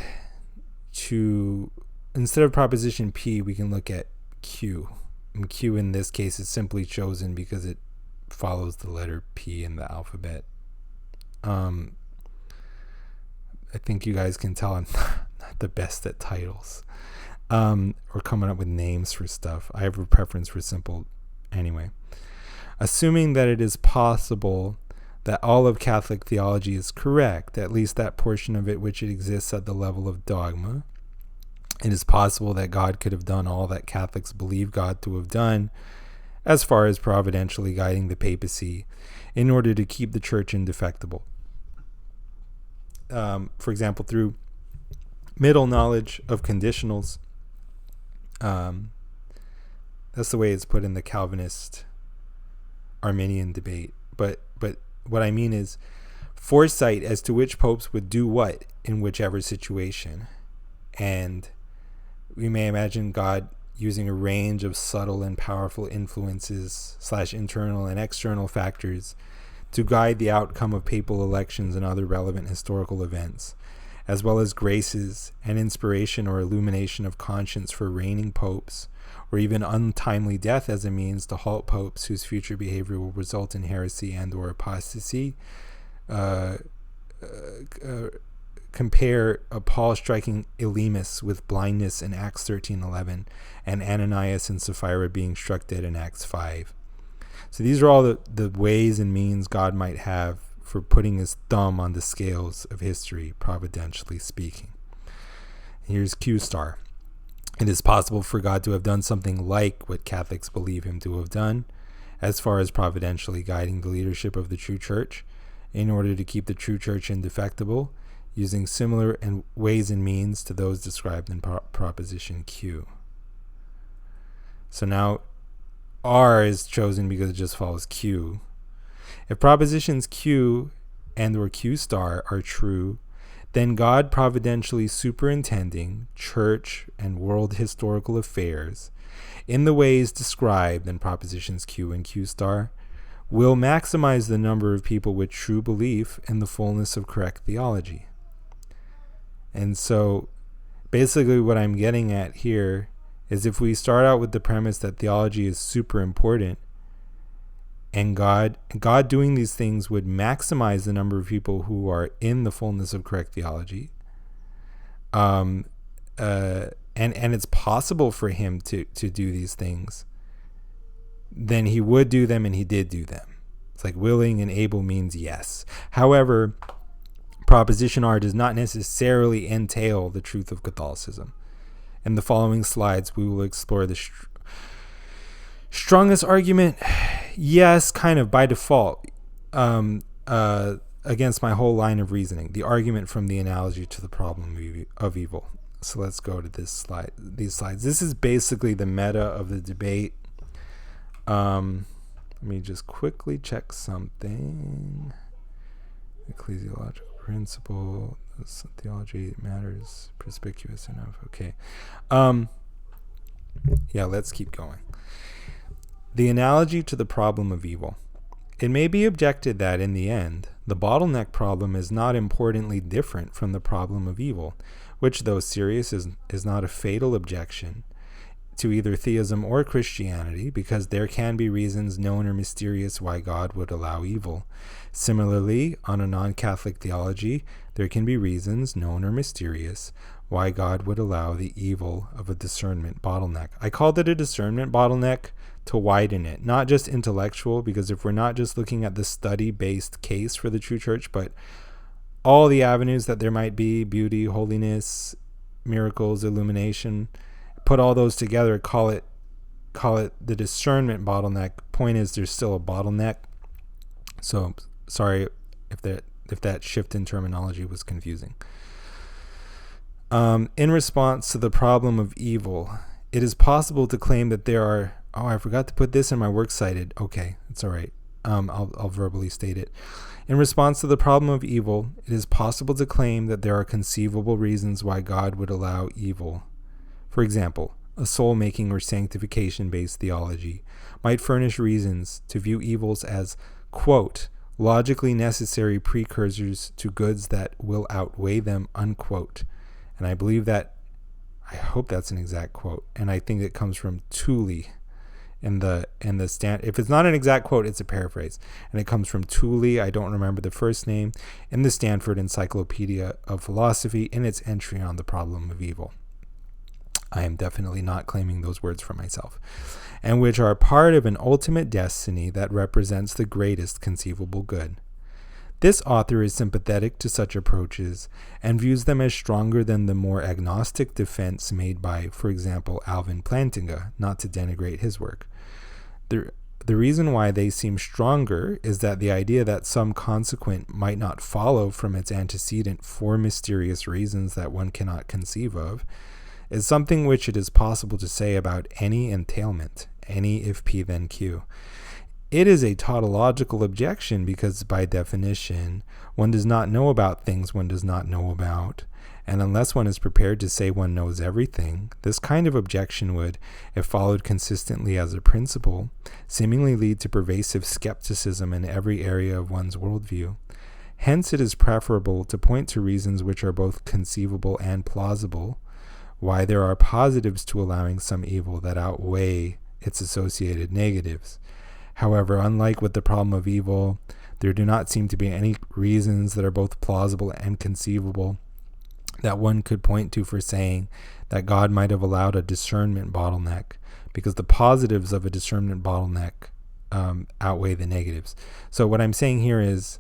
to, instead of proposition P, we can look at Q. And Q in this case is simply chosen because it follows the letter P in the alphabet. I think you guys can tell I'm not the best at titles or coming up with names for stuff. I have a preference for simple anyway. Assuming that it is possible that all of Catholic theology is correct, at least that portion of it which it exists at the level of dogma, it is possible that God could have done all that Catholics believe God to have done, as far as providentially guiding the papacy, in order to keep the church indefectible. For example, through middle knowledge of conditionals. That's the way it's put in the Calvinist Arminian debate. But what I mean is foresight as to which popes would do what in whichever situation. And we may imagine God using a range of subtle and powerful influences / internal and external factors to guide the outcome of papal elections and other relevant historical events, as well as graces and inspiration or illumination of conscience for reigning popes, or even untimely death as a means to halt popes whose future behavior will result in heresy and or apostasy. Compare Paul striking Elymas with blindness in Acts 13:11 and Ananias and Sapphira being struck dead in Acts 5. So these are all the ways and means God might have for putting his thumb on the scales of history, providentially speaking. Here's Q star. It is possible for God to have done something like what Catholics believe him to have done, as far as providentially guiding the leadership of the true church, in order to keep the true church indefectible, using similar ways and means to those described in proposition Q. So now R is chosen because it just follows Q. If propositions Q and or Q star are true, then God providentially superintending church and world historical affairs in the ways described in propositions Q and Q star will maximize the number of people with true belief in the fullness of correct theology. And so basically what I'm getting at here is, if we start out with the premise that theology is super important, and God doing these things would maximize the number of people who are in the fullness of correct theology, and it's possible for him to do these things, then he would do them, and he did do them. It's like willing and able means yes. However, proposition R does not necessarily entail the truth of Catholicism. In the following slides, we will explore the strongest argument, yes, kind of by default, against my whole line of reasoning, the argument from the analogy to the problem of evil. So let's go to these slides. This is basically the meta of the debate. Let me just quickly check something. Ecclesiological principle, theology matters, perspicuous enough. Okay. Yeah, let's keep going. The analogy to the problem of evil. It may be objected that, in the end, the bottleneck problem is not importantly different from the problem of evil, which, though serious, is not a fatal objection to either theism or Christianity, because there can be reasons known or mysterious why God would allow evil. Similarly, on a non-Catholic theology, there can be reasons known or mysterious why God would allow the evil of a discernment bottleneck. I called it a discernment bottleneck to widen it, not just intellectual, because if we're not just looking at the study-based case for the true church, but all the avenues that there might be, beauty, holiness, miracles, illumination, put all those together, call it the discernment bottleneck. Point is, there's still a bottleneck. So sorry if that shift in terminology was confusing. In response to the problem of evil, it is possible to claim that there are... Oh, I forgot to put this in my works cited. Okay, it's all right. I'll verbally state it. In response to the problem of evil, it is possible to claim that there are conceivable reasons why God would allow evil. For example, a soul-making or sanctification-based theology might furnish reasons to view evils as, quote, logically necessary precursors to goods that will outweigh them, unquote. And I hope that's an exact quote, and I think it comes from Tooley. If it's not an exact quote, it's a paraphrase, and it comes from Tooley. I don't remember the first name, in the Stanford Encyclopedia of Philosophy, in its entry on the problem of evil. I am definitely not claiming those words for myself, and which are part of an ultimate destiny that represents the greatest conceivable good. This author is sympathetic to such approaches and views them as stronger than the more agnostic defense made by, for example, Alvin Plantinga, not to denigrate his work. The reason why they seem stronger is that the idea that some consequent might not follow from its antecedent for mysterious reasons that one cannot conceive of is something which it is possible to say about any entailment, any if P then Q. It is a tautological objection because, by definition, one does not know about things one does not know about, and unless one is prepared to say one knows everything, this kind of objection would, if followed consistently as a principle, seemingly lead to pervasive skepticism in every area of one's worldview. Hence, it is preferable to point to reasons which are both conceivable and plausible, why there are positives to allowing some evil that outweigh its associated negatives. However, unlike with the problem of evil, there do not seem to be any reasons that are both plausible and conceivable that one could point to for saying that God might have allowed a discernment bottleneck, because the positives of a discernment bottleneck outweigh the negatives. So what I'm saying here is,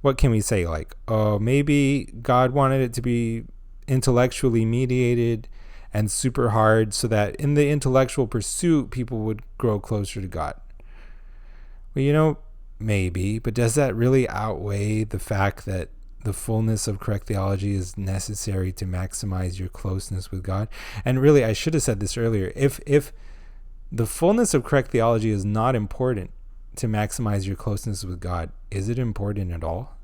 what can we say? Like, oh, maybe God wanted it to be intellectually mediated and super hard so that in the intellectual pursuit, people would grow closer to God. Well, maybe, but does that really outweigh the fact that the fullness of correct theology is necessary to maximize your closeness with God? And really, I should have said this earlier. If the fullness of correct theology is not important to maximize your closeness with God, is it important at all?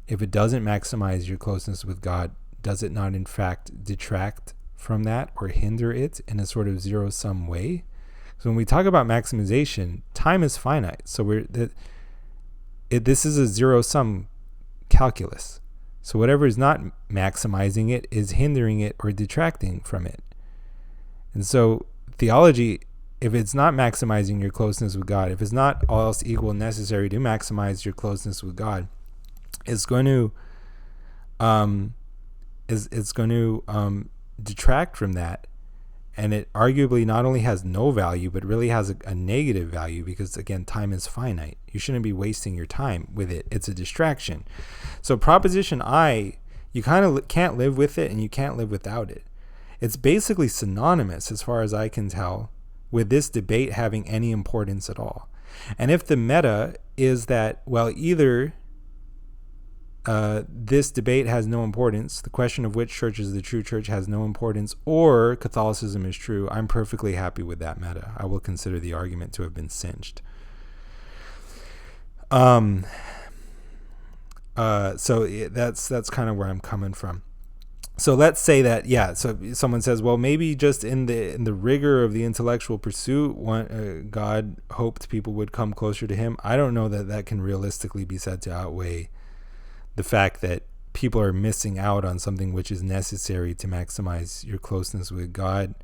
If it doesn't maximize your closeness with God, does it not in fact detract from that or hinder it in a sort of zero-sum way? So when we talk about maximization, time is finite. So this is a zero-sum calculus. So whatever is not maximizing it is hindering it or detracting from it. And so theology, if it's not maximizing your closeness with God, if it's not all else equal necessary to maximize your closeness with God, it's going to detract from that. And it arguably not only has no value, but really has a negative value because, again, time is finite. You shouldn't be wasting your time with it. It's a distraction. So proposition I, you kind of can't live with it and you can't live without it. It's basically synonymous, as far as I can tell, with this debate having any importance at all. And if the meta is that, well, either this debate has no importance, the question of which church is the true church has no importance, or Catholicism is true, I'm perfectly happy with that meta. I will consider the argument to have been cinched. So that's kind of where I'm coming from. So let's say that, so someone says, well, maybe just in the rigor of the intellectual pursuit, God hoped people would come closer to him. I don't know that can realistically be said to outweigh the fact that people are missing out on something which is necessary to maximize your closeness with God.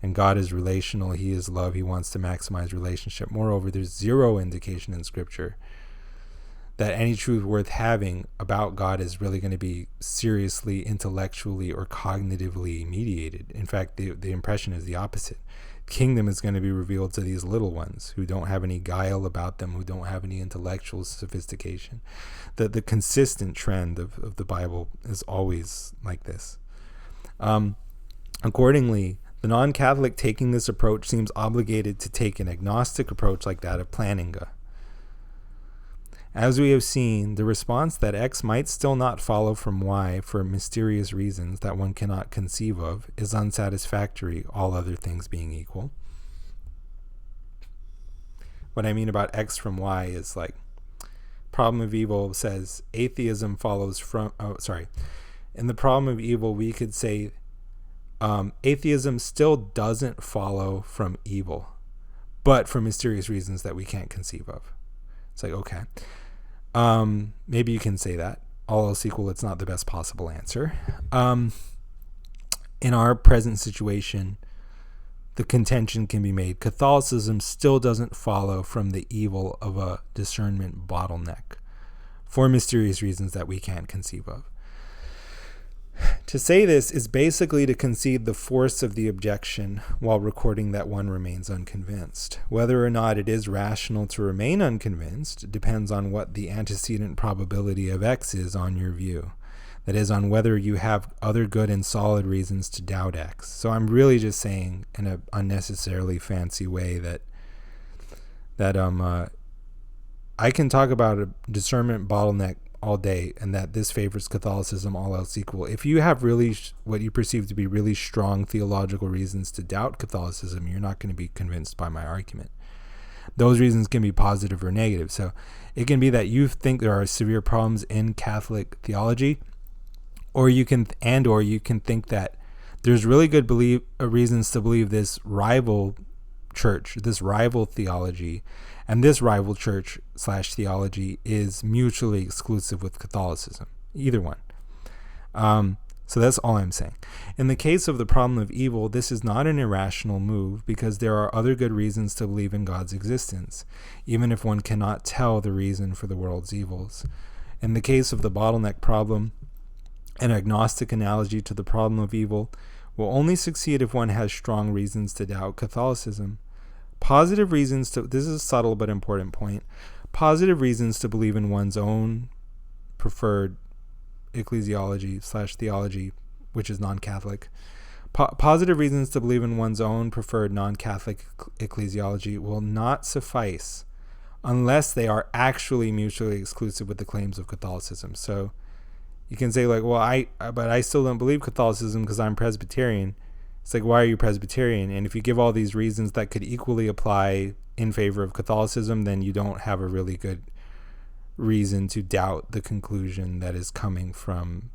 And God is relational. He is love. He wants to maximize relationship. Moreover, there's zero indication in Scripture that any truth worth having about God is really going to be seriously, intellectually, or cognitively mediated. In fact, the impression is the opposite. Kingdom is going to be revealed to these little ones who don't have any guile about them, who don't have any intellectual sophistication. The consistent trend of the Bible is always like this. Accordingly, the non-Catholic taking this approach seems obligated to take an agnostic approach like that of Plantinga. As we have seen, the response that X might still not follow from Y for mysterious reasons that one cannot conceive of is unsatisfactory, all other things being equal. What I mean about X from Y is like, Problem of Evil says atheism follows from, in the Problem of Evil we could say atheism still doesn't follow from evil, but for mysterious reasons that we can't conceive of. It's like, okay. Maybe you can say that. All else equal, it's not the best possible answer. In our present situation, the contention can be made. Catholicism still doesn't follow from the evil of a discernment bottleneck for mysterious reasons that we can't conceive of. To say this is basically to concede the force of the objection while recording that one remains unconvinced. Whether or not it is rational to remain unconvinced depends on what the antecedent probability of X is on your view. That is, on whether you have other good and solid reasons to doubt X. So I'm really just saying in an unnecessarily fancy way that I can talk about a discernment bottleneck all day, and that this favors Catholicism, all else equal. If you have really what you perceive to be really strong theological reasons to doubt Catholicism, you're not going to be convinced by my argument. Those reasons can be positive or negative. So it can be that you think there are severe problems in Catholic theology, or you can think that there's really good reasons to believe this rival church, this rival theology, and this rival church / theology is mutually exclusive with Catholicism. Either one. So that's all I'm saying. In the case of the Problem of Evil, this is not an irrational move because there are other good reasons to believe in God's existence, even if one cannot tell the reason for the world's evils. In the case of the bottleneck problem, an agnostic analogy to the Problem of Evil will only succeed if one has strong reasons to doubt Catholicism. Positive reasons to, this is a subtle but important point, positive reasons to believe in one's own preferred ecclesiology / theology, which is non-Catholic. Positive reasons to believe in one's own preferred non-Catholic ecclesiology will not suffice unless they are actually mutually exclusive with the claims of Catholicism. So you can say like, well, but I still don't believe Catholicism because I'm Presbyterian. It's like, why are you Presbyterian? And if you give all these reasons that could equally apply in favor of Catholicism, then you don't have a really good reason to doubt the conclusion that is coming from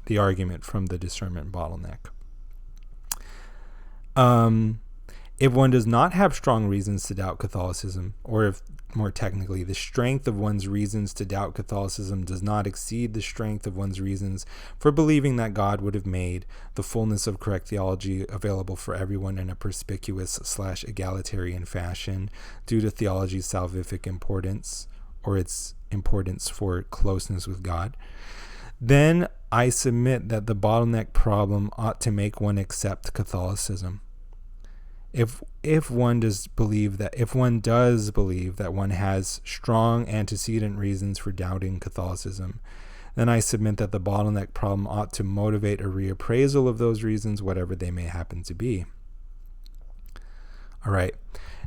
the argument from the discernment bottleneck. If one does not have strong reasons to doubt Catholicism, or if more technically, the strength of one's reasons to doubt Catholicism does not exceed the strength of one's reasons for believing that God would have made the fullness of correct theology available for everyone in a perspicuous / egalitarian fashion due to theology's salvific importance, or its importance for closeness with God, then I submit that the bottleneck problem ought to make one accept Catholicism. If one does believe that one has strong antecedent reasons for doubting Catholicism, then I submit that the bottleneck problem ought to motivate a reappraisal of those reasons, whatever they may happen to be. All right.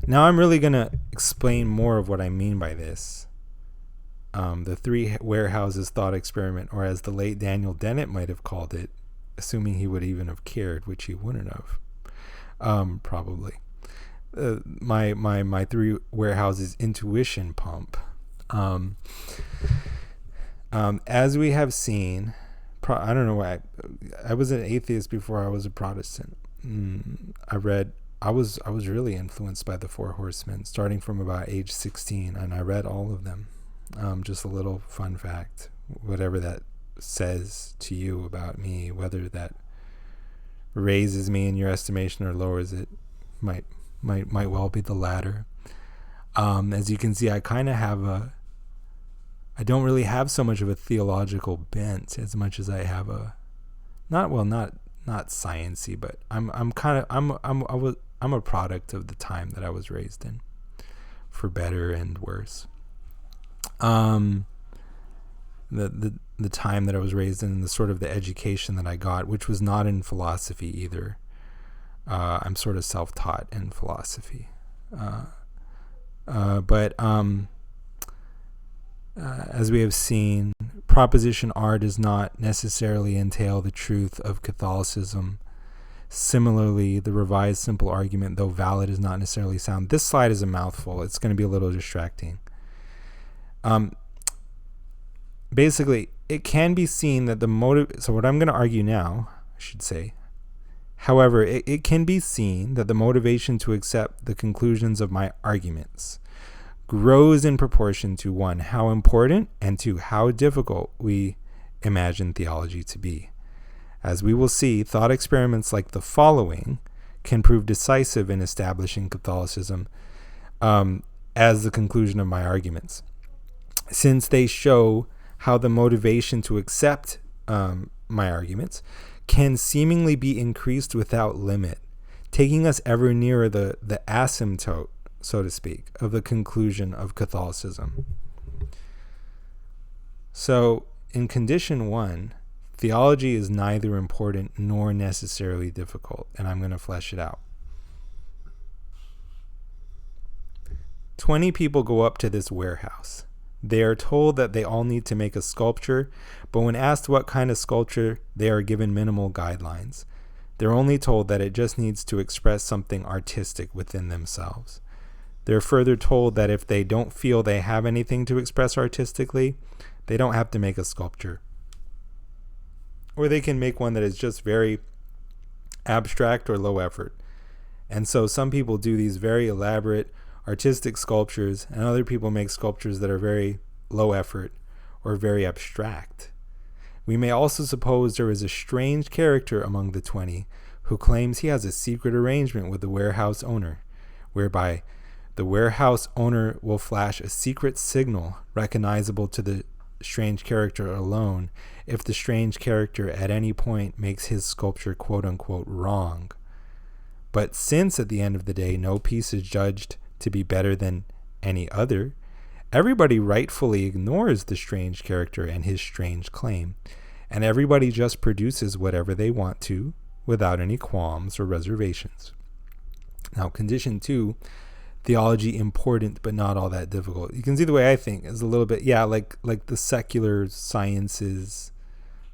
Now I'm really going to explain more of what I mean by this. The three warehouses thought experiment, or as the late Daniel Dennett might have called it, assuming he would even have cared, which he wouldn't have. Probably. My three warehouses intuition pump. As we have seen, I don't know why. I was an atheist before I was a Protestant. I was really influenced by the Four Horsemen, starting from about age 16, and I read all of them. Just a little fun fact, whatever that says to you about me, whether that raises me in your estimation or lowers it, might well be the latter. As you can see, I kind of have I don't really have so much of a theological bent as much as I have not sciencey, but I'm a product of the time that I was raised in, for better and worse. The time that I was raised in, and the sort of the education that I got, which was not in philosophy either. I'm sort of self-taught in philosophy. But as we have seen, Proposition R does not necessarily entail the truth of Catholicism. Similarly, the revised simple argument, though valid, is not necessarily sound. This slide is a mouthful. It's going to be a little distracting. Basically, it can be seen that the motive... So what I'm going to argue now, I should say, however, it can be seen that the motivation to accept the conclusions of my arguments grows in proportion to, 1, how important, and 2, how difficult we imagine theology to be. As we will see, thought experiments like the following can prove decisive in establishing Catholicism as the conclusion of my arguments, since they show how the motivation to accept my arguments can seemingly be increased without limit, taking us ever nearer the asymptote, so to speak, of the conclusion of Catholicism. So, in condition 1, theology is neither important nor necessarily difficult, and I'm going to flesh it out. 20 people go up to this warehouse. They are told that they all need to make a sculpture, but when asked what kind of sculpture, they are given minimal guidelines. They're only told that it just needs to express something artistic within themselves. They're further told that if they don't feel they have anything to express artistically, they don't have to make a sculpture. Or they can make one that is just very abstract or low effort. And so some people do these very elaborate artistic sculptures, and other people make sculptures that are very low effort or very abstract. We may also suppose there is a strange character among the 20 who claims he has a secret arrangement with the warehouse owner, whereby the warehouse owner will flash a secret signal recognizable to the strange character alone if the strange character at any point makes his sculpture quote-unquote wrong. But since at the end of the day no piece is judged to be better than any other, everybody rightfully ignores the strange character and his strange claim, and everybody just produces whatever they want to without any qualms or reservations. Now, condition 2, theology important but not all that difficult. You can see the way I think is a little bit, like the secular sciences.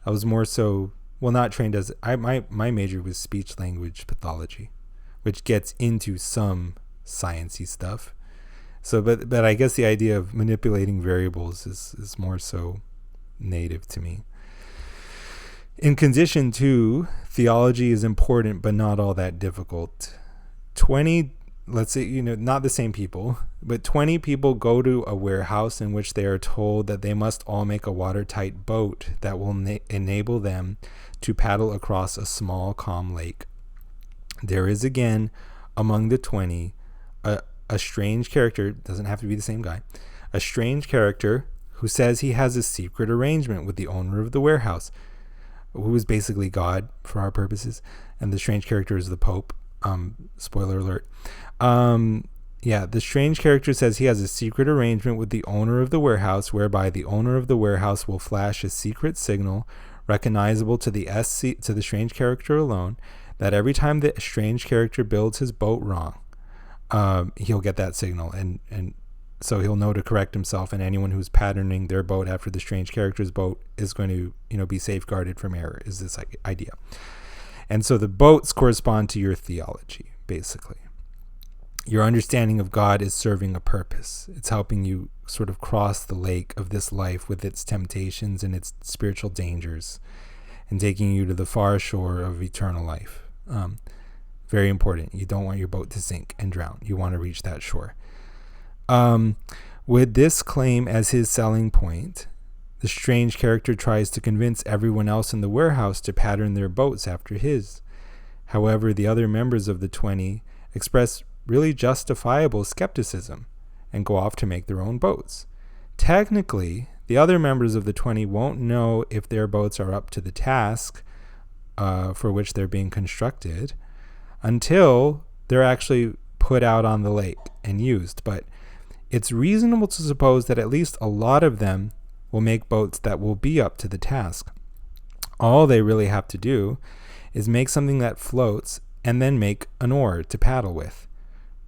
I was more so, not trained as, my major was speech language pathology, which gets into some sciencey stuff. So, but I guess the idea of manipulating variables is more so native to me. In condition 2, theology is important but not all that difficult. 20, let's say, not the same people, but 20 people go to a warehouse in which they are told that they must all make a watertight boat that will enable them to paddle across a small, calm lake. There is again, among the 20, a strange character, doesn't have to be the same guy, a strange character who says he has a secret arrangement with the owner of the warehouse, who is basically God for our purposes, and the strange character is the Pope. Spoiler alert. The strange character says he has a secret arrangement with the owner of the warehouse, whereby the owner of the warehouse will flash a secret signal recognizable to the strange character alone, that every time the strange character builds his boat wrong, he'll get that signal, and so he'll know to correct himself, and anyone who's patterning their boat after the strange character's boat is going to be safeguarded from error, is this idea. And so the boats correspond to your theology, basically. Your understanding of God is serving a purpose. It's helping you sort of cross the lake of this life with its temptations and its spiritual dangers. and taking you to the far shore of eternal life. Very important. You don't want your boat to sink and drown. You want to reach that shore. With this claim as his selling point, the strange character tries to convince everyone else in the warehouse to pattern their boats after his. However, the other members of the 20 express really justifiable skepticism and go off to make their own boats. Technically, the other members of the 20 won't know if their boats are up to the task for which they're being constructed until they're actually put out on the lake and used. But it's reasonable to suppose that at least a lot of them will make boats that will be up to the task. All they really have to do is make something that floats and then make an oar to paddle with.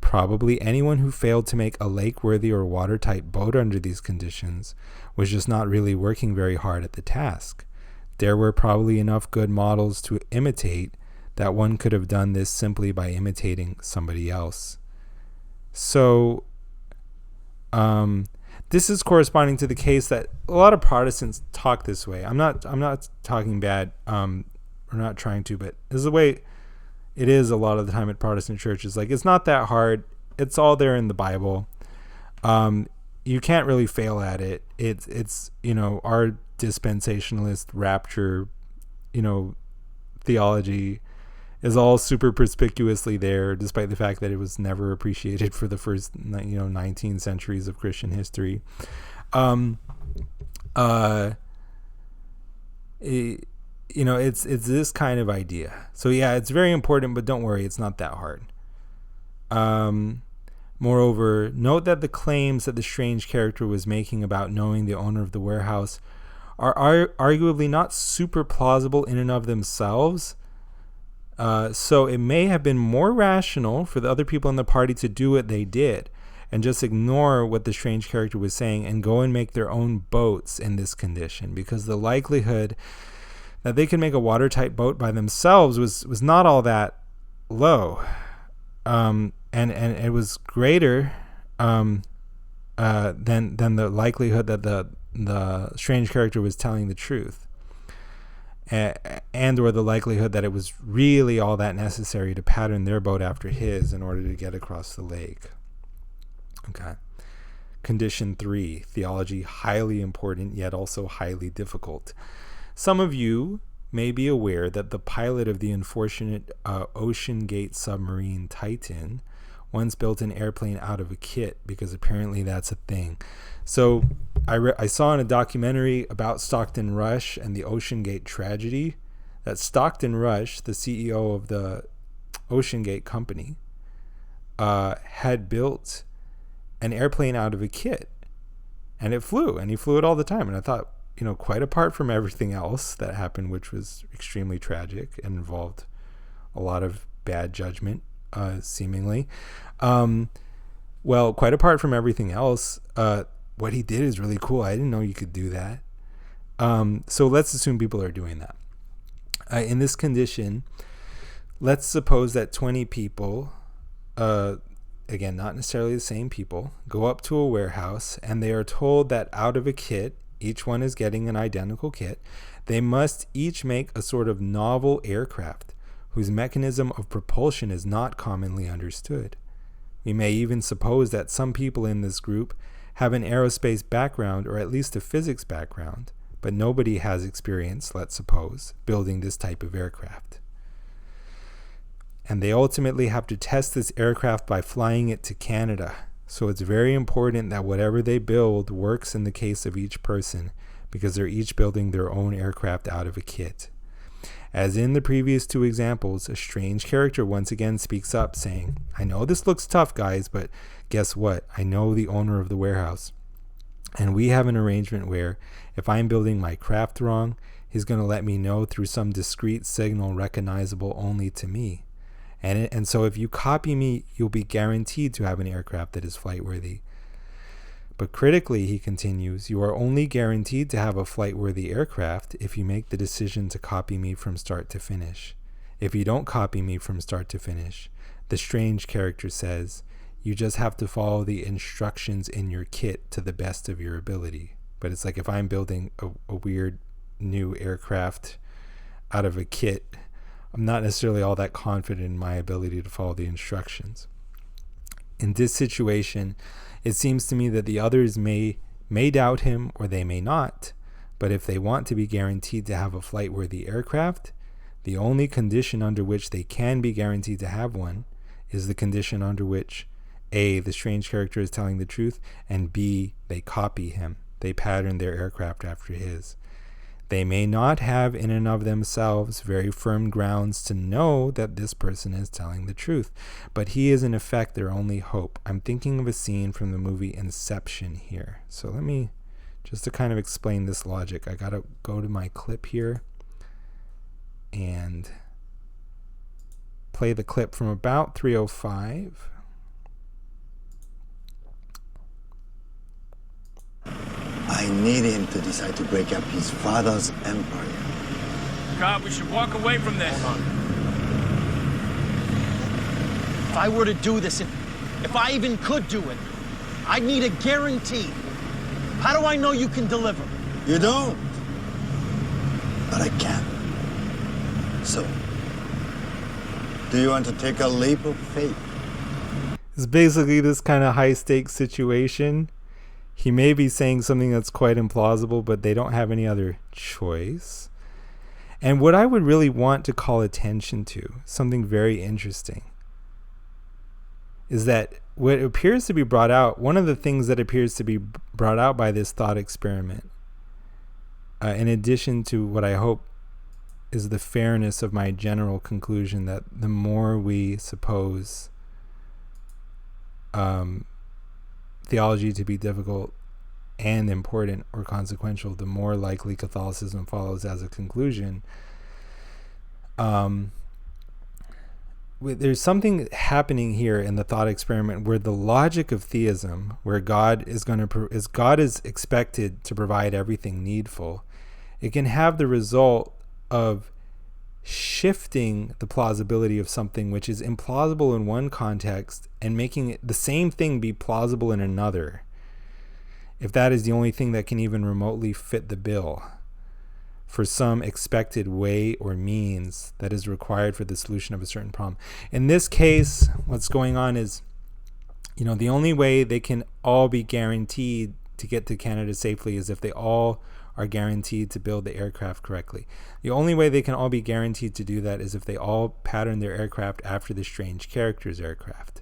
Probably anyone who failed to make a lake-worthy or watertight boat under these conditions was just not really working very hard at the task. There were probably enough good models to imitate that one could have done this simply by imitating somebody else. So, this is corresponding to the case that a lot of Protestants talk this way. I'm not talking bad. We're not trying to, but this is the way it is a lot of the time at Protestant churches. Like, it's not that hard. It's all there in the Bible. You can't really fail at it. It's our dispensationalist rapture, theology is all super perspicuously there, despite the fact that it was never appreciated for the first 19 centuries of Christian history. It's this kind of idea. So yeah, it's very important, but don't worry, it's not that hard. Moreover, note that the claims that the strange character was making about knowing the owner of the warehouse are arguably not super plausible in and of themselves. So it may have been more rational for the other people in the party to do what they did and just ignore what the strange character was saying and go and make their own boats in this condition, because the likelihood that they could make a watertight boat by themselves was not all that low. And it was greater than the likelihood that the strange character was telling the truth. And or the likelihood that it was really all that necessary to pattern their boat after his in order to get across the lake. Okay. Condition 3, theology, highly important yet also highly difficult. Some of you may be aware that the pilot of the unfortunate Ocean Gate submarine Titan once built an airplane out of a kit, because apparently that's a thing. So I saw in a documentary about Stockton Rush and the Ocean Gate tragedy that Stockton Rush, the CEO of the Ocean Gate company, had built an airplane out of a kit, and it flew, and he flew it all the time. And I thought, quite apart from everything else that happened, which was extremely tragic and involved a lot of bad judgment, seemingly. Quite apart from everything else, what he did is really cool. I didn't know you could do that. So let's assume people are doing that. In this condition, let's suppose that 20 people, again, not necessarily the same people, go up to a warehouse and they are told that out of a kit, each one is getting an identical kit, they must each make a sort of novel aircraft whose mechanism of propulsion is not commonly understood. We may even suppose that some people in this group have an aerospace background or at least a physics background, but nobody has experience, let's suppose, building this type of aircraft. And they ultimately have to test this aircraft by flying it to Canada. So it's very important that whatever they build works in the case of each person, because they're each building their own aircraft out of a kit. As in the previous two examples, a strange character once again speaks up saying, I know this looks tough, guys, but guess what? I know the owner of the warehouse. And we have an arrangement where if I'm building my craft wrong, he's going to let me know through some discrete signal recognizable only to me. And so if you copy me, you'll be guaranteed to have an aircraft that is flight-worthy. But critically, he continues, you are only guaranteed to have a flight-worthy aircraft if you make the decision to copy me from start to finish. If you don't copy me from start to finish, the strange character says, you just have to follow the instructions in your kit to the best of your ability. But it's like if I'm building a weird new aircraft out of a kit, I'm not necessarily all that confident in my ability to follow the instructions. In this situation, it seems to me that the others may doubt him or they may not, but if they want to be guaranteed to have a flight-worthy aircraft, the only condition under which they can be guaranteed to have one is the condition under which A, the strange character is telling the truth, and B, they copy him. They pattern their aircraft after his. They may not have in and of themselves very firm grounds to know that this person is telling the truth, but he is in effect their only hope. I'm thinking of a scene from the movie Inception here. So let me, just to kind of explain this logic, I gotta go to my clip here and play the clip from about 3:05. I need him to decide to break up his father's empire. God, we should walk away from this. If I were to do this, if I even could do it, I'd need a guarantee. How do I know you can deliver? You don't. But I can. So, do you want to take a leap of faith? It's basically this kind of high-stakes situation. He may be saying something that's quite implausible, but they don't have any other choice. And what I would really want to call attention to, something very interesting, is that what appears to be brought out, one of the things that appears to be brought out by this thought experiment, in addition to what I hope is the fairness of my general conclusion that the more we suppose theology to be difficult and important or consequential, the more likely Catholicism follows as a conclusion. There's something happening here in the thought experiment where the logic of theism, where God is expected to provide everything needful, it can have the result of shifting the plausibility of something which is implausible in one context and making it the same thing be plausible in another, if that is the only thing that can even remotely fit the bill for some expected way or means that is required for the solution of a certain problem. In this case, what's going on is, the only way they can all be guaranteed to get to Canada safely is if they all are guaranteed to build the aircraft correctly. The only way they can all be guaranteed to do that is if they all pattern their aircraft after the strange character's aircraft.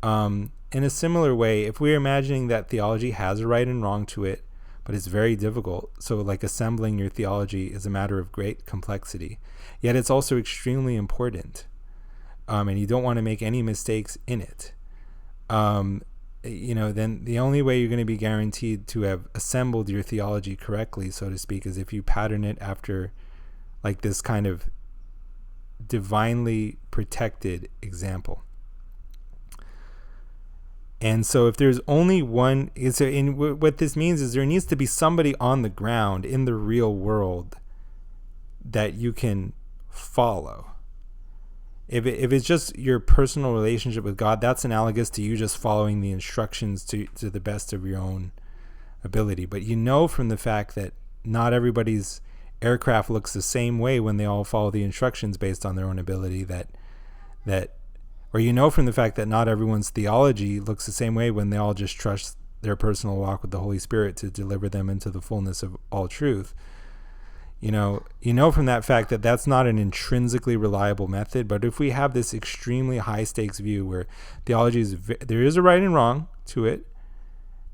In a similar way, if we're imagining that theology has a right and wrong to it, but it's very difficult, so like assembling your theology is a matter of great complexity, yet it's also extremely important, and you don't want to make any mistakes in it, then the only way you're going to be guaranteed to have assembled your theology correctly, so to speak, is if you pattern it after like this kind of divinely protected example. And so if there's only one, what this means is there needs to be somebody on the ground in the real world that you can follow. If it's just your personal relationship with God, that's analogous to you just following the instructions to the best of your own ability. But from the fact that not everybody's aircraft looks the same way when they all follow the instructions based on their own ability, or from the fact that not everyone's theology looks the same way when they all just trust their personal walk with the Holy Spirit to deliver them into the fullness of all truth. From that fact that that's not an intrinsically reliable method. But if we have this extremely high stakes view where theology there is a right and wrong to it,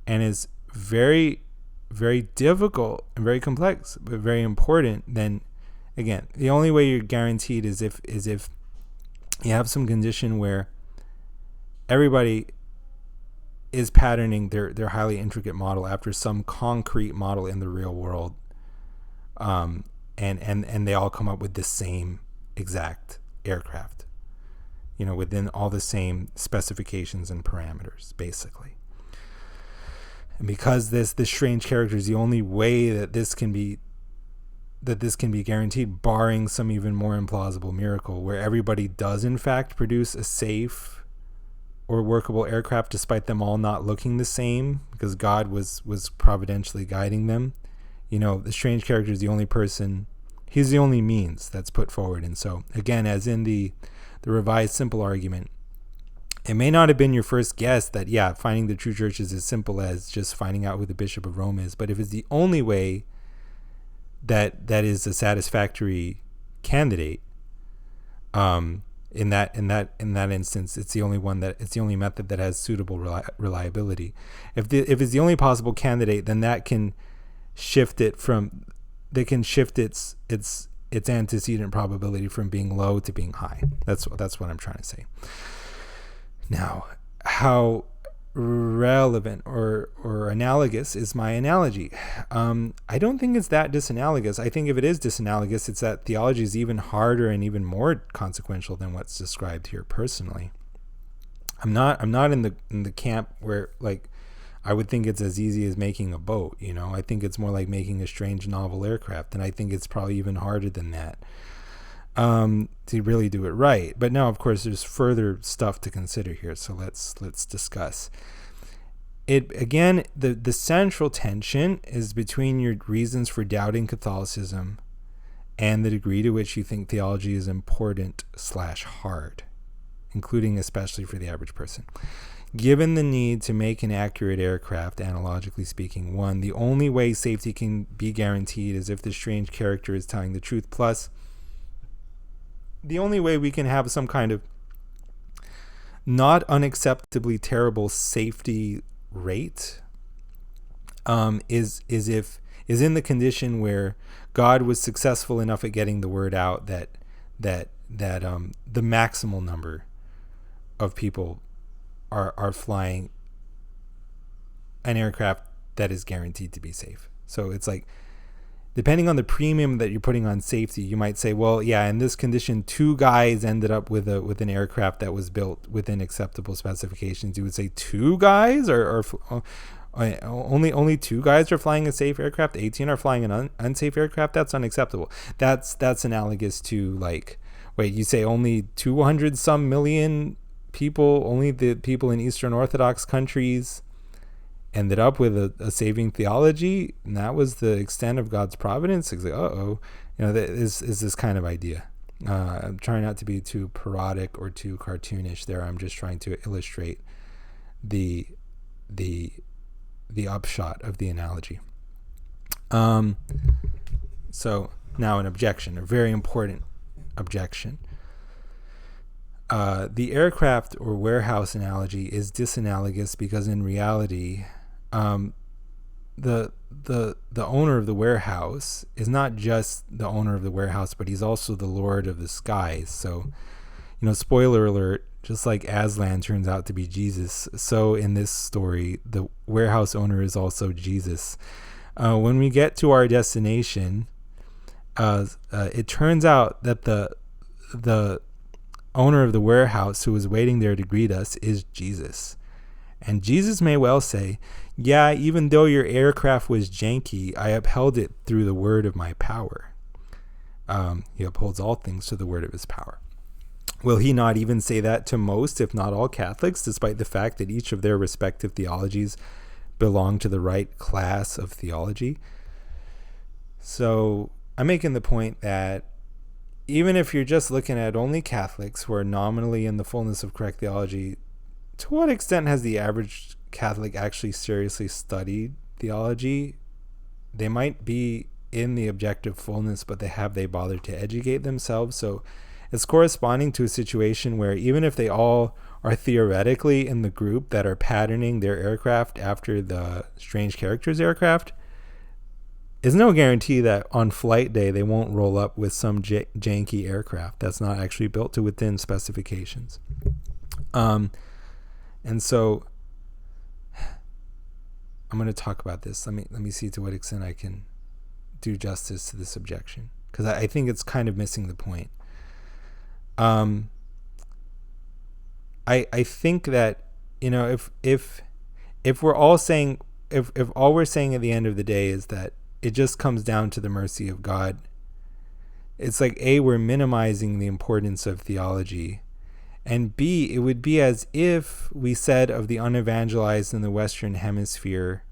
and is very, very difficult and very complex, but very important, then again, the only way you're guaranteed is if you have some condition where everybody is patterning their highly intricate model after some concrete model in the real world. And they all come up with the same exact aircraft, within all the same specifications and parameters, basically. And because this strange character is the only way that this can be guaranteed, barring some even more implausible miracle where everybody does in fact produce a safe or workable aircraft despite them all not looking the same because God was providentially guiding them. The strange character is the only person He's the only means that's put forward. And so, again, as in the revised simple argument, it may not have been your first guess that, yeah, finding the true church is as simple as just finding out who the Bishop of Rome is. But if it's the only way that is a satisfactory candidate, in that instance, it's the only method that has suitable reliability. If it's the only possible candidate, then that can shift its antecedent probability from being low to being high. That's what I'm trying to say. Now, how relevant or analogous is my analogy? I don't think it's that disanalogous. I think if it is disanalogous, it's that theology is even harder and even more consequential than what's described here. Personally, I'm not in the camp where, like, I would think it's as easy as making a boat. I think it's more like making a strange novel aircraft, and I think it's probably even harder than that to really do it right. But now, of course, there's further stuff to consider here, so let's discuss it. Again, the central tension is between your reasons for doubting Catholicism and the degree to which you think theology is important / hard, including especially for the average person. Given the need to make an accurate aircraft, analogically speaking, one, the only way safety can be guaranteed is if the strange character is telling the truth. Plus, the only way we can have some kind of not unacceptably terrible safety rate is in the condition where God was successful enough at getting the word out that the maximal number of people are flying an aircraft that is guaranteed to be safe. So it's like, depending on the premium that you're putting on safety, you might say, well, yeah, in this condition, 2 guys ended up with an aircraft that was built within acceptable specifications. You would say 2 guys or only 2 guys are flying a safe aircraft. 18 are flying an unsafe aircraft. That's unacceptable. That's analogous to, like, wait, you say only 200 some million people, only the people in Eastern Orthodox countries ended up with a saving theology, and that was the extent of God's providence. It's like, that is this kind of idea. I'm trying not to be too parodic or too cartoonish there. I'm just trying to illustrate the upshot of the analogy. So now an objection, a very important objection. The aircraft or warehouse analogy is disanalogous because in reality, the owner of the warehouse is not just the owner of the warehouse, but he's also the Lord of the skies. So, spoiler alert, just like Aslan turns out to be Jesus, so in this story, the warehouse owner is also Jesus. When we get to our destination, it turns out that the owner of the warehouse who was waiting there to greet us is Jesus. And Jesus may well say, yeah, even though your aircraft was janky, I upheld it through the word of my power. He upholds all things to the word of his power. Will he not even say that to most, if not all, Catholics, despite the fact that each of their respective theologies belong to the right class of theology? So I'm making the point that even if you're just looking at only Catholics who are nominally in the fullness of correct theology, to what extent has the average Catholic actually seriously studied theology? They might be in the objective fullness, but have they bothered to educate themselves? So it's corresponding to a situation where even if they all are theoretically in the group that are patterning their aircraft after the strange characters aircraft, there's no guarantee that on flight day they won't roll up with some janky aircraft that's not actually built to within specifications. And so I'm going to talk about this. Let me see to what extent I can do justice to this objection, because I think it's kind of missing the point. I think that, if we're all saying, if all we're saying at the end of the day is that it just comes down to the mercy of God, it's like, A, we're minimizing the importance of theology, and B, it would be as if we said of the unevangelized in the Western Hemisphere,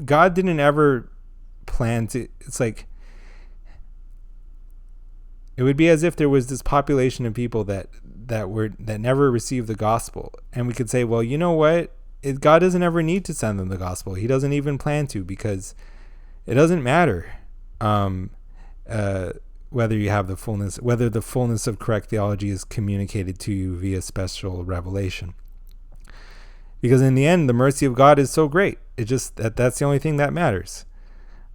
God didn't ever plan to. It's like it would be as if there was this population of people that never received the gospel, and we could say, well, you know what? God doesn't ever need to send them the gospel. He doesn't even plan to, because it doesn't matter whether you have whether the fullness of correct theology is communicated to you via special revelation. Because in the end, the mercy of God is so great. It just that's the only thing that matters.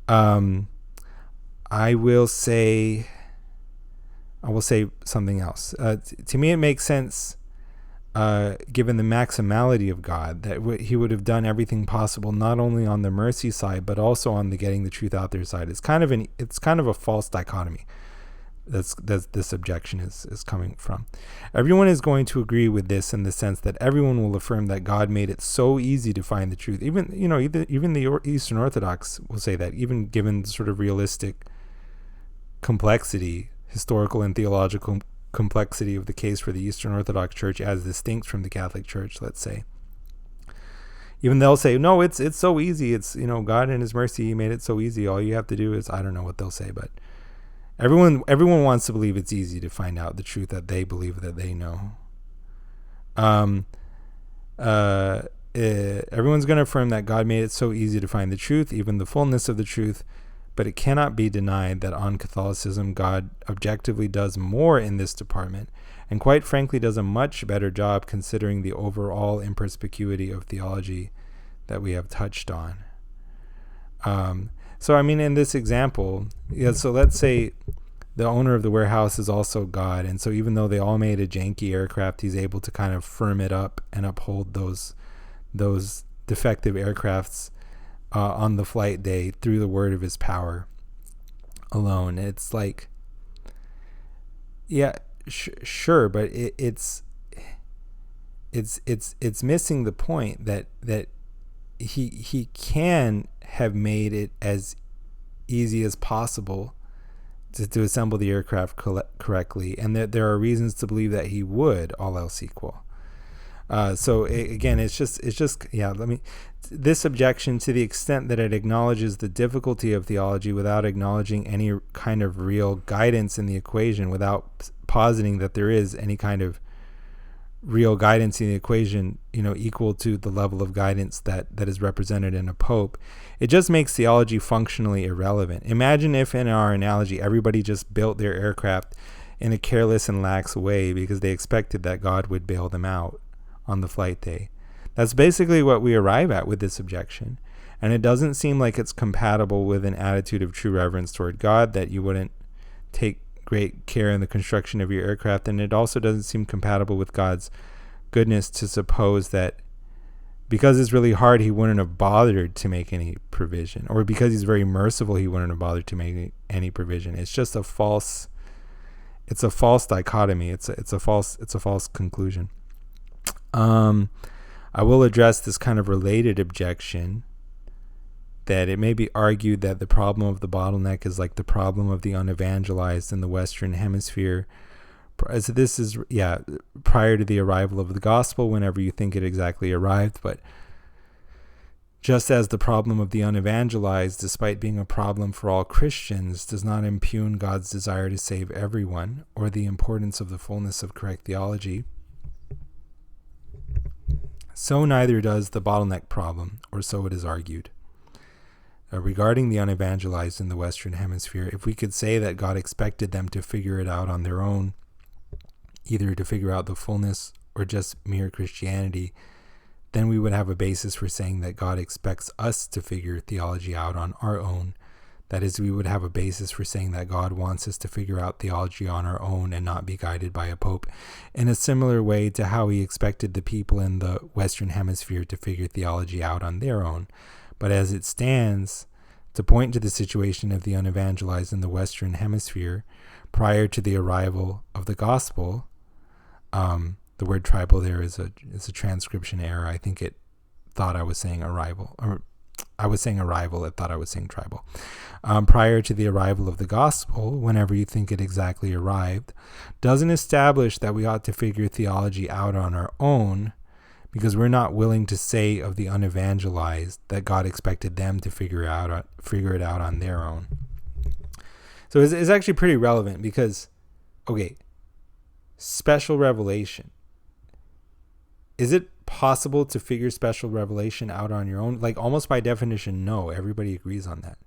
I will say something else. To me, it makes sense, given the maximality of God, that he would have done everything possible, not only on the mercy side, but also on the getting the truth out there side. It's kind of a false dichotomy. That's this objection is coming from. Everyone is going to agree with this in the sense that everyone will affirm that God made it so easy to find the truth. Even the Eastern Orthodox will say that, even given the sort of realistic complexity, historical and theological complexity of the case for the Eastern Orthodox Church as distinct from the Catholic Church, let's say. Even they'll say, no, it's so easy. It's, God in his mercy, he made it so easy. All you have to do is, I don't know what they'll say, but everyone wants to believe it's easy to find out the truth that they believe that they know. Everyone's going to affirm that God made it so easy to find the truth, even the fullness of the truth, but it cannot be denied that on Catholicism, God objectively does more in this department, and quite frankly does a much better job considering the overall imperspicuity of theology that we have touched on. So, in this example, so let's say the owner of the warehouse is also God, and so even though they all made a janky aircraft, he's able to kind of firm it up and uphold those defective aircrafts on the flight day through the word of his power alone. It's like, yeah, sure, but it's missing the point that he can have made it as easy as possible to assemble the aircraft correctly, and that there are reasons to believe that he would, all else equal. Again, it's just this objection, to the extent that it acknowledges the difficulty of theology without acknowledging any kind of real guidance in the equation, without positing that there is any kind of real guidance in the equation, equal to the level of guidance that is represented in a pope, it just makes theology functionally irrelevant. Imagine if, in our analogy, everybody just built their aircraft in a careless and lax way because they expected that God would bail them out on the flight day. That's basically what we arrive at with this objection, and it doesn't seem like it's compatible with an attitude of true reverence toward God, that you wouldn't take great care in the construction of your aircraft, and it also doesn't seem compatible with God's goodness to suppose that because it's really hard, he wouldn't have bothered to make any provision, or because he's very merciful, he wouldn't have bothered to make any provision. It's just a false dichotomy. It's a false conclusion. I will address this kind of related objection, that it may be argued that the problem of the bottleneck is like the problem of the unevangelized in the Western Hemisphere. So this is, prior to the arrival of the gospel, whenever you think it exactly arrived. But just as the problem of the unevangelized, despite being a problem for all Christians, does not impugn God's desire to save everyone, or the importance of the fullness of correct theology, so neither does the bottleneck problem, or so it is argued. Regarding the unevangelized in the Western Hemisphere, if we could say that God expected them to figure it out on their own, either to figure out the fullness or just mere Christianity, then we would have a basis for saying that God expects us to figure theology out on our own. That is, we would have a basis for saying that God wants us to figure out theology on our own and not be guided by a pope, in a similar way to how he expected the people in the Western Hemisphere to figure theology out on their own. But as it stands, to point to the situation of the unevangelized in the Western Hemisphere prior to the arrival of the gospel, the word tribal there is a transcription error. I think it thought I was saying arrival, or I was saying arrival, it thought I was saying tribal. Prior to the arrival of the gospel, whenever you think it exactly arrived, doesn't establish that we ought to figure theology out on our own, because we're not willing to say of the unevangelized that God expected them to figure it out on their own. So it's actually pretty relevant because, okay, special revelation. Is it possible to figure special revelation out on your own? Like, almost by definition, no. Everybody agrees on that.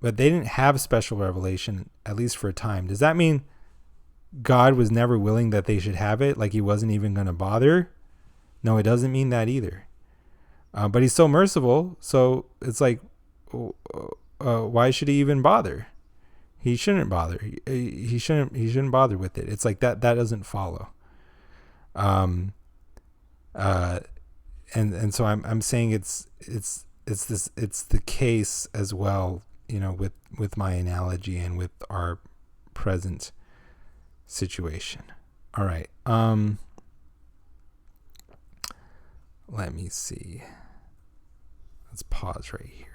But they didn't have special revelation, at least for a time. Does that mean God was never willing that they should have it? Like, he wasn't even going to bother? No, it doesn't mean that either. But he's so merciful. So it's like, why should he even bother? He shouldn't bother. He shouldn't bother with it. It's like that doesn't follow. And so I'm saying it's the case as well, you know, with my analogy and with our present situation. All right. Let me see. Let's pause right here.